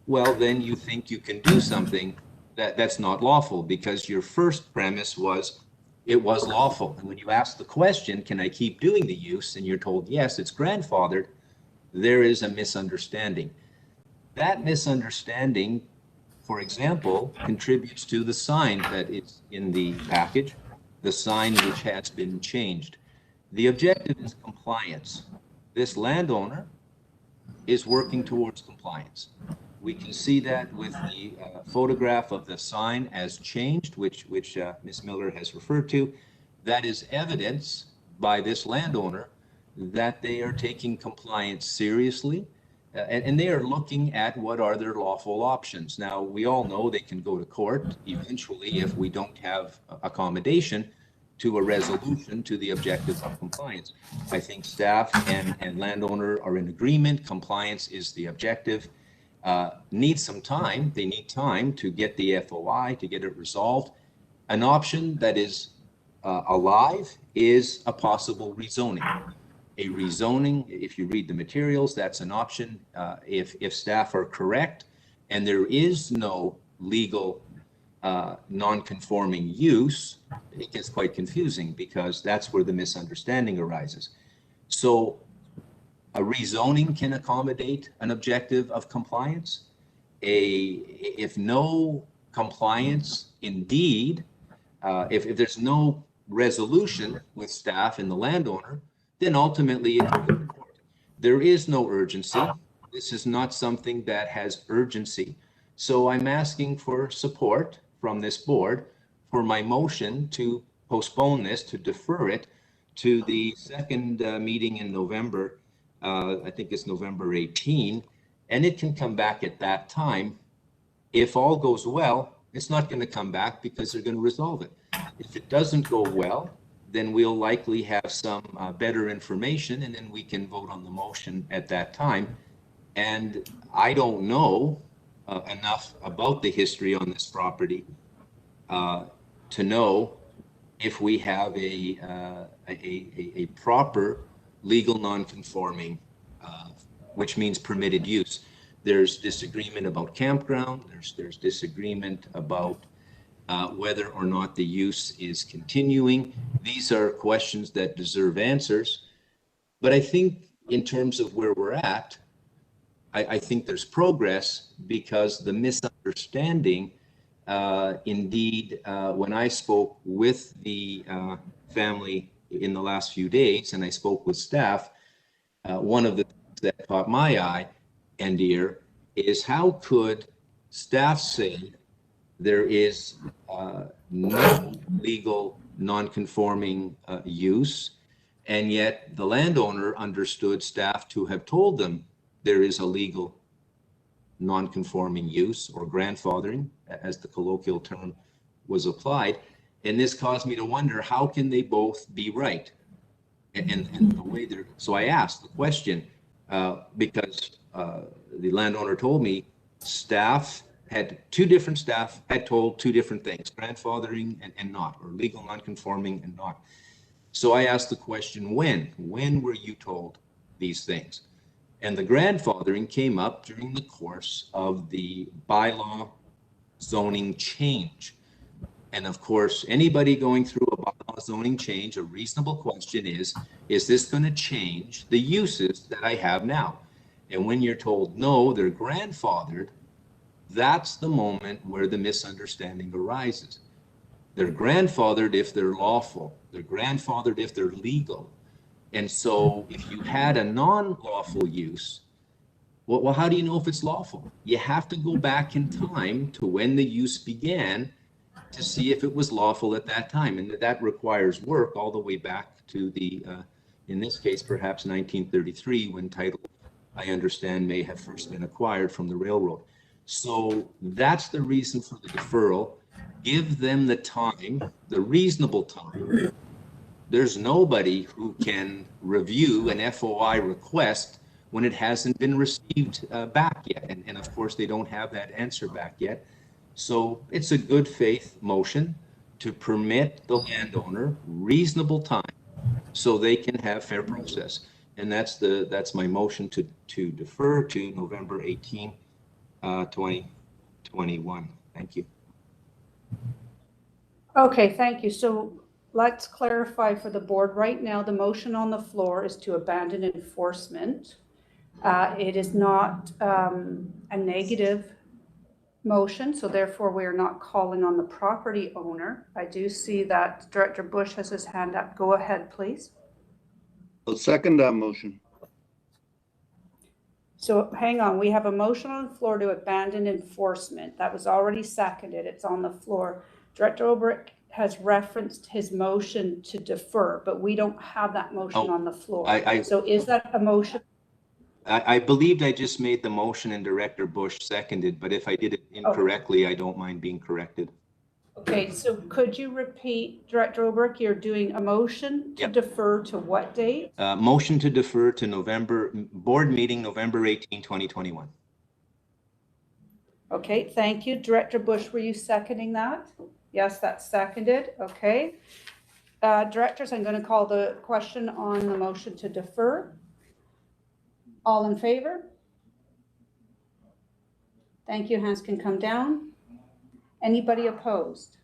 well, then you think you can do something that's not lawful because your first premise was it was lawful. And when you ask the question, can I keep doing the use? And you're told, yes, it's grandfathered, there is a misunderstanding. That misunderstanding for example, contributes to the sign that is in the package, the sign which has been changed. The objective is compliance. This landowner is working towards compliance. We can see that with the photograph of the sign as changed, which Ms. Miller has referred to. That is evidence by this landowner that they are taking compliance seriously, and they are looking at what are their lawful options. Now, we all know they can go to court eventually if we don't have accommodation to a resolution to the objectives of compliance. I think staff and landowner are in agreement. Compliance is the objective. Need some time. They need time to get the FOI, to get it resolved. An option that is alive is a possible rezoning. A rezoning, if you read the materials, that's an option. If staff are correct and there is no legal non-conforming use, it gets quite confusing because that's where the misunderstanding arises. So a rezoning can accommodate an objective of compliance. If no compliance, indeed, if there's no resolution with staff and the landowner, then ultimately it can go to court. There is no urgency. This is not something that has urgency. So I'm asking for support from this board for my motion to postpone this, to defer it to the second meeting in November. I think it's November 18, and it can come back at that time. If all goes well, it's not going to come back because they're going to resolve it. If it doesn't go well, then we'll likely have some better information, and then we can vote on the motion at that time. And I don't know enough about the history on this property to know if we have a proper legal non-conforming, which means permitted use. There's disagreement about campground. There's disagreement about whether or not the use is continuing. These are questions that deserve answers. But I think in terms of where we're at, I think there's progress because the misunderstanding, indeed, when I spoke with the family in the last few days and I spoke with staff, one of the things that caught my eye and ear is how could staff say there is no legal non-conforming use, and yet the landowner understood staff to have told them there is a legal non-conforming use, or grandfathering, as the colloquial term was applied. And this caused me to wonder, how can they both be right? And the way they're, so I asked the question, because the landowner told me two different staff had told two different things, grandfathering and not, or legal non-conforming and not. So I asked the question, when were you told these things? And the grandfathering came up during the course of the bylaw zoning change. And of course, anybody going through a bylaw zoning change, a reasonable question is this going to change the uses that I have now? And when you're told no, they're grandfathered, that's the moment where the misunderstanding arises. They're grandfathered if they're lawful. They're grandfathered if they're legal. And so if you had a non-lawful use, well, how do you know if it's lawful? You have to go back in time to when the use began to see if it was lawful at that time. And that requires work all the way back to the, in this case, perhaps 1933, when title, I understand, may have first been acquired from the railroad. So that's the reason for the deferral. Give them the time, the reasonable time. There's nobody who can review an FOI request when it hasn't been received back yet. And of course, they don't have that answer back yet. So it's a good faith motion to permit the landowner reasonable time so they can have fair process. And that's my motion to defer to November 18, 2021. Thank you. Okay, thank you. So let's clarify for the board. Right now, the motion on the floor is to abandon enforcement. It is not a negative motion, so therefore we are not calling on the property owner. I do see that Director Bush has his hand up. Go ahead, please. I'll second that motion. So hang on, we have a motion on the floor to abandon enforcement. That was already seconded. It's on the floor. Director Olbrich has referenced his motion to defer, but we don't have that motion on the floor. So is that a motion? I believed I just made the motion and Director Bush seconded, but if I did it incorrectly, I don't mind being corrected. Okay, so could you repeat, Director Olbrich, you're doing a motion to defer to what date? Motion to defer to board meeting November 18, 2021. Okay, thank you. Director Bush, were you seconding that? Yes, that's seconded. Okay. Directors, I'm going to call the question on the motion to defer. All in favor? Thank you. Hands can come down. Anybody opposed?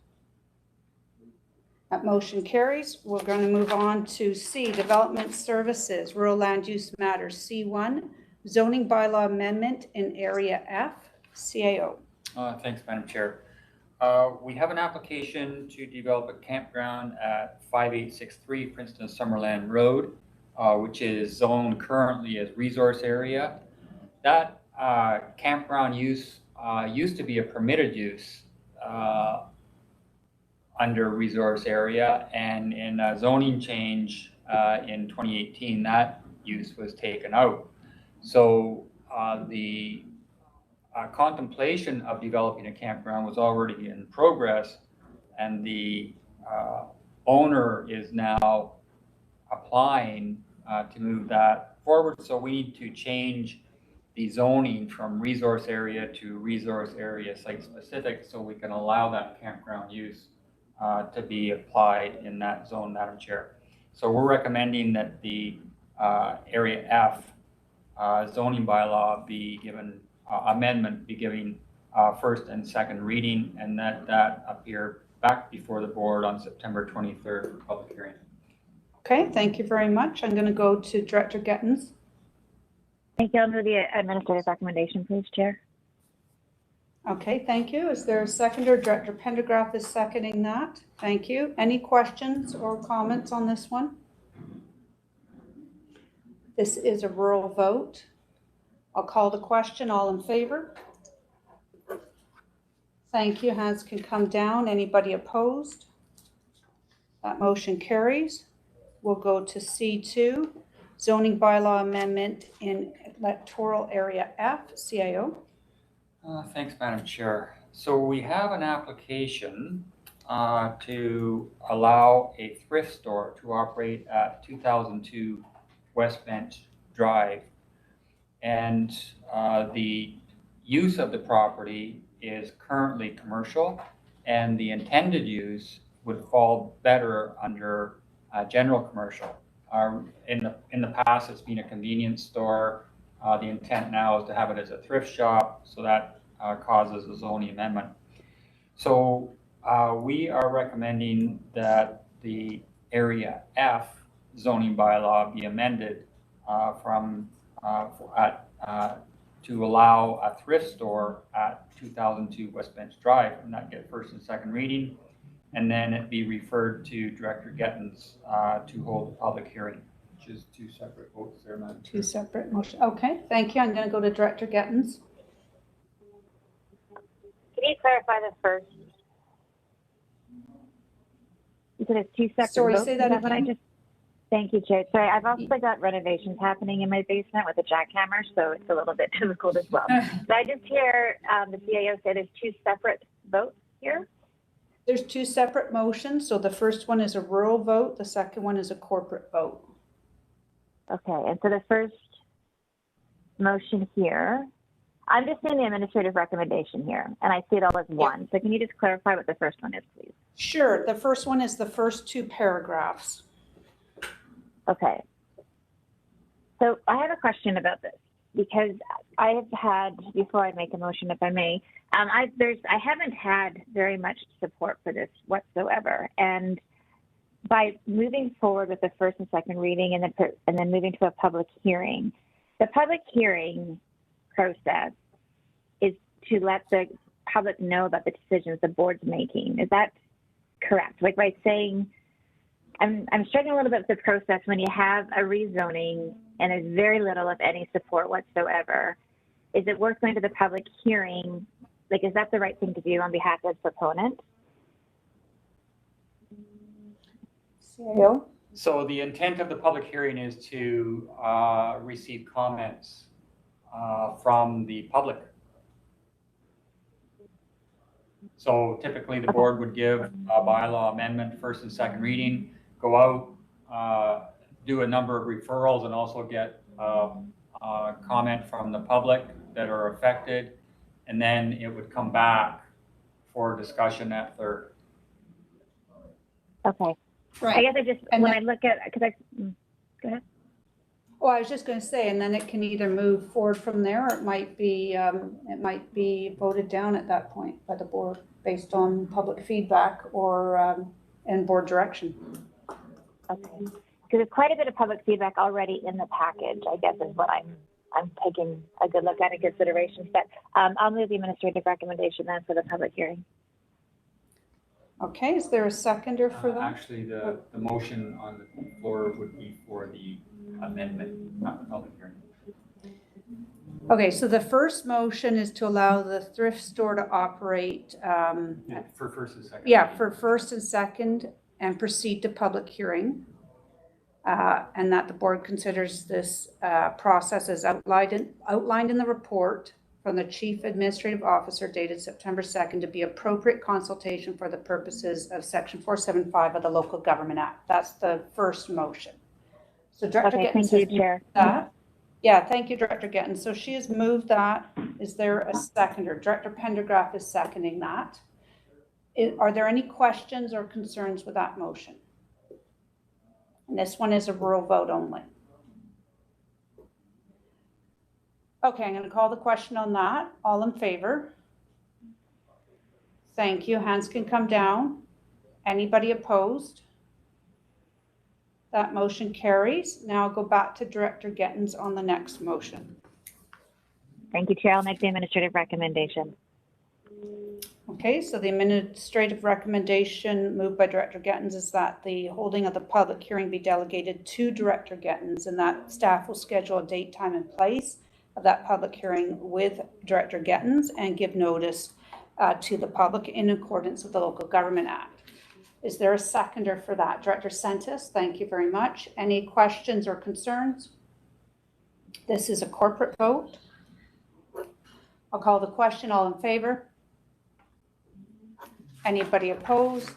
That motion carries. We're going to move on to C, Development Services, Rural Land Use Matters. C1, Zoning Bylaw Amendment in Area F, CAO. Thanks, Madam Chair. We have an application to develop a campground at 5863 Princeton Summerland Road, which is zoned currently as resource area. That campground use used to be a permitted use under resource area, and in a zoning change in 2018, that use was taken out. So the contemplation of developing a campground was already in progress, and the owner is now applying to move that forward. So we need to change the zoning from resource area to resource area site specific, so we can allow that campground use to be applied in that zone, Madam Chair. So we're recommending that the Area F zoning bylaw be given amendment be given first and second reading, and that appear back before the board on September 23rd for public hearing. Okay, thank you very much. I'm going to go to Director Gettens. Thank you. I'll move the administrative recommendation, please, Chair. Okay, thank you. Is there a seconder? Director Pendergraft is seconding that. Thank you. Any questions or comments on this one? This is a rural vote. I'll call the question. All in favor? Thank you. Hands can come down. Anybody opposed? That motion carries. We'll go to C2, Zoning Bylaw Amendment in Electoral Area F, CAO. Thanks, Madam Chair. So we have an application to allow a thrift store to operate at 2002 West Bench Drive. And the use of the property is currently commercial, and the intended use would fall better under general commercial. In the past, it's been a convenience store. The intent now is to have it as a thrift shop, so that causes a zoning amendment. So we are recommending that the Area F zoning bylaw be amended to allow a thrift store at 2002 West Bench Drive, and that get first and second reading, and then it be referred to Director Gettens to hold a public hearing, which is two separate votes there, Madam Chair. Two separate motions. Okay, thank you. I'm going to go to Director Gettens. Can you clarify the first? You said it's two separate Sorry, votes? say that Is what I again? just? Thank you, Chair. Sorry, I've also got renovations happening in my basement with a jackhammer, so it's a little bit difficult as well. So I just hear the CAO say there's two separate votes here. There's two separate motions. So the first one is a rural vote. The second one is a corporate vote. Okay, and so the first motion here, I'm just seeing the administrative recommendation here, and I see it all as one. So can you just clarify what the first one is, please? Sure. The first one is the first two paragraphs. Okay. So I have a question about this, because I have had, before I make a motion, if I may, I haven't had very much support for this whatsoever. And by moving forward with the first and second reading and then moving to a public hearing, the public hearing process is to let the public know about the decisions the board's making. Is that correct? Like by saying, I'm struggling a little bit with the process when you have a rezoning and there's very little, if any, support whatsoever. Is it worth going to the public hearing? Like, is that the right thing to do on behalf of the proponent? CAO? So the intent of the public hearing is to receive comments from the public. So typically the board would give a bylaw amendment first and second reading, go out, do a number of referrals, and also get comment from the public that are affected, and then it would come back for discussion at third. Okay. Right. I guess I just, And when then- I look at, because go ahead. Well, I was just going to say, and then it can either move forward from there, or it might be voted down at that point by the board based on public feedback or and board direction. Okay. Because there's quite a bit of public feedback already in the package, I guess is what I'm taking a good look at and consideration. But I'll move the administrative recommendation then for the public hearing. Okay, is there a seconder for that? Actually, the motion on the floor would be for the amendment, not the public hearing. Okay, so the first motion is to allow the thrift store to operate, For first and second. yeah, for first and second, and proceed to public hearing. And that the board considers this process as outlined in the report from the Chief Administrative Officer dated September 2nd to be appropriate consultation for the purposes of Section 475 of the Local Government Act. That's the first motion. So Director Okay, Gittens thank you, has Chair. moved that. Yeah, thank you, Director Gittens. So she has moved that. Is there a seconder? Director Pendergraft is seconding that. Are there any questions or concerns with that motion? And this one is a rural vote only. Okay, I'm going to call the question on that. All in favor? Thank you. Hands can come down. Anybody opposed? That motion carries. Now I'll go back to Director Gittens on the next motion. Thank you, Chair. I'll make the administrative recommendation. Okay, so the administrative recommendation moved by Director Gittens is that the holding of the public hearing be delegated to Director Gittens, and that staff will schedule a date, time, and place of that public hearing with Director Gittens and give notice to the public in accordance with the Local Government Act. Is there a seconder for that? Director Sentis, thank you very much. Any questions or concerns? This is a corporate vote. I'll call the question. All in favor? Anybody opposed?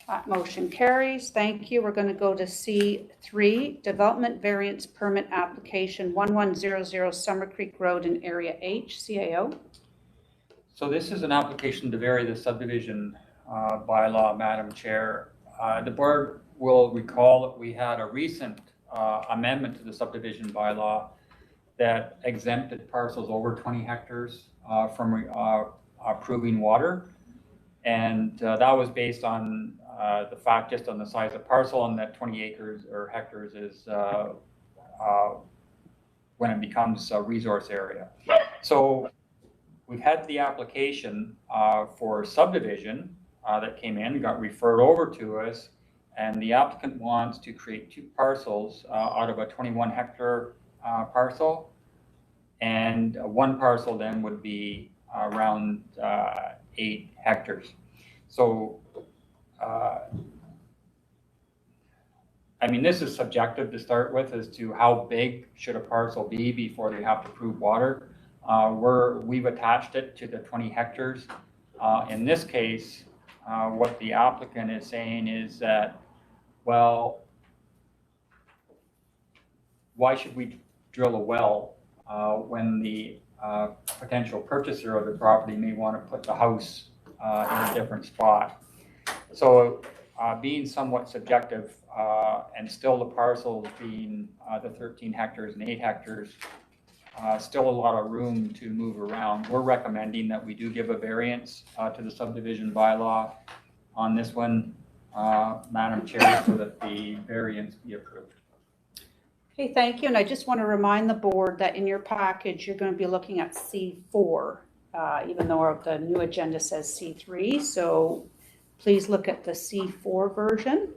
That motion carries. Thank you. We're going to go to C3, Development Variance Permit Application 1100 Summer Creek Road in Area H, CAO. So this is an application to vary the subdivision bylaw, Madam Chair. The board will recall that we had a recent amendment to the subdivision bylaw that exempted parcels over 20 hectares from approving water. And that was based on the fact just on the size of parcel, and that 20 acres or hectares is when it becomes a resource area. So we've had the application for subdivision that came in, got referred over to us, and the applicant wants to create two parcels out of a 21 hectare parcel, and one parcel then would be around 8 hectares. So, I mean, this is subjective to start with as to how big should a parcel be before they have to prove water. We've attached it to the 20 hectares. In this case, what the applicant is saying is that, well, why should we drill a well when the potential purchaser of the property may want to put the house in a different spot? So being somewhat subjective and still the parcels being the 13 hectares and 8 hectares, still a lot of room to move around. We're recommending that we do give a variance to the subdivision bylaw on this one, Madam Chair, so that the variance be approved. Okay, thank you. And I just want to remind the board that in your package, you're going to be looking at C4 even though the new agenda says C3. So please look at the C4 version.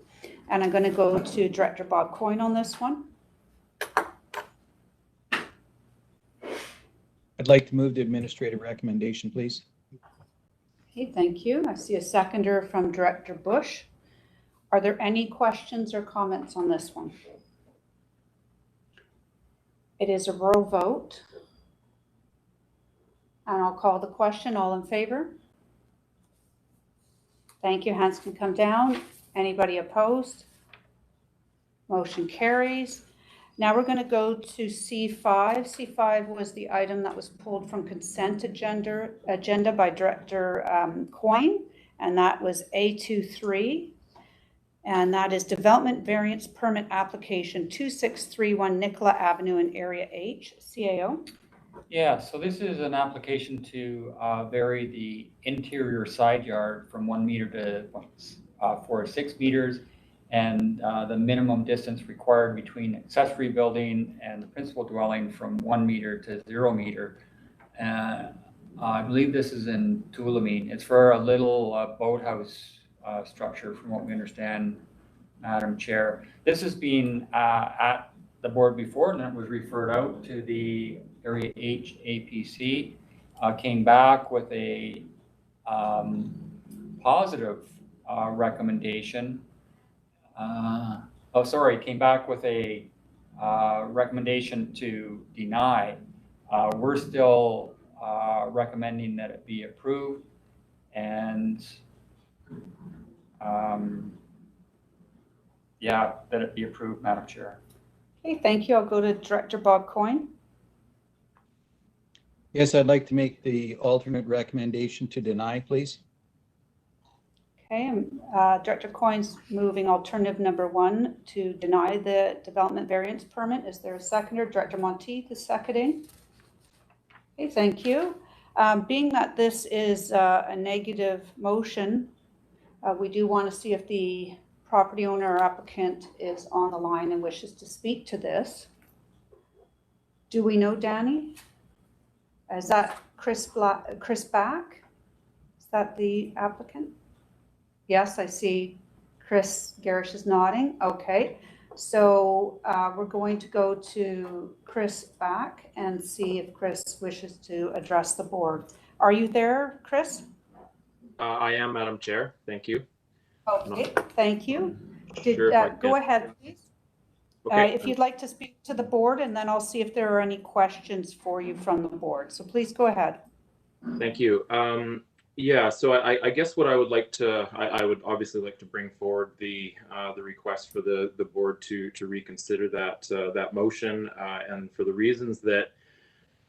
And I'm going to go to Director Bob Coyne on this one. I'd like to move the administrative recommendation, please. Okay, thank you. I see a seconder from Director Bush. Are there any questions or comments on this one? It is a roll vote. And I'll call the question. All in favor? Thank you. Hands can come down. Anybody opposed? Motion carries. Now we're going to go to C5. C5 was the item that was pulled from consent agenda by Director Coyne, and that was A23. And that is Development Variance Permit Application 2631 Nicola Avenue in Area H, CAO. Yeah, so this is an application to vary the interior side yard from 1 meter to 4 to 6 meters, and the minimum distance required between accessory building and the principal dwelling from 1 meter to 0 meter. I believe this is in Tulameen. It's for a little boathouse structure, from what we understand, Madam Chair. This has been at the board before, and it was referred out to the Area H APC. Came back with a positive recommendation. Came back with a recommendation to deny. We're still recommending that it be approved, and that it be approved, Madam Chair. Okay, thank you. I'll go to Director Bob Coyne. Yes, I'd like to make the alternate recommendation to deny, please. Okay, Director Coyne's moving alternative number 1 to deny the development variance permit. Is there a seconder? Director Monteith is seconding. Okay, thank you. Being that this is a negative motion, we do want to see if the property owner or applicant is on the line and wishes to speak to this. Do we know Danny? Is that Chris Back? Is that the applicant? Yes, I see Chris Garish is nodding. Okay, so we're going to go to Chris Back and see if Chris wishes to address the board. Are you there, Chris? I am, Madam Chair. Thank you. Okay, thank you. Go ahead, please. Okay. If you'd like to speak to the board, and then I'll see if there are any questions for you from the board. So please go ahead. Thank you. Yeah, so I guess what I would like to, I would obviously like to bring forward the request for the board to reconsider that motion, and for the reasons that,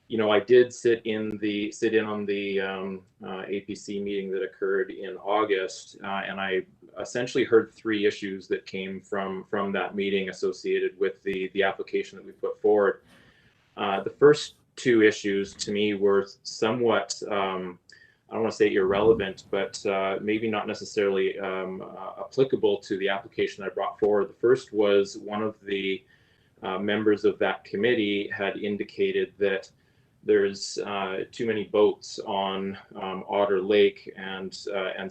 you know, I did sit in on the APC meeting that occurred in August, and I essentially heard 3 issues that came from that meeting associated with the application that we put forward. The first 2 issues to me were somewhat, I don't want to say irrelevant, but maybe not necessarily applicable to the application I brought forward. The first was one of the members of that committee had indicated that there's too many boats on Otter Lake, and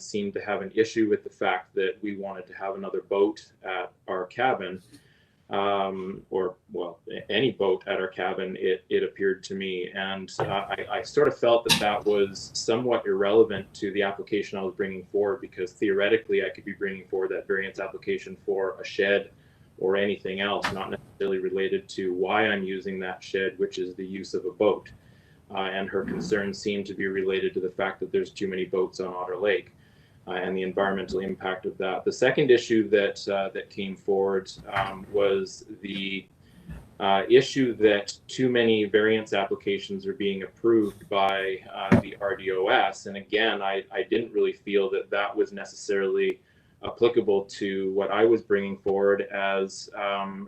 seemed to have an issue with the fact that we wanted to have another boat at our cabin, or well, any boat at our cabin, it appeared to me. And I sort of felt that was somewhat irrelevant to the application I was bringing forward, because theoretically I could be bringing forward that variance application for a shed or anything else, not necessarily related to why I'm using that shed, which is the use of a boat. And her concerns seem to be related to the fact that there's too many boats on Otter Lake, and the environmental impact of that. The second issue that came forward was the issue that too many variance applications are being approved by the RDOS. And again, I didn't really feel that was necessarily applicable to what I was bringing forward, as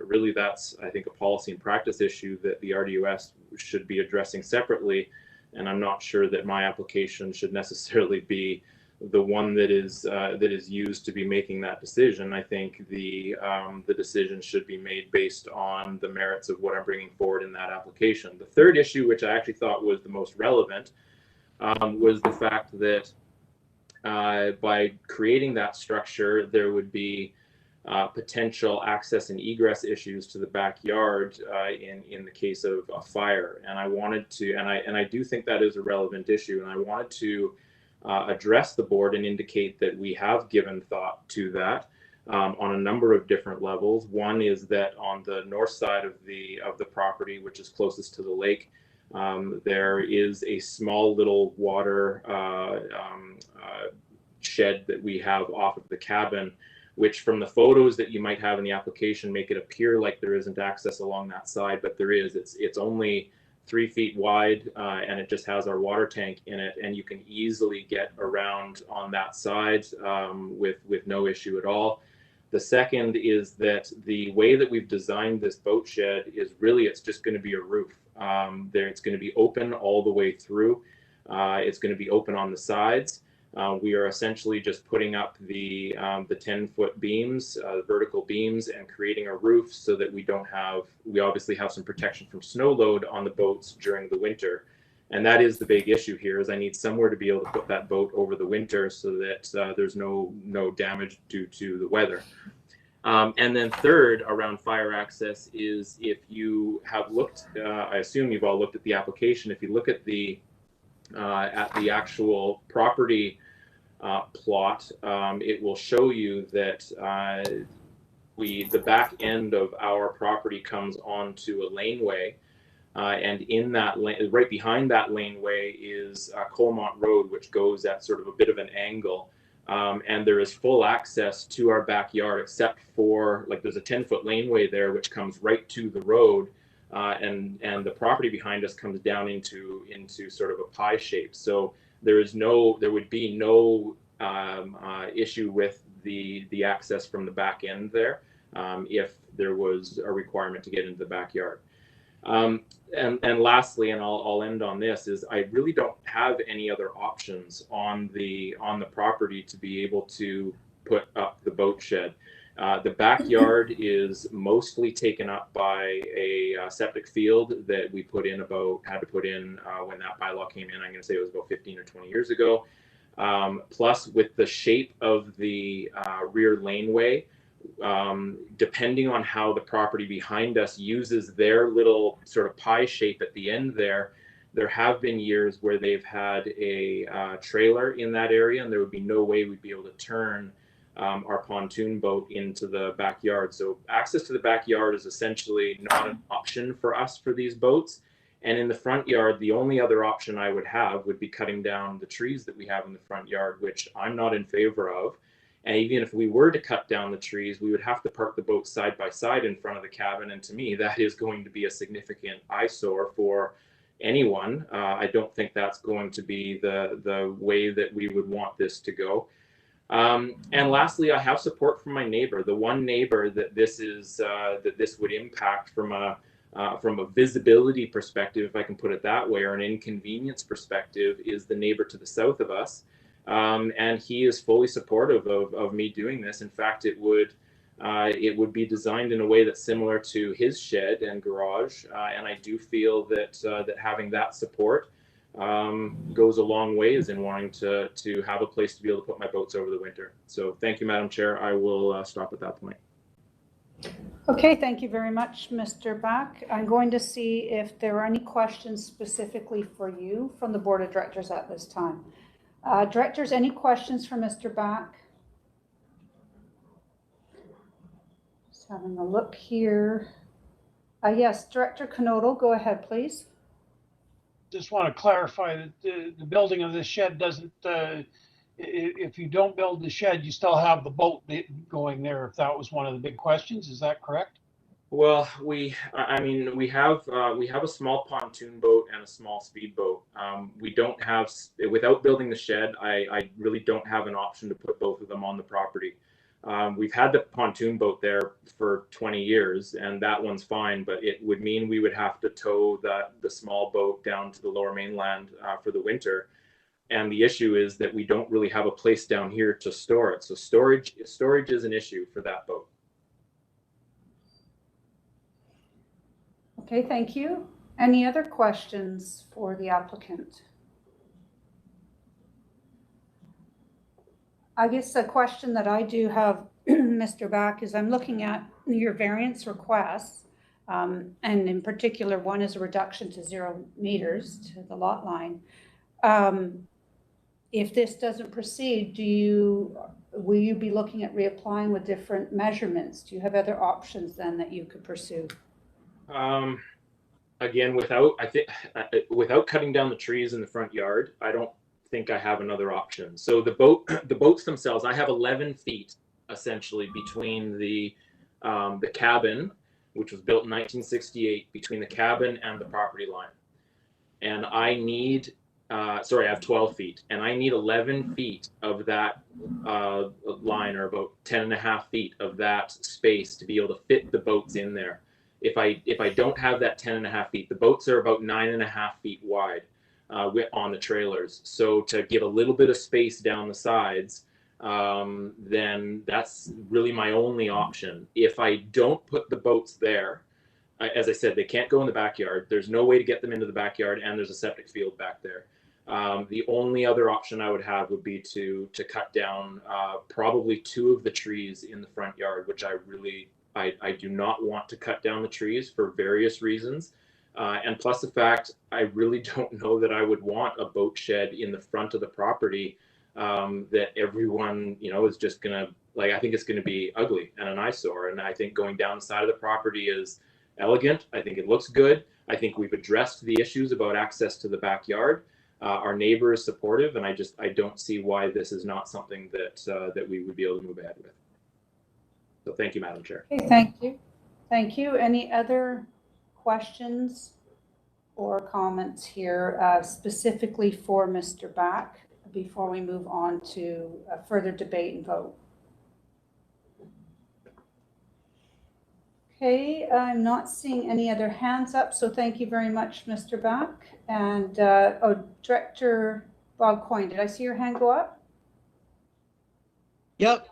really that's, I think, a policy and practice issue that the RDOS should be addressing separately. And I'm not sure that my application should necessarily be the one that is used to be making that decision. I think the decision should be made based on the merits of what I'm bringing forward in that application. The third issue, which I actually thought was the most relevant, was the fact that by creating that structure, there would be potential access and egress issues to the backyard in the case of a fire. And I wanted to, and I do think that is a relevant issue, and I wanted to address the board and indicate that we have given thought to that on a number of different levels. One is that on the north side of the property, which is closest to the lake, there is a small little water shed that we have off of the cabin, which from the photos that you might have in the application make it appear like there isn't access along that side, but there is. It's only 3 feet wide, and it just has our water tank in it, and you can easily get around on that side with no issue at all. The second is that the way that we've designed this boat shed is really, it's just going to be a roof. It's going to be open all the way through. It's going to be open on the sides. We are essentially just putting up the 10-foot beams, vertical beams, and creating a roof so that we obviously have some protection from snow load on the boats during the winter. And that is the big issue here, is I need somewhere to be able to put that boat over the winter so that there's no damage due to the weather. And then third, around fire access, is if you have looked, I assume you've all looked at the application. If you look at the actual property plot, it will show you that the back end of our property comes onto a laneway, and in that right behind that laneway is Colmont Road, which goes at sort of a bit of an angle. And there is full access to our backyard, except for, like, there's a 10-foot laneway there which comes right to the road, and the property behind us comes down into sort of a pie shape. So there would be no issue with the access from the back end there if there was a requirement to get into the backyard. And lastly, and I'll end on this, is I really don't have any other options on the property to be able to put up the boat shed. The backyard is mostly taken up by a septic field that we had to put in when that bylaw came in. I'm going to say it was about 15 or 20 years ago. Plus, with the shape of the rear laneway, depending on how the property behind us uses their little sort of pie shape at the end there have been years where they've had a trailer in that area, and there would be no way we'd be able to turn our pontoon boat into the backyard. So access to the backyard is essentially not an option for us for these boats. And in the front yard, the only other option I would have would be cutting down the trees that we have in the front yard, which I'm not in favor of. And even if we were to cut down the trees, we would have to park the boat side by side in front of the cabin. And to me, that is going to be a significant eyesore for anyone. I don't think that's going to be the way that we would want this to go. And lastly, I have support from my neighbor. The one neighbor that this would impact from a visibility perspective, if I can put it that way, or an inconvenience perspective, is the neighbor to the south of us. And he is fully supportive of me doing this. In fact, it would be designed in a way that's similar to his shed and garage. And I do feel that having that support goes a long ways in wanting to have a place to be able to put my boats over the winter. So thank you, Madam Chair. I will stop at that point. Okay, thank you very much, Mr. Back. I'm going to see if there are any questions specifically for you from the Board of Directors at this time. Directors, any questions for Mr. Back? Just having a look here. Yes, Director Knodel, go ahead, please. Just want to clarify that the building of this shed doesn't, if you don't build the shed, you still have the boat going there, if that was one of the big questions. Is that correct? Well, we have a small pontoon boat and a small speedboat. We don't have, without building the shed, I really don't have an option to put both of them on the property. We've had the pontoon boat there for 20 years, and that one's fine, but it would mean we would have to tow the small boat down to the lower mainland for the winter. And the issue is that we don't really have a place down here to store it. So storage is an issue for that boat. Okay, thank you. Any other questions for the applicant? I guess the question that I do have, Mr. Back, is I'm looking at your variance requests. And in particular, one is a reduction to 0 meters to the lot line. If this doesn't proceed, will you be looking at reapplying with different measurements? Do you have other options then that you could pursue? Again, without cutting down the trees in the front yard, I don't think I have another option. So the boats themselves, I have 11 feet essentially between the cabin, which was built in 1968, between the cabin and the property line. And I need, I have 12 feet, and I need 11 feet of that line, or about 10.5 feet of that space to be able to fit the boats in there. If I don't have that 10.5 feet, the boats are about 9.5 feet wide on the trailers. So to give a little bit of space down the sides, then that's really my only option. If I don't put the boats there, as I said, they can't go in the backyard. There's no way to get them into the backyard, and there's a septic field back there. The only other option I would have would be to cut down probably 2 of the trees in the front yard, which I do not want to cut down the trees for various reasons. And plus the fact, I really don't know that I would want a boat shed in the front of the property that everyone, is just gonna, I think it's gonna be ugly and an eyesore. And I think going down the side of the property is elegant. I think it looks good. I think we've addressed the issues about access to the backyard. Our neighbor is supportive, and I don't see why this is not something that we would be able to move ahead with. So thank you, Madam Chair. Okay, thank you. Thank you. Any other questions or comments here specifically for Mr. Back before we move on to further debate and vote? Okay, I'm not seeing any other hands up, so thank you very much, Mr. Back. And Director Bob Coyne, did I see your hand go up? Yep.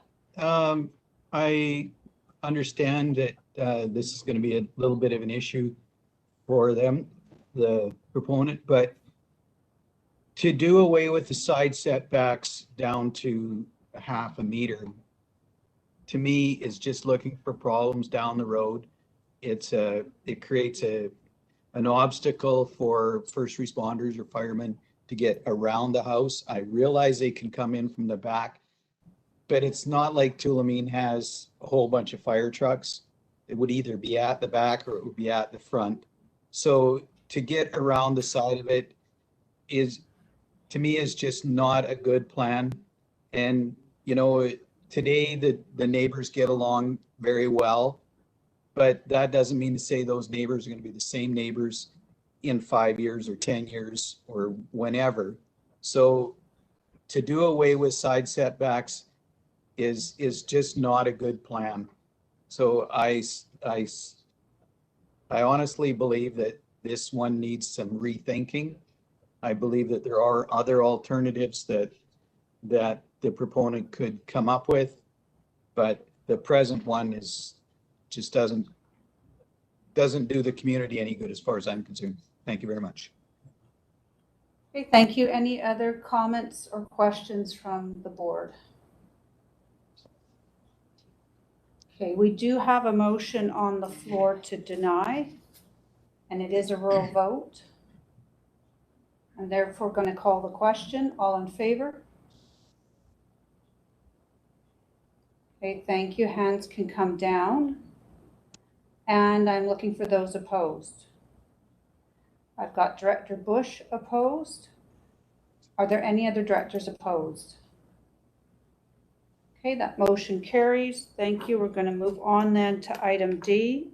I understand that this is going to be a little bit of an issue for them, the proponent, but to do away with the side setbacks down to 0.5 meter, to me, is just looking for problems down the road. It creates an obstacle for first responders or firemen to get around the house. I realize they can come in from the back, but it's not like Tulameen has a whole bunch of fire trucks. It would either be at the back or it would be at the front. So to get around the side of it to me, is just not a good plan. And, today the neighbors get along very well, but that doesn't mean to say those neighbors are going to be the same neighbors in 5 years or 10 years or whenever. So to do away with side setbacks is just not a good plan. So I honestly believe that this one needs some rethinking. I believe that there are other alternatives that the proponent could come up with, but the present one just doesn't do the community any good as far as I'm concerned. Thank you very much. Okay, thank you. Any other comments or questions from the board? Okay, we do have a motion on the floor to deny, and it is a rural vote. I'm therefore going to call the question. All in favor? Okay, thank you. Hands can come down. And I'm looking for those opposed. I've got Director Bush opposed. Are there any other directors opposed? Okay, that motion carries. Thank you. We're going to move on then to item D,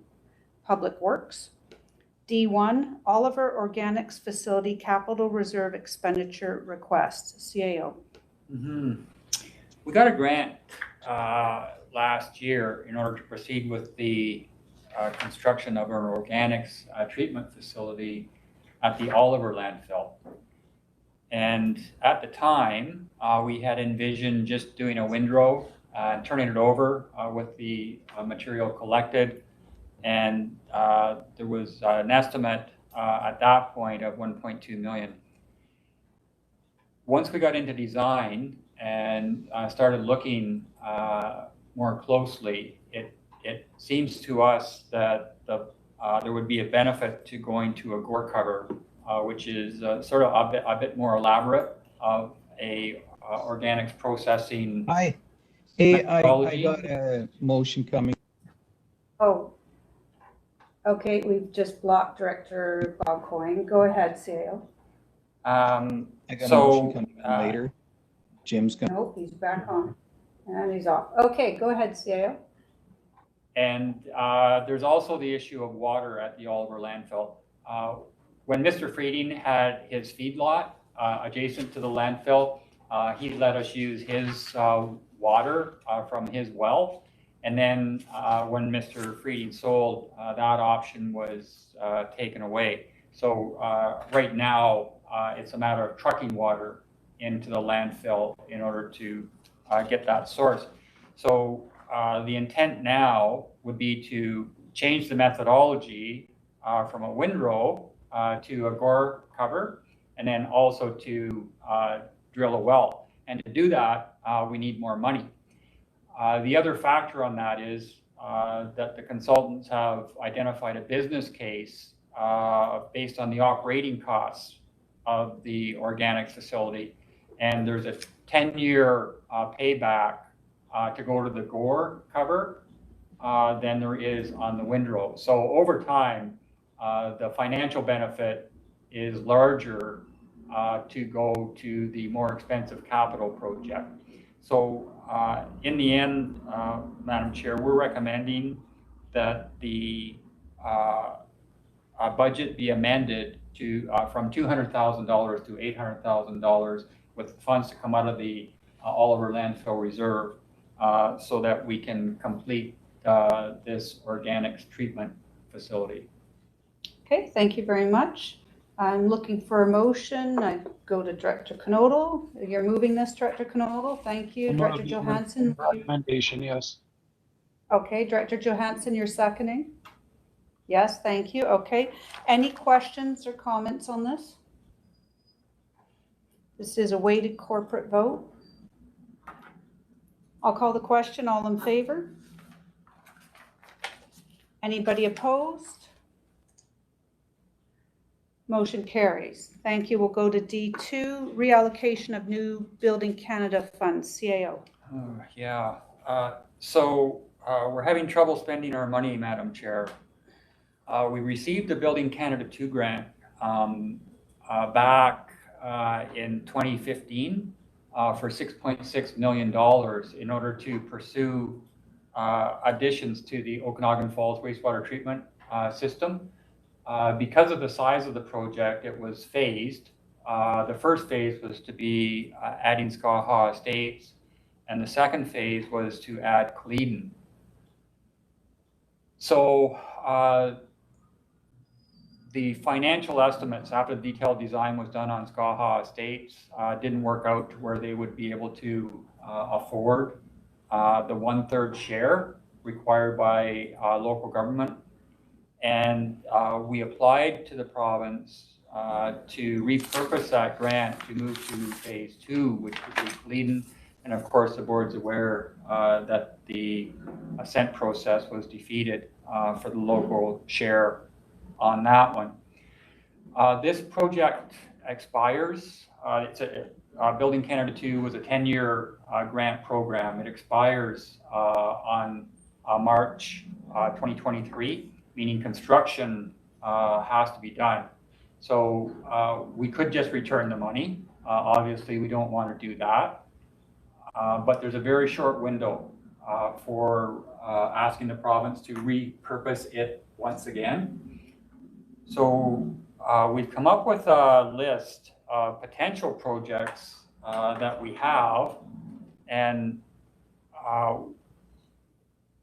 Public Works. D1, Oliver Organics Facility Capital Reserve Expenditure Request, CAO. We got a grant last year in order to proceed with the construction of an organics treatment facility at the Oliver landfill. And at the time, we had envisioned just doing a windrow and turning it over with the material collected. And there was an estimate at that point of 1.2 million. Once we got into design and started looking more closely, it seems to us that there would be a benefit to going to a gore cover, which is sort of a bit more elaborate of a organics processing I methodology. got a motion coming. Oh, okay, we've just blocked Director Bob Coyne. Go ahead, CAO. I got a So, motion coming in later. Jim's gonna. Nope, he's back on. And he's off. Okay, go ahead, CAO. And there's also the issue of water at the Oliver landfill. When Mr. Frieding had his feedlot adjacent to the landfill, he let us use his water from his well. And then when Mr. Frieding sold, that option was taken away. So right now, it's a matter of trucking water into the landfill in order to get that source. So the intent now would be to change the methodology from a windrow to a gore cover, and then also to drill a well. And to do that, we need more money. The other factor on that is that the consultants have identified a business case based on the operating costs of the organics facility. And there's a 10-year payback to go to the gore cover than there is on the windrow. So over time, the financial benefit is larger to go to the more expensive capital project. So in the end, Madam Chair, we're recommending that the budget be amended to from $200,000 to $800,000 with funds to come out of the Oliver Landfill Reserve so that we can complete this organics treatment facility. Okay, thank you very much. I'm looking for a motion. I go to Director Knodel. You're moving this, Director Knodel. Thank you. Director Johansson. Recommendation, yes. Okay, Director Johansson, you're seconding? Yes, thank you. Okay. Any questions or comments on this? This is a weighted corporate vote. I'll call the question. All in favor? Anybody opposed? Motion carries. Thank you. We'll go to D2, reallocation of new Building Canada funds, CAO. Yeah. So we're having trouble spending our money, Madam Chair. We received the Building Canada 2 grant back in 2015 for $6.6 million in order to pursue additions to the Okanagan Falls wastewater treatment system. Because of the size of the project, it was phased. The first phase was to be adding Skaha Estates, and the second phase was to add Cleeden. So the financial estimates after the detailed design was done on Skaha Estates didn't work out to where they would be able to afford the 1/3 share required by local government. And we applied to the province to repurpose that grant to move to phase 2, which would be Cleeden. And of course, the board's aware that the assent process was defeated for the local share on that one. This project expires. It's Building Canada 2 was a 10-year grant program. It expires on March 2023. Meaning construction has to be done. So we could just return the money. Obviously, we don't want to do that. But there's a very short window for asking the province to repurpose it once again. So we've come up with a list of potential projects that we have, and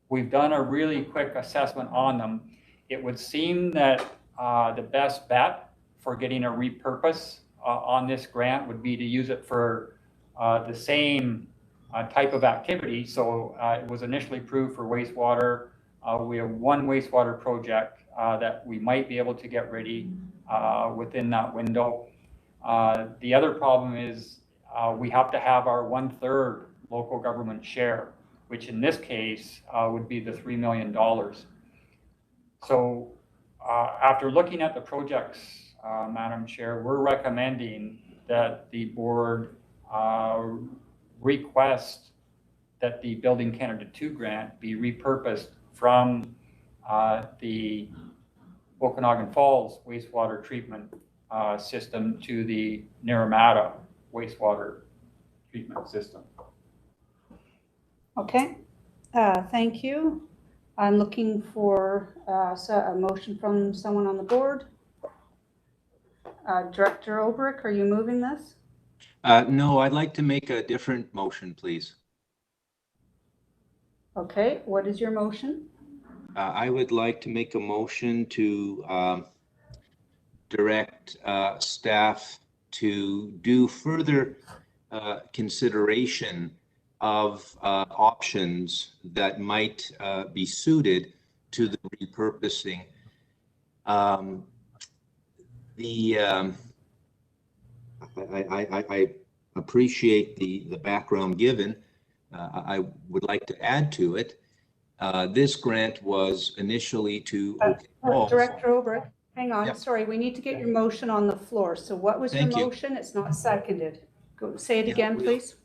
we've done a really quick assessment on them. It would seem that the best bet for getting a repurpose on this grant would be to use it for the same type of activity. So it was initially approved for wastewater. We have one wastewater project that we might be able to get ready within that window. The other problem is we have to have our 1/3 local government share, which in this case would be the $3 million. So after looking at the projects, Madam Chair, we're recommending that the board request that the Building Canada 2 grant be repurposed from the Okanagan Falls wastewater treatment system to the Naramata wastewater treatment system. Okay, thank you. I'm looking for a motion from someone on the board. Director Olbrich, are you moving this? No, I'd like to make a different motion, please. Okay, what is your motion? I would like to make a motion to direct staff to do further consideration of options that might be suited to the repurposing. I appreciate the background given. I would like to add to it. This grant was initially to Director Olbrich, hang on, Yep. sorry, we need to get your motion on the floor. So what was your Thank you. motion? It's not seconded. Go say it again, please.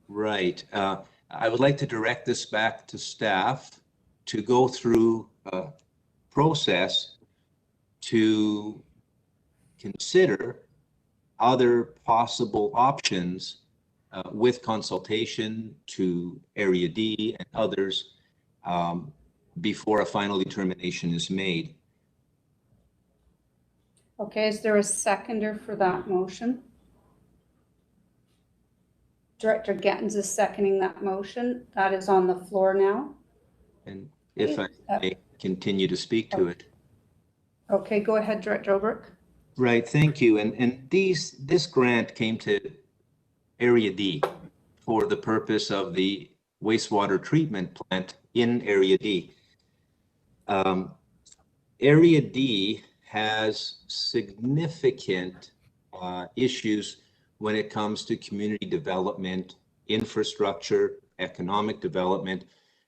Right. I would like to direct this back to staff to go through a process to consider other possible options with consultation to Area D and others before a final determination is made. Okay, is there a seconder for that motion? Director Gettens is seconding that motion. That is on the floor now. And if I may continue to speak to it. Okay, go ahead, Director Olbrich. Right, thank you. And this grant came to Area D for the purpose of the wastewater treatment plant in Area D. Area D has significant issues when it comes to community development, infrastructure, economic development.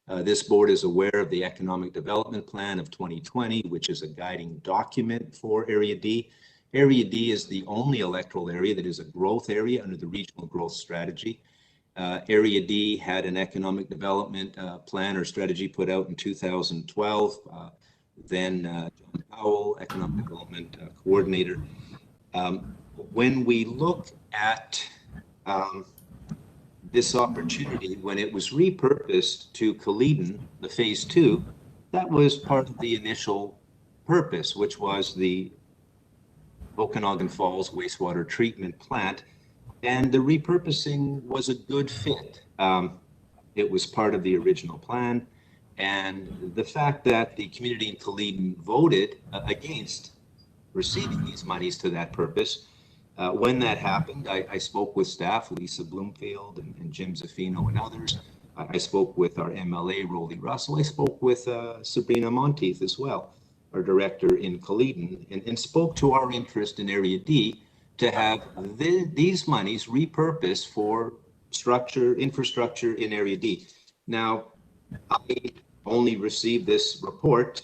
This board is aware of the Economic Development Plan of 2020, which is a guiding document for Area D. Area D is the only electoral area that is a growth area under the Regional Growth Strategy. Area D had an economic development plan or strategy put out in 2012. Then John Powell, Economic Development Coordinator. When we look at this opportunity, when it was repurposed to Kaleden, the phase 2, that was part of the initial purpose, which was the Okanagan Falls wastewater treatment plant. And the repurposing was a good fit. It was part of the original plan. And the fact that the community in Kaleden voted against receiving these monies to that purpose, when that happened, I spoke with staff, Lisa Bloomfield and Jim Zaffino and others. I spoke with our MLA, Rolly Russell. I spoke with Sabrina Monteith as well, our director in Kaleden, and spoke to our interest in Area D to have these monies repurposed for infrastructure in Area D. Now, I only received this report,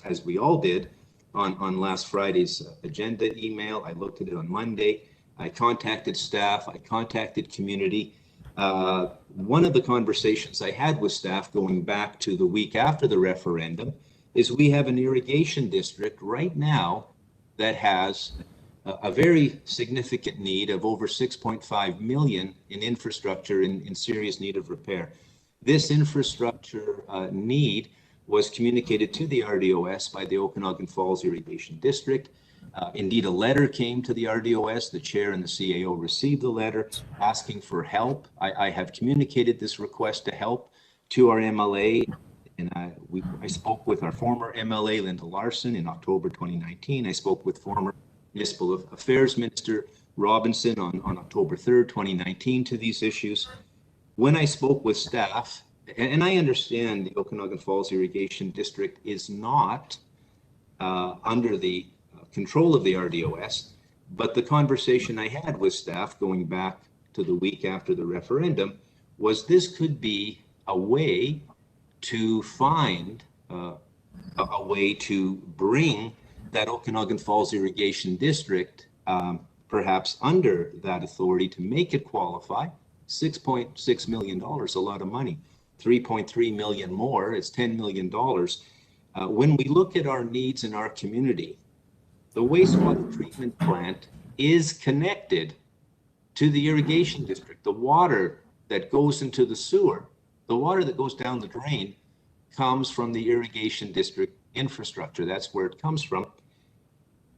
as we all did, on last Friday's agenda email. I looked at it on Monday. I contacted staff. I contacted community. One of the conversations I had with staff going back to the week after the referendum is we have an irrigation district right now that has a very significant need of over 6.5 million in infrastructure in serious need of repair. This infrastructure need was communicated to the RDOS by the Okanagan Falls Irrigation District. Indeed, a letter came to the RDOS. The chair and the CAO received the letter asking for help. I have communicated this request to help to our MLA, and I spoke with our former MLA, Linda Larson, in October 2019. I spoke with former Municipal Affairs Minister Robinson on October 3rd, 2019 to these issues. When I spoke with staff, and I understand the Okanagan Falls Irrigation District is not under the control of the RDOS, but the conversation I had with staff going back to the week after the referendum, was this could be a way to find a way to bring that Okanagan Falls Irrigation District perhaps under that authority to make it qualify. $6.6 million, a lot of money. 3.3 million more, it's $10 million. When we look at our needs in our community, the wastewater treatment plant is connected to the irrigation district. The water that goes into the sewer, the water that goes down the drain comes from the irrigation district infrastructure. That's where it comes from.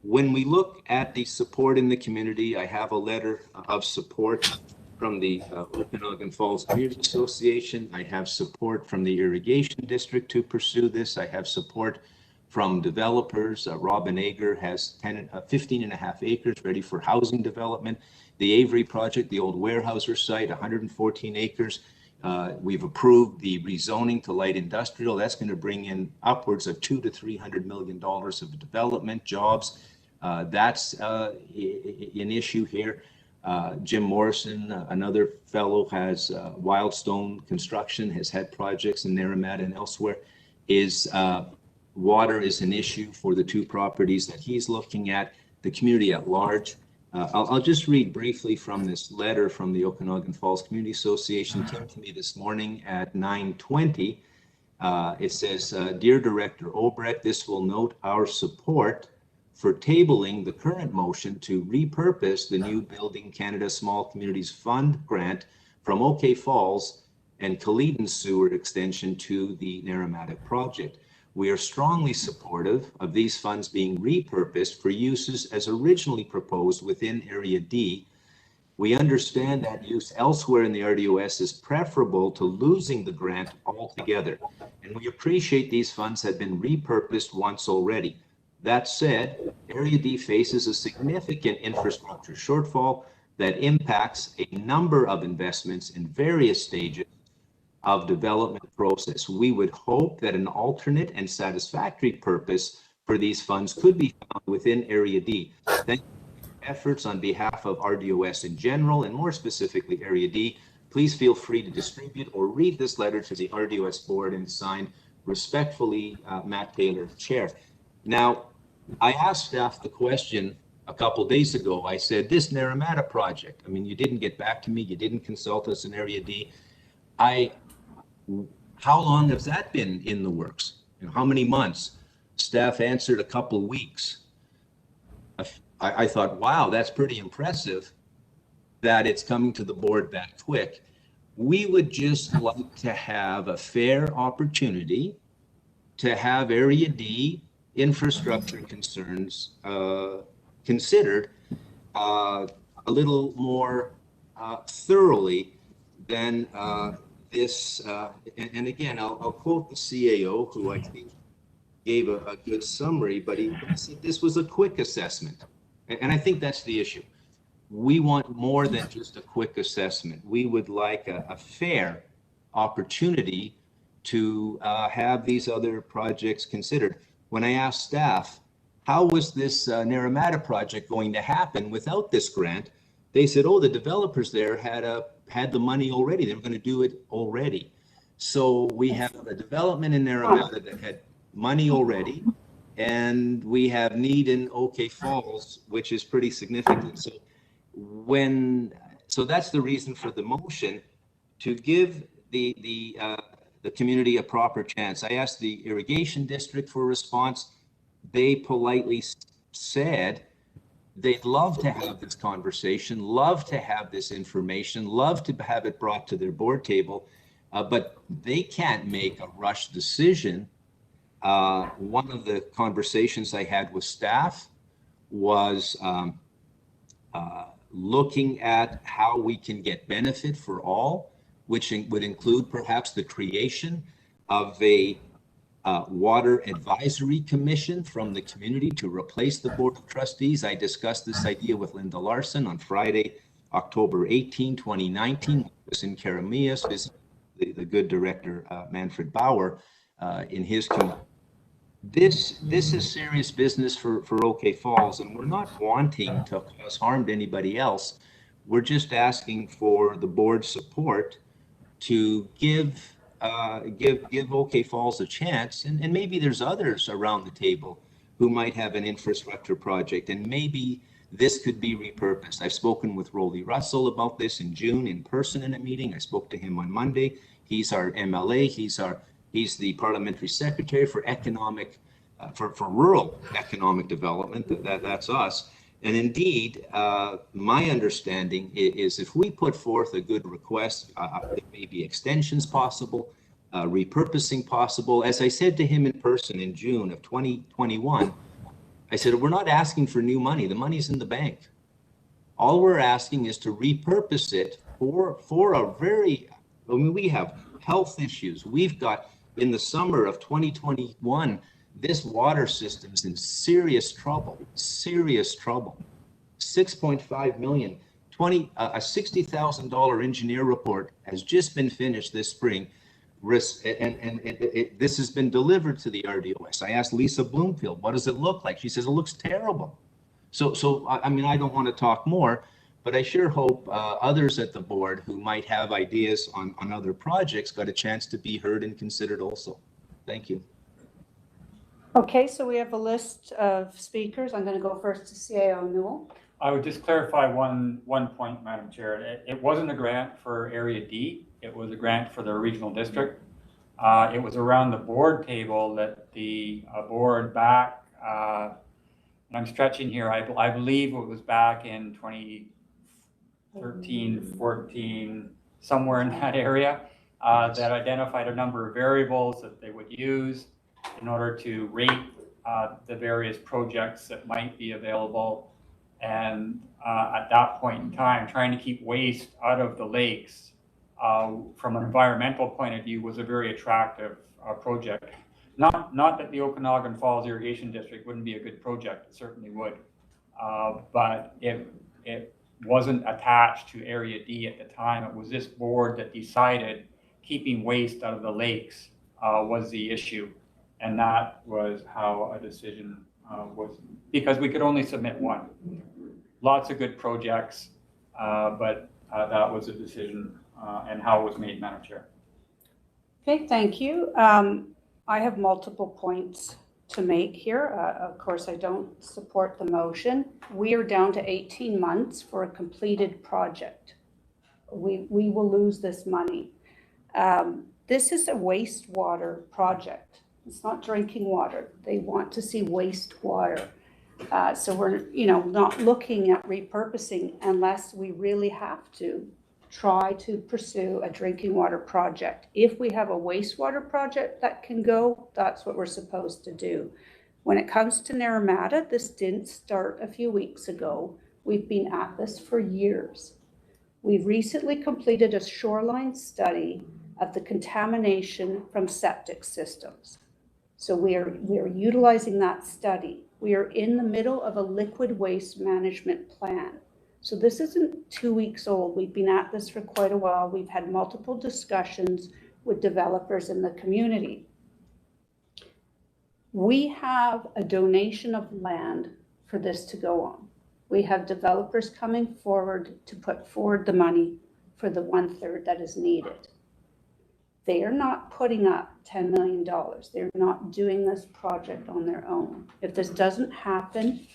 When we look at the support in the community, I have a letter of support from the Okanagan Falls Community Association. I have support from the irrigation district to pursue this. I have support from developers. Robin Ager has 15 and a half acres ready for housing development. The Avery project, the old Weyerhaeuser site, 114 acres. We've approved the rezoning to light industrial. That's going to bring in upwards of $200 to $300 million of development jobs. That's an issue here. Jim Morrison, another fellow, has Wildstone Construction, has had projects in Naramata and elsewhere. Water is an issue for the two properties that he's looking at, the community at large. I'll just read briefly from this letter from the Okanagan Falls Community Association. It came to me this morning at 9:20. It says, Dear Director Obrecht, this will note our support for tabling the current motion to repurpose the new Building Canada Small Communities Fund grant from OK Falls and Kaleden Sewer extension to the Naramata project. We are strongly supportive of these funds being repurposed for uses as originally proposed within Area D. We understand that use elsewhere in the RDOS is preferable to losing the grant altogether, and we appreciate these funds have been repurposed once already. That said, Area D faces a significant infrastructure shortfall that impacts a number of investments in various stages of development process. We would hope that an alternate and satisfactory purpose for these funds could be found within Area D. Thank you for your efforts on behalf of RDOS in general, and more specifically Area D. Please feel free to distribute or read this letter to the RDOS board and sign respectfully, Matt Taylor, Chair. Now, I asked staff the question a couple days ago. I said, this Naramata project, I mean, you didn't get back to me, you didn't consult us in Area D. How long has that been in the works? You know, how many months? Staff answered a couple weeks. I thought, wow, that's pretty impressive that it's coming to the board that quick. We would just like to have a fair opportunity to have Area D infrastructure concerns considered a little more thoroughly than this. And again, I'll quote the CAO, who I think gave a good summary, but he said this was a quick assessment. And I think that's the issue. We want more than just a quick assessment. We would like a fair opportunity to have these other projects considered. When I asked staff, how was this Naramata project going to happen without this grant? They said, oh, the developers there had the money already. They were going to do it already. So we have a development in Naramata that had money already, and we have need in OK Falls, which is pretty significant. So that's the reason for the motion, to give the community a proper chance. I asked the irrigation district for a response. They politely said they'd love to have this conversation, love to have this information, love to have it brought to their board table, but they can't make a rush decision. One of the conversations I had with staff was looking at how we can get benefit for all, which would include perhaps the creation of a water advisory commission from the community to replace the board of trustees. I discussed this idea with Linda Larson on Friday, October 18, 2019. I was in Karamias visiting the good director, Manfred Bauer, in his community. This is serious business for OK Falls, and we're not wanting to cause harm to anybody else. We're just asking for the board's support to give OK Falls a chance, and maybe there's others around the table who might have an infrastructure project, and maybe this could be repurposed. I've spoken with Rolly Russell about this in June in person in a meeting. I spoke to him on Monday. He's our MLA. He's the parliamentary secretary for economic, for rural economic development. That's us. And indeed, my understanding is if we put forth a good request, there may be extensions possible, repurposing possible. As I said to him in person in June of 2021, I said, we're not asking for new money. The money's in the bank. All we're asking is to repurpose it for a very, I mean, we have health issues. We've got, in the summer of 2021, this water system's in serious trouble, 6.5 million, a $60,000 engineer report has just been finished this spring. This has been delivered to the RDOS. I asked Lisa Bloomfield, what does it look like? She says, it looks terrible. So I mean, I don't want to talk more, but I sure hope others at the board who might have ideas on other projects got a chance to be heard and considered also. Thank you. Okay, so we have a list of speakers. I'm going to go first to CAO Newell. I would just clarify one point, Madam Chair. It wasn't a grant for Area D. It was a grant for the regional district. It was around the board table that the board back, and I'm stretching here, I believe it was back in 2013, 14, somewhere in that area, that identified a number of variables that they would use in order to rate the various projects that might be available. And at that point in time, trying to keep waste out of the lakes from an environmental point of view was a very attractive project. Not that the Okanagan Falls Irrigation District wouldn't be a good project, it certainly would. But it wasn't attached to Area D at the time. It was this board that decided keeping waste out of the lakes was the issue. And that was how a decision was, because we could only submit one. Lots of good projects, but that was a decision and how it was made, Madam Chair. Okay, thank you. I have multiple points to make here. Of course, I don't support the motion. We are down to 18 months for a completed project. We will lose this money. This is a wastewater project. It's not drinking water. They want to see wastewater. So we're, not looking at repurposing unless we really have to try to pursue a drinking water project. If we have a wastewater project that can go, that's what we're supposed to do. When it comes to Naramata, this didn't start a few weeks ago. We've been at this for years. We've recently completed a shoreline study of the contamination from septic systems. So we are utilizing that study. We are in the middle of a liquid waste management plan. So this isn't 2 weeks old. We've been at this for quite a while. We've had multiple discussions with developers in the community. We have a donation of land for this to go on. We have developers coming forward to put forward the money for the 1/3 that is needed. They are not putting up $10 million. They're not doing this project on their own. If this doesn't happen,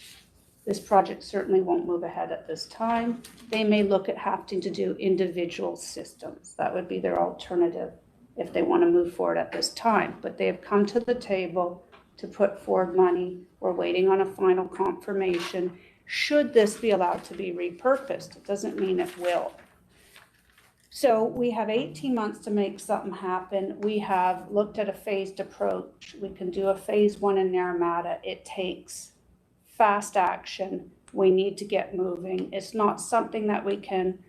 this project certainly won't move ahead at this time. They may look at having to do individual systems. That would be their alternative if they want to move forward at this time. But they have come to the table to put forward money. We're waiting on a final confirmation. Should this be allowed to be repurposed? It doesn't mean it will. So we have 18 months to make something happen. We have looked at a phased approach. We can do a phase 1 in Naramata. It takes fast action. We need to get moving. It's not something that we can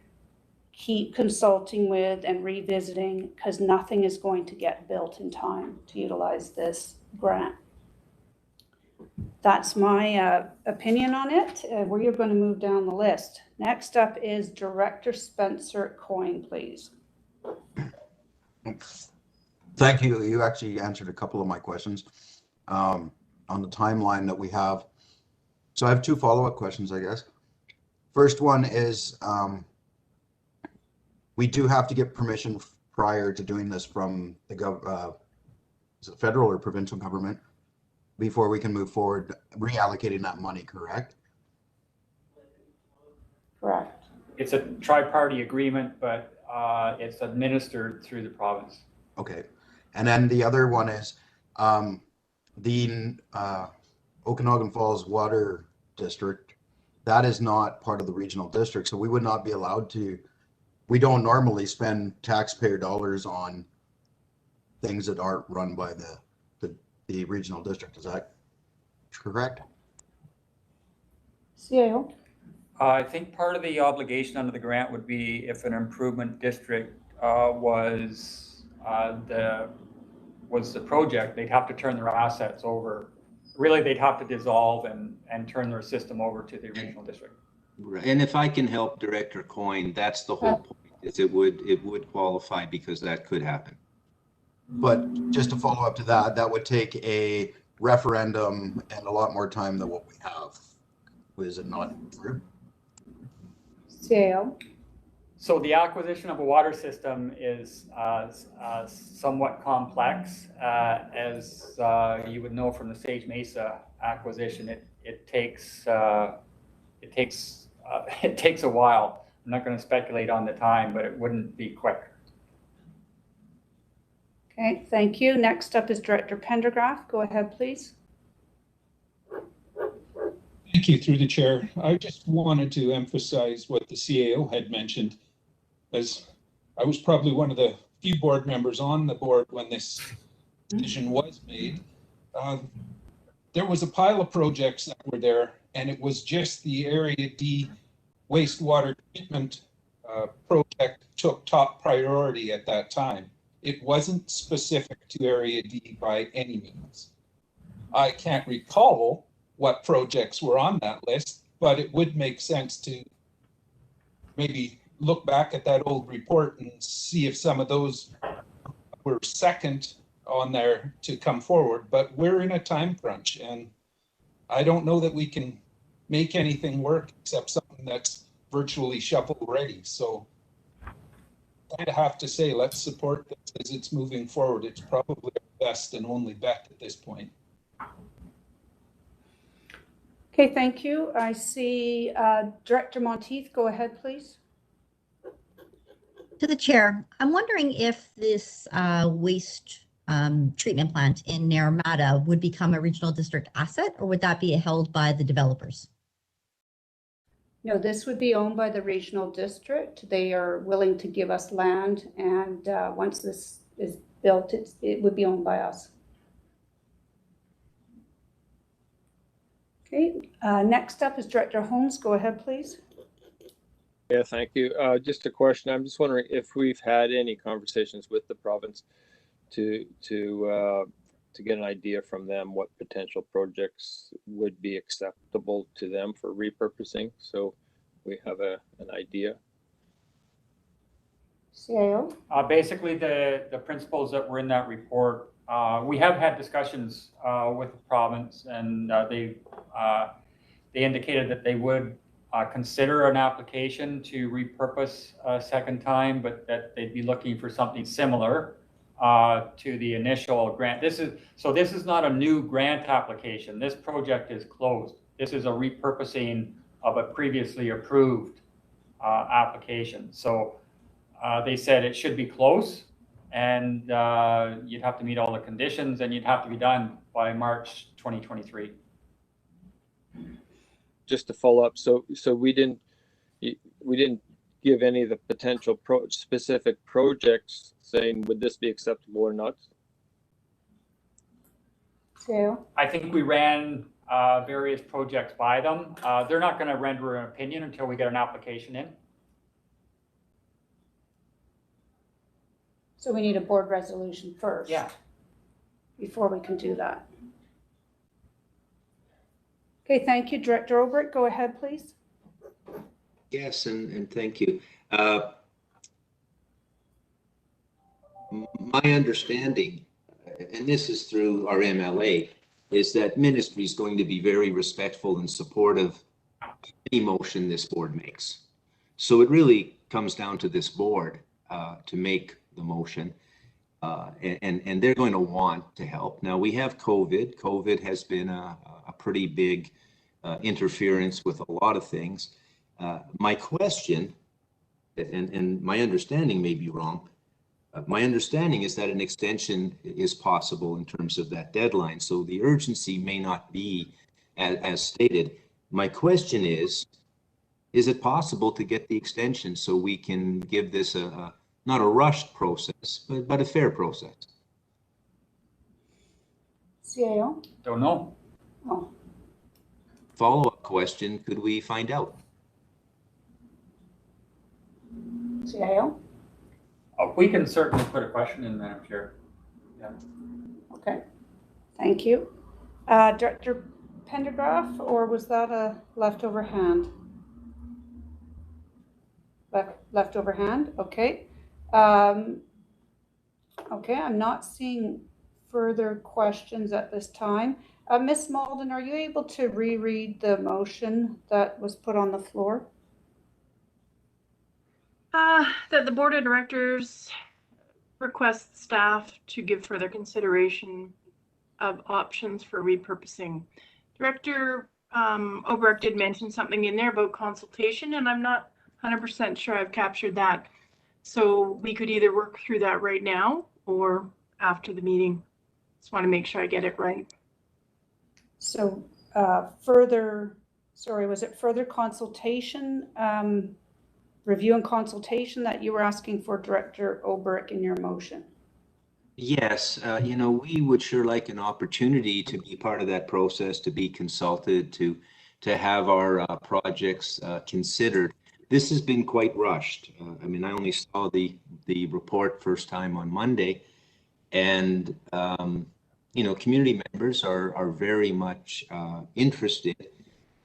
keep consulting with and revisiting because nothing is going to get built in time to utilize this grant. That's my opinion on it. We are going to move down the list. Next up is Director Spencer Coyne, please. Thank you. You actually answered a couple of my questions on the timeline that we have. So I have 2 follow-up questions, I guess. First one is, we do have to get permission prior to doing this from the is it federal or provincial government before we can move forward reallocating that money, correct? Correct. It's a tri-party agreement, but it's administered through the province. Okay. And then the other one is the Okanagan Falls Water District. That is not part of the regional district, so we would not be allowed to. We don't normally spend taxpayer dollars on things that aren't run by the regional district. Is that correct? CAO? I think part of the obligation under the grant would be if an improvement district was the project, they'd have to turn their assets over. Really, they'd have to dissolve and turn their system over to the regional district. Right. And if I can help Director Coyne, that's the whole point, is it would qualify because that could happen. But just to follow up to that, that would take a referendum and a lot more time than what we have. Was it not true? CAO? So the acquisition of a water system is somewhat complex. As you would know from the Sage Mesa acquisition, it takes a while. I'm not going to speculate on the time, but it wouldn't be quick. Okay, thank you. Next up is Director Pendergraft. Go ahead, please. Thank you, through the chair. I just wanted to emphasize what the CAO had mentioned, as I was probably one of the few board members on the board when this decision was made. There was a pile of projects that were there, and it was just the Area D wastewater treatment project took top priority at that time. It wasn't specific to Area D by any means. I can't recall what projects were on that list, but it would make sense to maybe look back at that old report and see if some of those were second on there to come forward. But we're in a time crunch, and I don't know that we can make anything work except something that's virtually shovel ready. So I'd have to say, let's support this as it's moving forward. It's probably our best and only bet at this point. Okay, thank you. I see Director Monteith. Go ahead, please. To the chair, I'm wondering if this waste treatment plant in Naramata would become a regional district asset, or would that be held by the developers? No, this would be owned by the regional district. They are willing to give us land, and once this is built, it would be owned by us. Okay, next up is Director Holmes. Go ahead, please. Yeah, thank you. Just a question. I'm just wondering if we've had any conversations with the province to get an idea from them what potential projects would be acceptable to them for repurposing, so we have an idea. CAO? Basically, the principles that were in that report, we have had discussions with the province, and they indicated that they would consider an application to repurpose a second time, but that they'd be looking for something similar to the initial grant. This is not a new grant application. This project is closed. This is a repurposing of a previously approved application. So they said it should be close, and you'd have to meet all the conditions, and you'd have to be done by March 2023. Just to follow up, so we didn't give any of the potential specific projects saying would this be acceptable or not? CAO? I think we ran various projects by them. They're not going to render an opinion until we get an application in. So we need a board resolution first. Yeah. Before we can do that. Okay, thank you. Director Obert, go ahead, please. Yes, and thank you. My understanding, and this is through our MLA, is that ministry is going to be very respectful and supportive any motion this board makes. So it really comes down to this board to make the motion. And they're going to want to help. Now, we have COVID. COVID has been a pretty big interference with a lot of things. My question, and my understanding may be wrong, my understanding is that an extension is possible in terms of that deadline. So the urgency may not be as stated. My question is it possible to get the extension so we can give this not a rushed process, but a fair process? CAO? Don't know. Oh, Follow-up question, could we find out? CAO? We can certainly put a question in, Madam Chair. Yeah. Okay, thank you. Director Pendergraph, or was that a leftover hand? Leftover hand, okay. Okay, I'm not seeing further questions at this time. Ms. Malden, are you able to reread the motion that was put on the floor? That the board of directors requests staff to give further consideration of options for repurposing. Director Obrecht did mention something in there about consultation, and I'm not 100% sure I've captured that. So we could either work through that right now or after the meeting. Just want to make sure I get it right. So further, sorry, was it further consultation, review and consultation that you were asking for, Director Obrecht, in your motion? Yes, you know, we would sure like an opportunity to be part of that process, to be consulted, to have our projects considered. This has been quite rushed. I mean, I only saw the report first time on Monday, and you know, community members are very much interested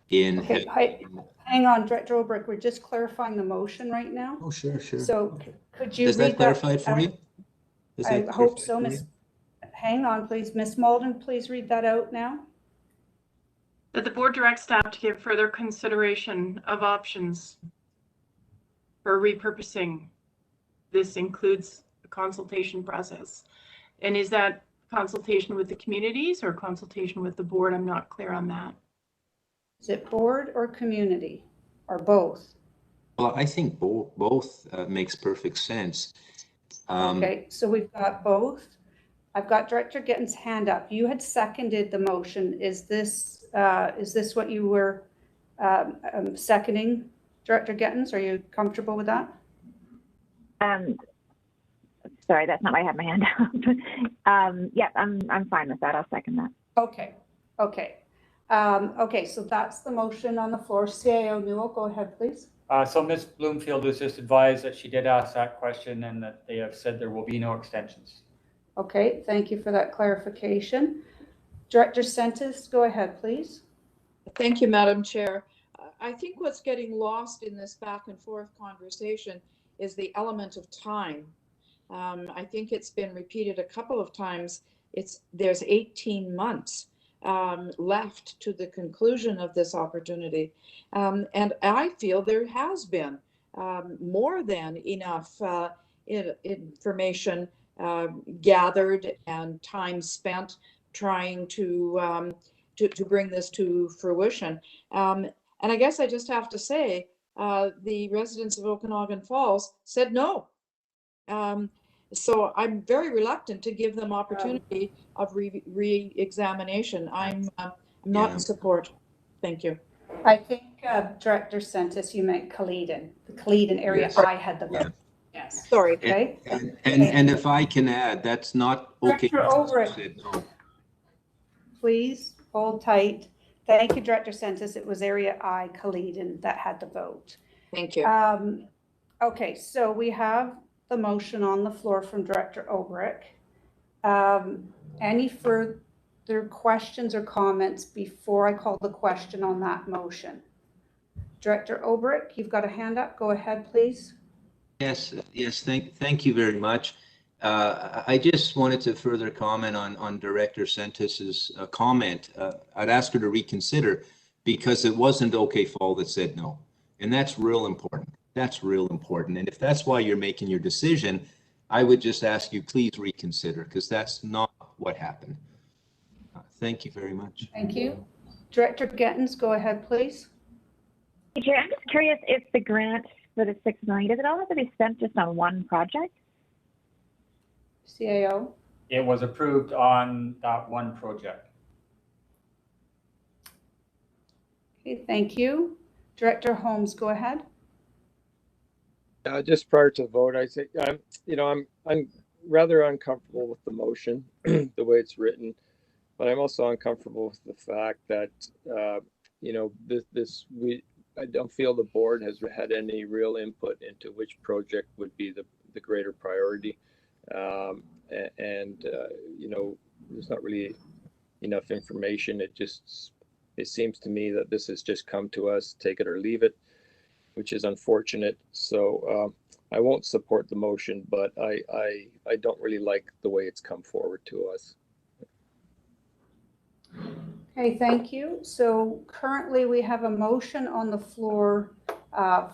in. Okay, hang on, Director Obrecht, we're just clarifying the motion right now. Oh, sure. So could you Does read that clarify it for you? I hope so, Miss. Hang on, please. Miss Malden, please read that out now. That the board directs staff to give further consideration of options for repurposing. This includes a consultation process. And is that consultation with the communities or consultation with the board? I'm not clear on that. Is it board or community or both? Well, I think both makes perfect sense. Okay, so we've got both. I've got Director Gittins' hand up. You had seconded the motion. Is this what you were seconding, Director Gittins? Are you comfortable with that? Sorry, that's not why I have my hand up. Yeah, I'm fine with that. I'll second that. Okay. Okay, so that's the motion on the floor. CAO Newell, go ahead, please. So Ms. Bloomfield was just advised that she did ask that question and that they have said there will be no extensions. Okay, thank you for that clarification. Director Sentis, go ahead, please. Thank you, Madam Chair. I think what's getting lost in this back and forth conversation is the element of time. I think it's been repeated a couple of times. There's 18 months left to the conclusion of this opportunity. And I feel there has been more than enough information gathered and time spent trying to bring this to fruition. And I guess I just have to say, the residents of Okanagan Falls said no. So I'm very reluctant to give them opportunity of re-examination. I'm not in support. Thank you. I think Director Sentis, you meant Caledon, the Caledon area. Yes. I had the vote. Yes. Sorry. Okay. And if I can add, that's not okay. Director Obrecht, please hold tight. Thank you, Director Sentis. It was area I, Caledon, that had the vote. Thank you. Okay, so we have the motion on the floor from Director Obrecht. Any further questions or comments before I call the question on that motion? Director Obrecht, you've got a hand up. Go ahead, please. Yes, thank you very much. I just wanted to further comment on Director Sentis's comment. I'd ask her to reconsider. because it wasn't OK Fall that said no. And that's real important. That's real important. And if that's why you're making your decision, I would just ask you, please reconsider, because that's not what happened. Thank you very much. Thank you. Director Gettins, go ahead, please. Hey, Chair, I'm just curious if the grant for the $6 million, does it all have to be spent just on one project? CAO. It was approved on that one project. Okay, thank you. Director Holmes, go ahead. Just prior to the vote, I say, I'm rather uncomfortable with the motion, the way it's written, but I'm also uncomfortable with the fact that, I don't feel the board has had any real input into which project would be the greater priority. There's not really enough information. It seems to me that this has just come to us, take it or leave it, which is unfortunate. So I won't support the motion, but I don't really like the way it's come forward to us. Okay, thank you. So currently we have a motion on the floor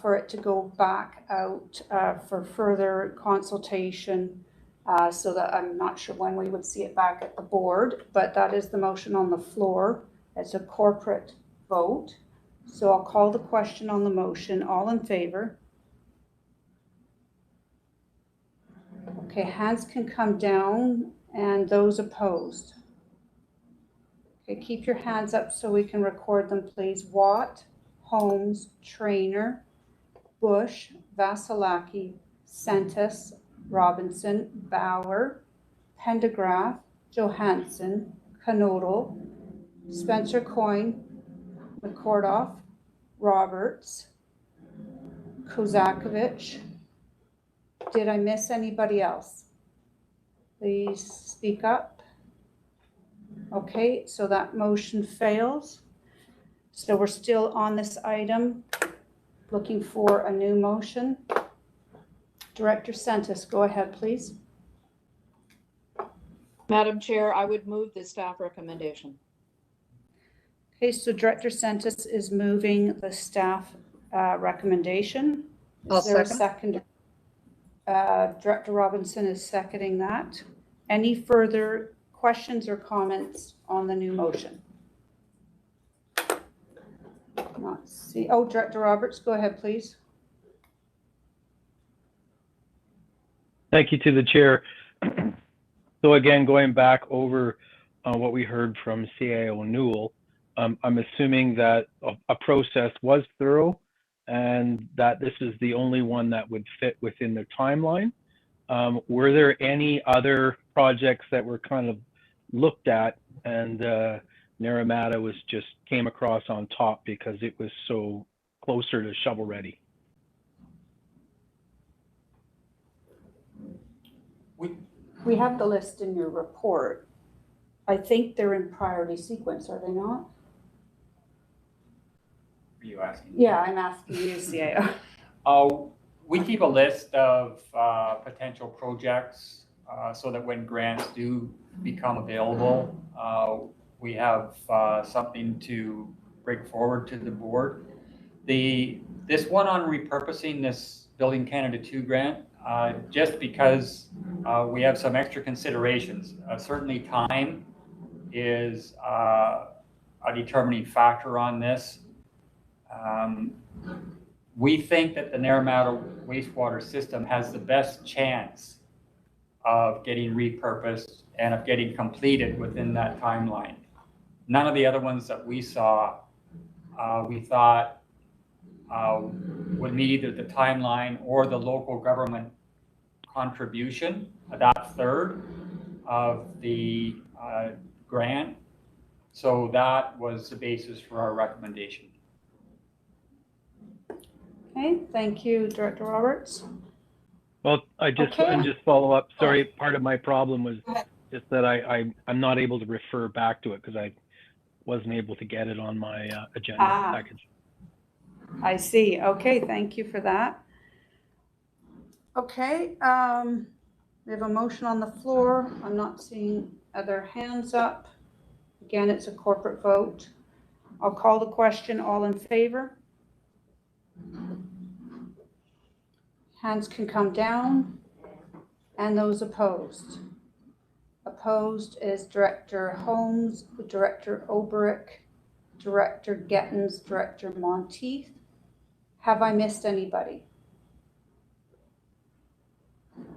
for it to go back out for further consultation, so that I'm not sure when we would see it back at the board, but that is the motion on the floor. It's a corporate vote. So I'll call the question on the motion. All in favor? Okay, hands can come down, and those opposed. Okay, keep your hands up so we can record them, please. Watt, Holmes, Trainer, Bush, Vasilaki, Sentis, Robinson, Bauer, Pendergraft, Johansson, Knodel, Spencer Coyne, McCordoff, Roberts, Kozakovich. Did I miss anybody else? Please speak up. Okay, so that motion fails. So we're still on this item, looking for a new motion. Director Sentis, go ahead, please. Madam Chair, I would move the staff recommendation. Okay, so Director Sentis is moving the staff recommendation. I'll Is there a second. second? Director Robinson is seconding that. Any further questions or comments on the new motion? Not see. Oh, Director Roberts, go ahead, please. Thank you to the chair. So again, going back over what we heard from CAO Newell, I'm assuming that a process was thorough and that this is the only one that would fit within the timeline. Were there any other projects that were kind of looked at and Naramata was just came across on top because it was so closer to shovel ready? We have the list in your report. I think they're in priority sequence, are they not? Are you asking? Yeah, I'm asking you, CAO. We keep a list of potential projects so that when grants do become available, we have something to bring forward to the board. This one on repurposing this Building Canada 2 grant, just because we have some extra considerations. Certainly time is a determining factor on this. We think that the Naramata wastewater system has the best chance of getting repurposed and of getting completed within that timeline. None of the other ones that we saw, we thought would meet either the timeline or the local government contribution, that third of the grant. So that was the basis for our recommendation. Okay, thank you, Director Roberts. Well, I just follow up. Sorry, part of my problem was just that I'm not able to refer back to it because I wasn't able to get it on my agenda package. I see. Okay, thank you for that. Okay, we have a motion on the floor. I'm not seeing other hands up. Again, it's a corporate vote. I'll call the question. All in favor? Hands can come down. And those opposed? Opposed is Director Holmes, Director Olbrich, Director Gettins, Director Monteith. Have I missed anybody?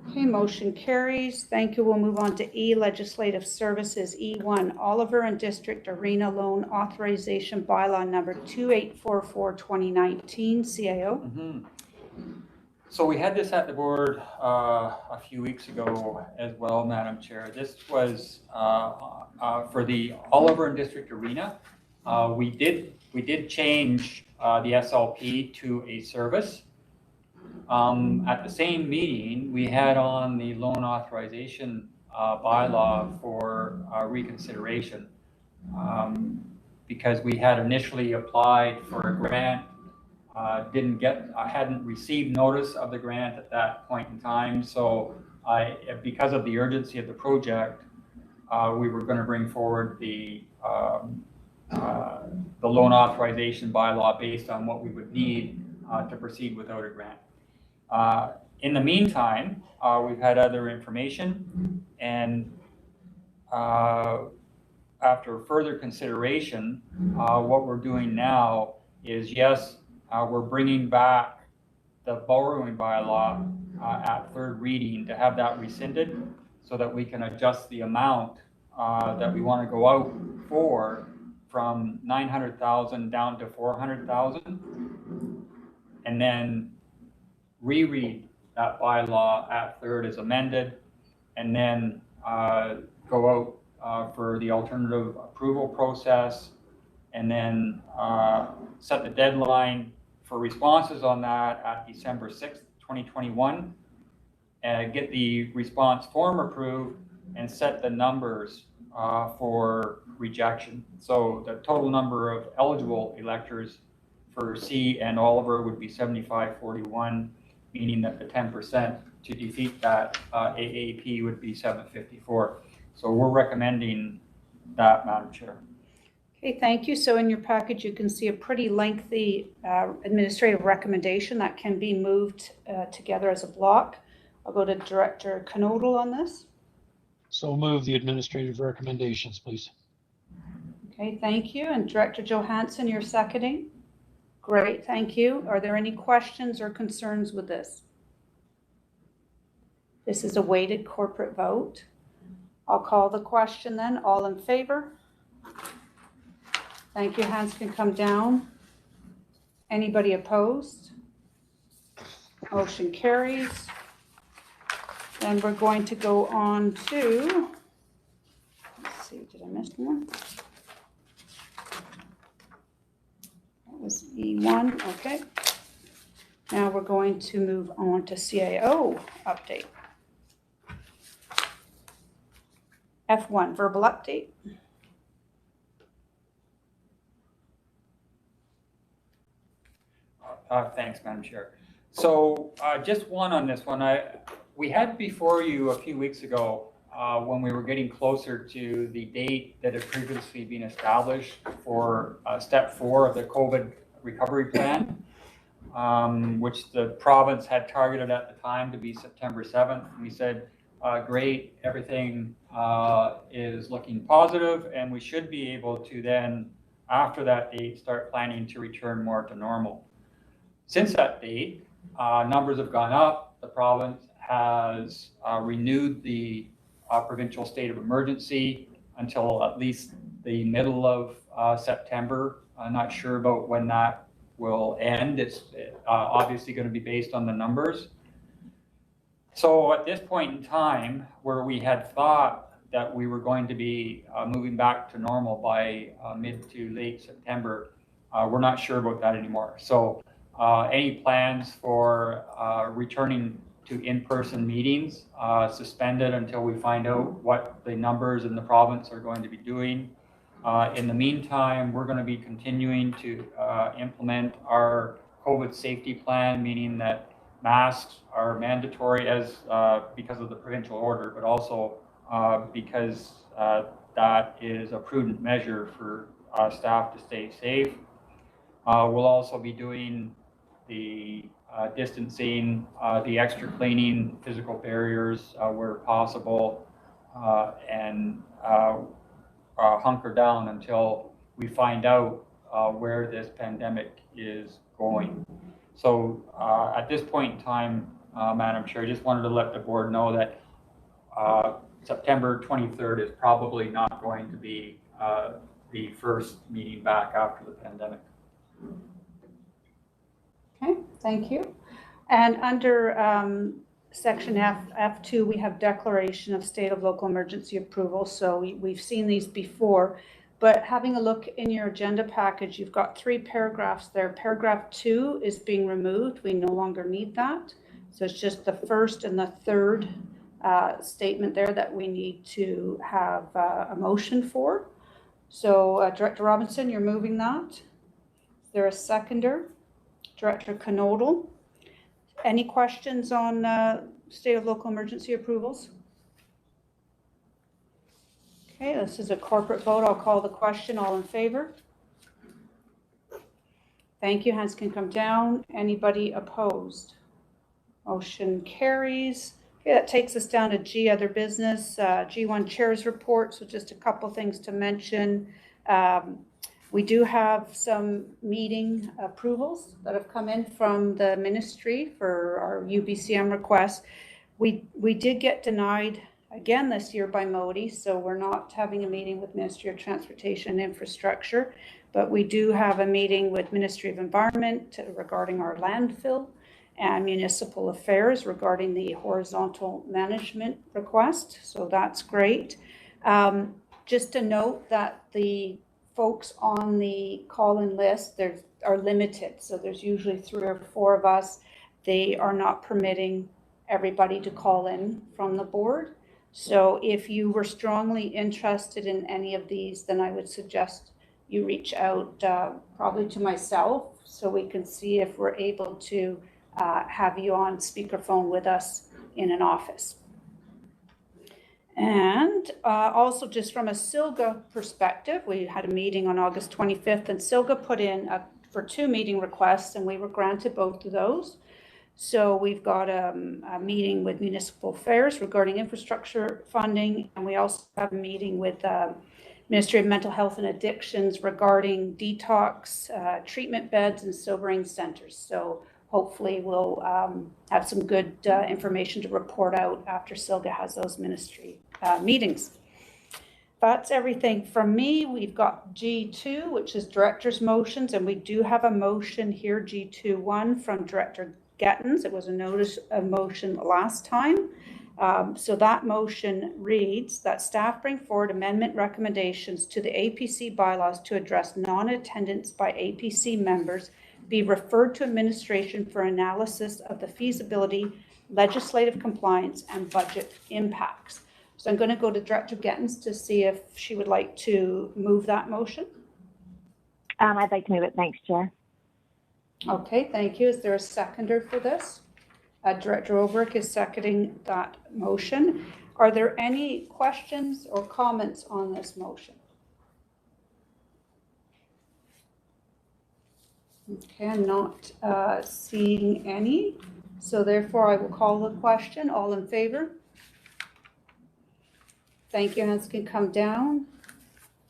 Okay, motion carries. Thank you. We'll move on to E, Legislative Services. E1, Oliver and District Arena Loan Authorization Bylaw number 2844-2019, CAO. So we had this at the board a few weeks ago as well, Madam Chair. This was for the Oliver and District Arena. We did change the SLP to a service. At the same meeting, we had on the loan authorization bylaw for reconsideration because we had initially applied for a grant. Hadn't received notice of the grant at that point in time. So because of the urgency of the project, we were going to bring forward the loan authorization bylaw based on what we would need to proceed without a grant. In the meantime, we've had other information, and after further consideration, what we're doing now is, yes, we're bringing back the borrowing bylaw at third reading to have that rescinded so that we can adjust the amount that we want to go out for from 900,000 down to 400,000, and then reread that bylaw at third as amended, and then go out for the alternative approval process, and then set the deadline for responses on that at December 6th, 2021, and get the response form approved and set the numbers for rejection. So the total number of eligible electors for C and Oliver would be 7541, meaning that the 10% to defeat that AAP would be 754. So we're recommending that, Madam Chair. Okay, thank you. So in your package, you can see a pretty lengthy administrative recommendation that can be moved together as a block. I'll go to Director Knodel on this. So move the administrative recommendations, please. Okay, thank you. And Director Johansson, you're seconding? Great, thank you. Are there any questions or concerns with this? This is a weighted corporate vote. I'll call the question then. All in favor? Thank you. Hands can come down. Anybody opposed? Motion carries. Then we're going to go on to, let's see, did I miss one? That was E1, okay. Now we're going to move on to CAO update. F1, verbal update. Thanks, Madam Chair. So just one on this one. We had before you a few weeks ago when we were getting closer to the date that had previously been established for step 4 of the COVID recovery plan, which the province had targeted at the time to be September 7th. We said, great, everything is looking positive, and we should be able to then, after that date, start planning to return more to normal. Since that date, numbers have gone up. The province has renewed the provincial state of emergency until at least the middle of September. I'm not sure about when that will end. It's obviously going to be based on the numbers. So at this point in time, where we had thought that we were going to be moving back to normal by mid to late September, we're not sure about that anymore. So any plans for returning to in-person meetings suspended until we find out what the numbers in the province are going to be doing. In the meantime, we're going to be continuing to implement our COVID safety plan, meaning that masks are mandatory as because of the provincial order, but also because that is a prudent measure for staff to stay safe. We'll also be doing the distancing, the extra cleaning, physical barriers where possible, and hunker down until we find out where this pandemic is going. So at this point in time, Madam Chair, I just wanted to let the board know that September 23rd is probably not going to be the first meeting back after the pandemic. Okay, thank you. And under section F2, we have declaration of state of local emergency approval. So we've seen these before, but having a look in your agenda package, you've got 3 paragraphs there. Paragraph 2 is being removed. We no longer need that. So it's just the first and the third statement there that we need to have a motion for. So Director Robinson, you're moving that. Is there a seconder? Director Knodel. Any questions on state of local emergency approvals? Okay, this is a corporate vote. I'll call the question. All in favor? Thank you. Hands can come down. Anybody opposed? Motion carries. Okay, that takes us down to G, other business. G1 Chair's report. So just a couple things to mention. We do have some meeting approvals that have come in from the ministry for our UBCM request. We did get denied again this year by Modi, so we're not having a meeting with Ministry of Transportation and Infrastructure, but we do have a meeting with Ministry of Environment regarding our landfill and Municipal Affairs regarding the horizontal management request, so that's great. Just to note that the folks on the call-in list are limited, so there's usually 3 or 4 of us. They are not permitting everybody to call in from the board. So if you were strongly interested in any of these, then I would suggest you reach out probably to myself so we can see if we're able to have you on speakerphone with us in an office. And also just from a SILGA perspective, we had a meeting on August 25th and SILGA put in for 2 meeting requests and we were granted both of those. So we've got a meeting with Municipal Affairs regarding infrastructure funding, and we also have a meeting with Ministry of Mental Health and Addictions regarding detox, treatment beds and sobering centers. So hopefully we'll have some good information to report out after SILGA has those ministry meetings. That's everything from me. We've got G2, which is director's motions, and we do have a motion here, G2.1 from Director Gettens. It was a motion last time. So that motion reads that staff bring forward amendment recommendations to the APC bylaws to address non-attendance by APC members be referred to administration for analysis of the feasibility, legislative compliance, and budget impacts. So I'm going to go to Director Gettens to see if she would like to move that motion. I'd like to move it. Thanks, Chair. Okay, thank you. Is there a seconder for this? Director Olbrich is seconding that motion. Are there any questions or comments on this motion? Okay, I'm not seeing any. So therefore I will call the question. All in favor? Thank you. Hands can come down.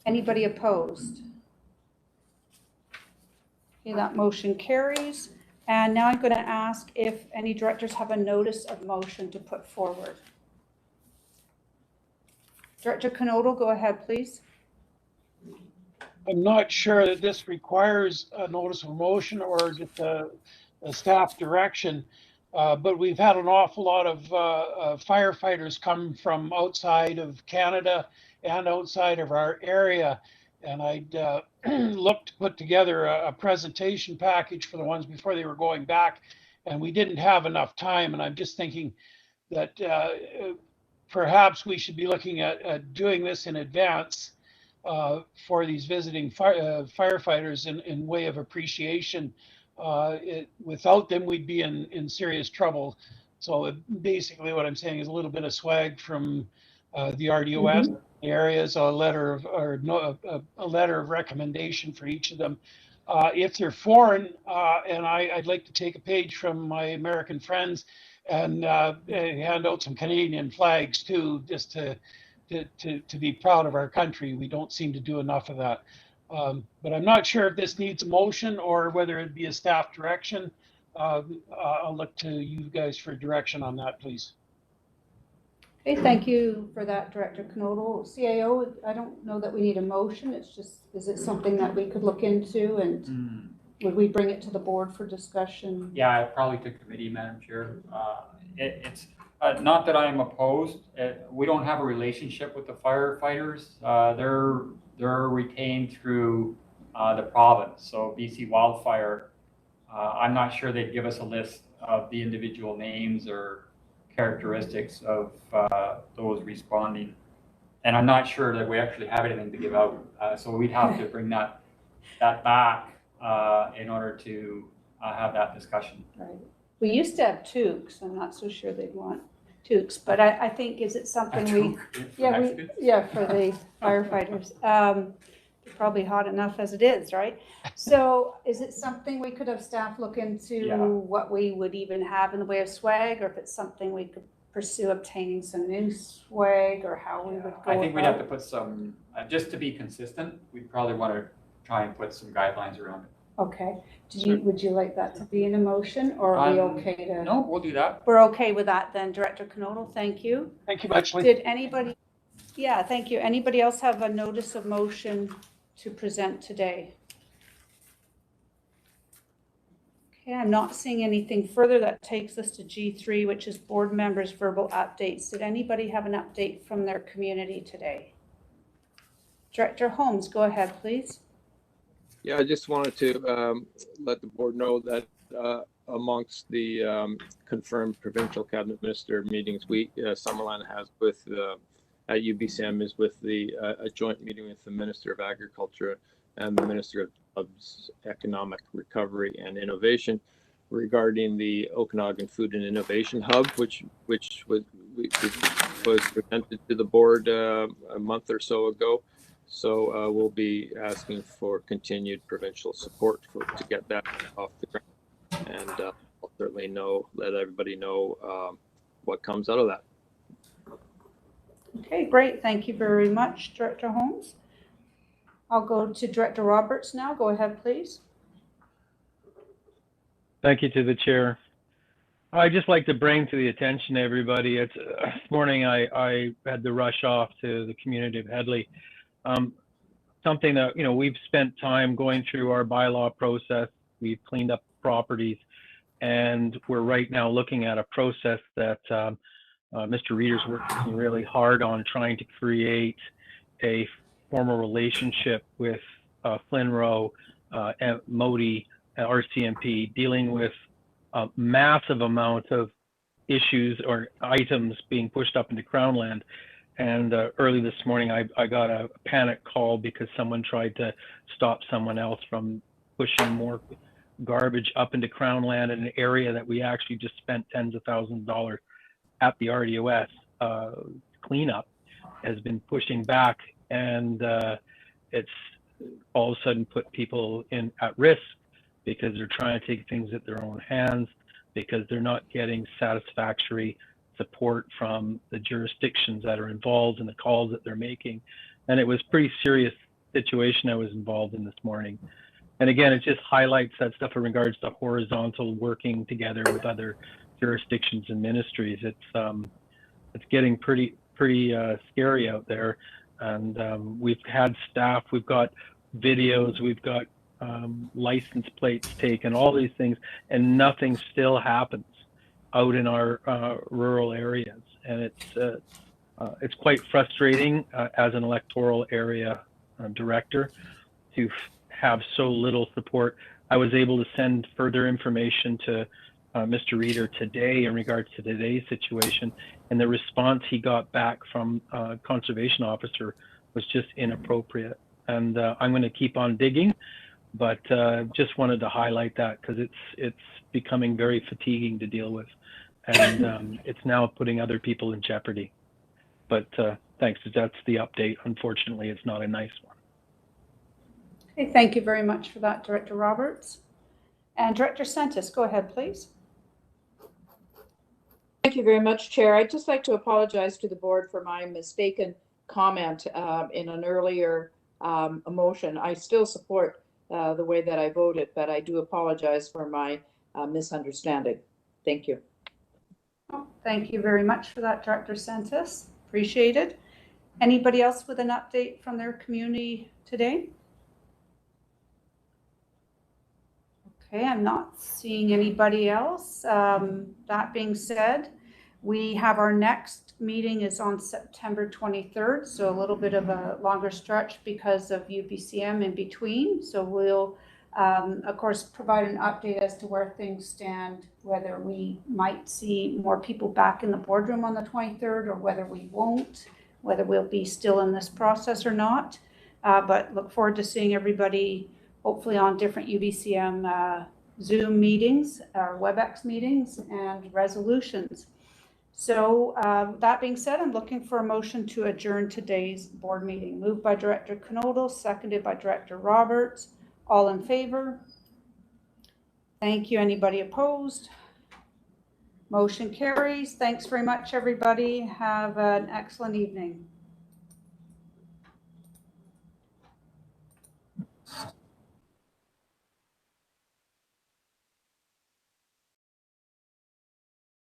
Anybody opposed? Okay, that motion carries. And now I'm going to ask if any directors have a notice of motion to put forward. Director Knodel, go ahead, please. I'm not sure that this requires a notice of motion or just a staff direction, but we've had an awful lot of firefighters come from outside of Canada and outside of our area. And I'd look to put together a presentation package for the ones before they were going back, and we didn't have enough time. And I'm just thinking that perhaps we should be looking at doing this in advance for these visiting firefighters in way of appreciation. Without them, we'd be in serious trouble. So basically what I'm saying is a little bit of swag from the RDOS areas, a letter of, or no, a letter of recommendation for each of them. If they're foreign, and I'd like to take a page from my American friends and hand out some Canadian flags too, just to be proud of our country. We don't seem to do enough of that. But I'm not sure if this needs a motion or whether it'd be a staff direction. I'll look to you guys for direction on that, please. Okay, thank you for that, Director Knodel. CAO, I don't know that we need a motion. It's just, is it something that we could look into, and would we bring it to the board for discussion? Yeah, probably to committee, Madam Chair. It's not that I'm opposed. We don't have a relationship with the firefighters. They're retained through the province. So BC Wildfire, I'm not sure they'd give us a list of the individual names or characteristics of those responding. And I'm not sure that we actually have anything to give out. So we'd have to bring that back in order to have that discussion. Right. We used to have toques. I'm not so sure they'd want toques, but I think, is it something for the firefighters. Probably hot enough as it is, right? So is it something we could have staff look into, what we would even have in the way of swag, or if it's something we could pursue obtaining some new swag, or how we would go I think we'd about have to put some, just to be consistent, we'd probably want to try and put some guidelines around it. Okay. Would you like that to be in a motion, or are we okay to? No, we'll do that. We're okay with that then, Director Knodel. Thank you. Thank you much, Lee. Did anybody? Yeah, thank you. Anybody else have a notice of motion to present today? Okay, I'm not seeing anything further. That takes us to G3, which is board members' verbal updates. Did anybody have an update from their community today? Director Holmes, go ahead, please. Yeah, I just wanted to let the board know that amongst the confirmed provincial cabinet minister meetings Summerland has with at UBCM is with a joint meeting with the Minister of Agriculture and the Minister of Economic Recovery and Innovation regarding the Okanagan Food and Innovation Hub, which was presented to the board a month or so ago. So we'll be asking for continued provincial support to get that off the ground, and I'll certainly let everybody know what comes out of that. Okay, great. Thank you very much, Director Holmes. I'll go to Director Roberts now. Go ahead, please. Thank you to the chair. I'd just like to bring to the attention of everybody, this morning I had to rush off to the community of Hedley. Something that, we've spent time going through our bylaw process. We've cleaned up properties, and we're right now looking at a process that Mr. Reeder's working really hard on, trying to create a formal relationship with Flinro, Modi, RCMP, dealing with a massive amount of issues or items being pushed up into Crown Land. And early this morning, I got a panic call because someone tried to stop someone else from pushing more garbage up into Crown Land in an area that we actually just spent tens of thousands of dollars at the RDOS cleanup has been pushing back, and it's all of a sudden put people at risk because they're trying to take things at their own hands, because they're not getting satisfactory support from the jurisdictions that are involved in the calls that they're making. And it was a pretty serious situation I was involved in this morning. And again, it just highlights that stuff in regards to horizontal working together with other jurisdictions and ministries. It's getting pretty scary out there. And we've had staff, we've got videos, we've got license plates taken, all these things, and nothing still happens out in our rural areas. And it's quite frustrating as an electoral area director to have so little support. I was able to send further information to Mr. Reeder today in regards to today's situation, and the response he got back from conservation officer was just inappropriate. And I'm going to keep on digging, but just wanted to highlight that because it's becoming very fatiguing to deal with, and it's now putting other people in jeopardy. But thanks. That's the update. Unfortunately, it's not a nice one. Okay, thank you very much for that, Director Roberts. And Director Sentis, go ahead, please. Thank you very much, Chair. I'd just like to apologize to the board for my mistaken comment in an earlier motion. I still support the way that I voted, but I do apologize for my misunderstanding. Thank you. Oh, thank you very much for that, Director Sentis. Appreciate it. Anybody else with an update from their community today? Okay, I'm not seeing anybody else. That being said, we have our next meeting is on September 23rd, so a little bit of a longer stretch because of UBCM in between. So we'll, of course, provide an update as to where things stand, whether we might see more people back in the boardroom on the 23rd or whether we won't, whether we'll be still in this process or not. But look forward to seeing everybody hopefully on different UBCM Zoom meetings, or WebEx meetings, and resolutions. So that being said, I'm looking for a motion to adjourn today's board meeting. Moved by Director Knodel, seconded by Director Roberts. All in favor? Thank you. Anybody opposed? Motion carries. Thanks very much, everybody. Have an excellent evening.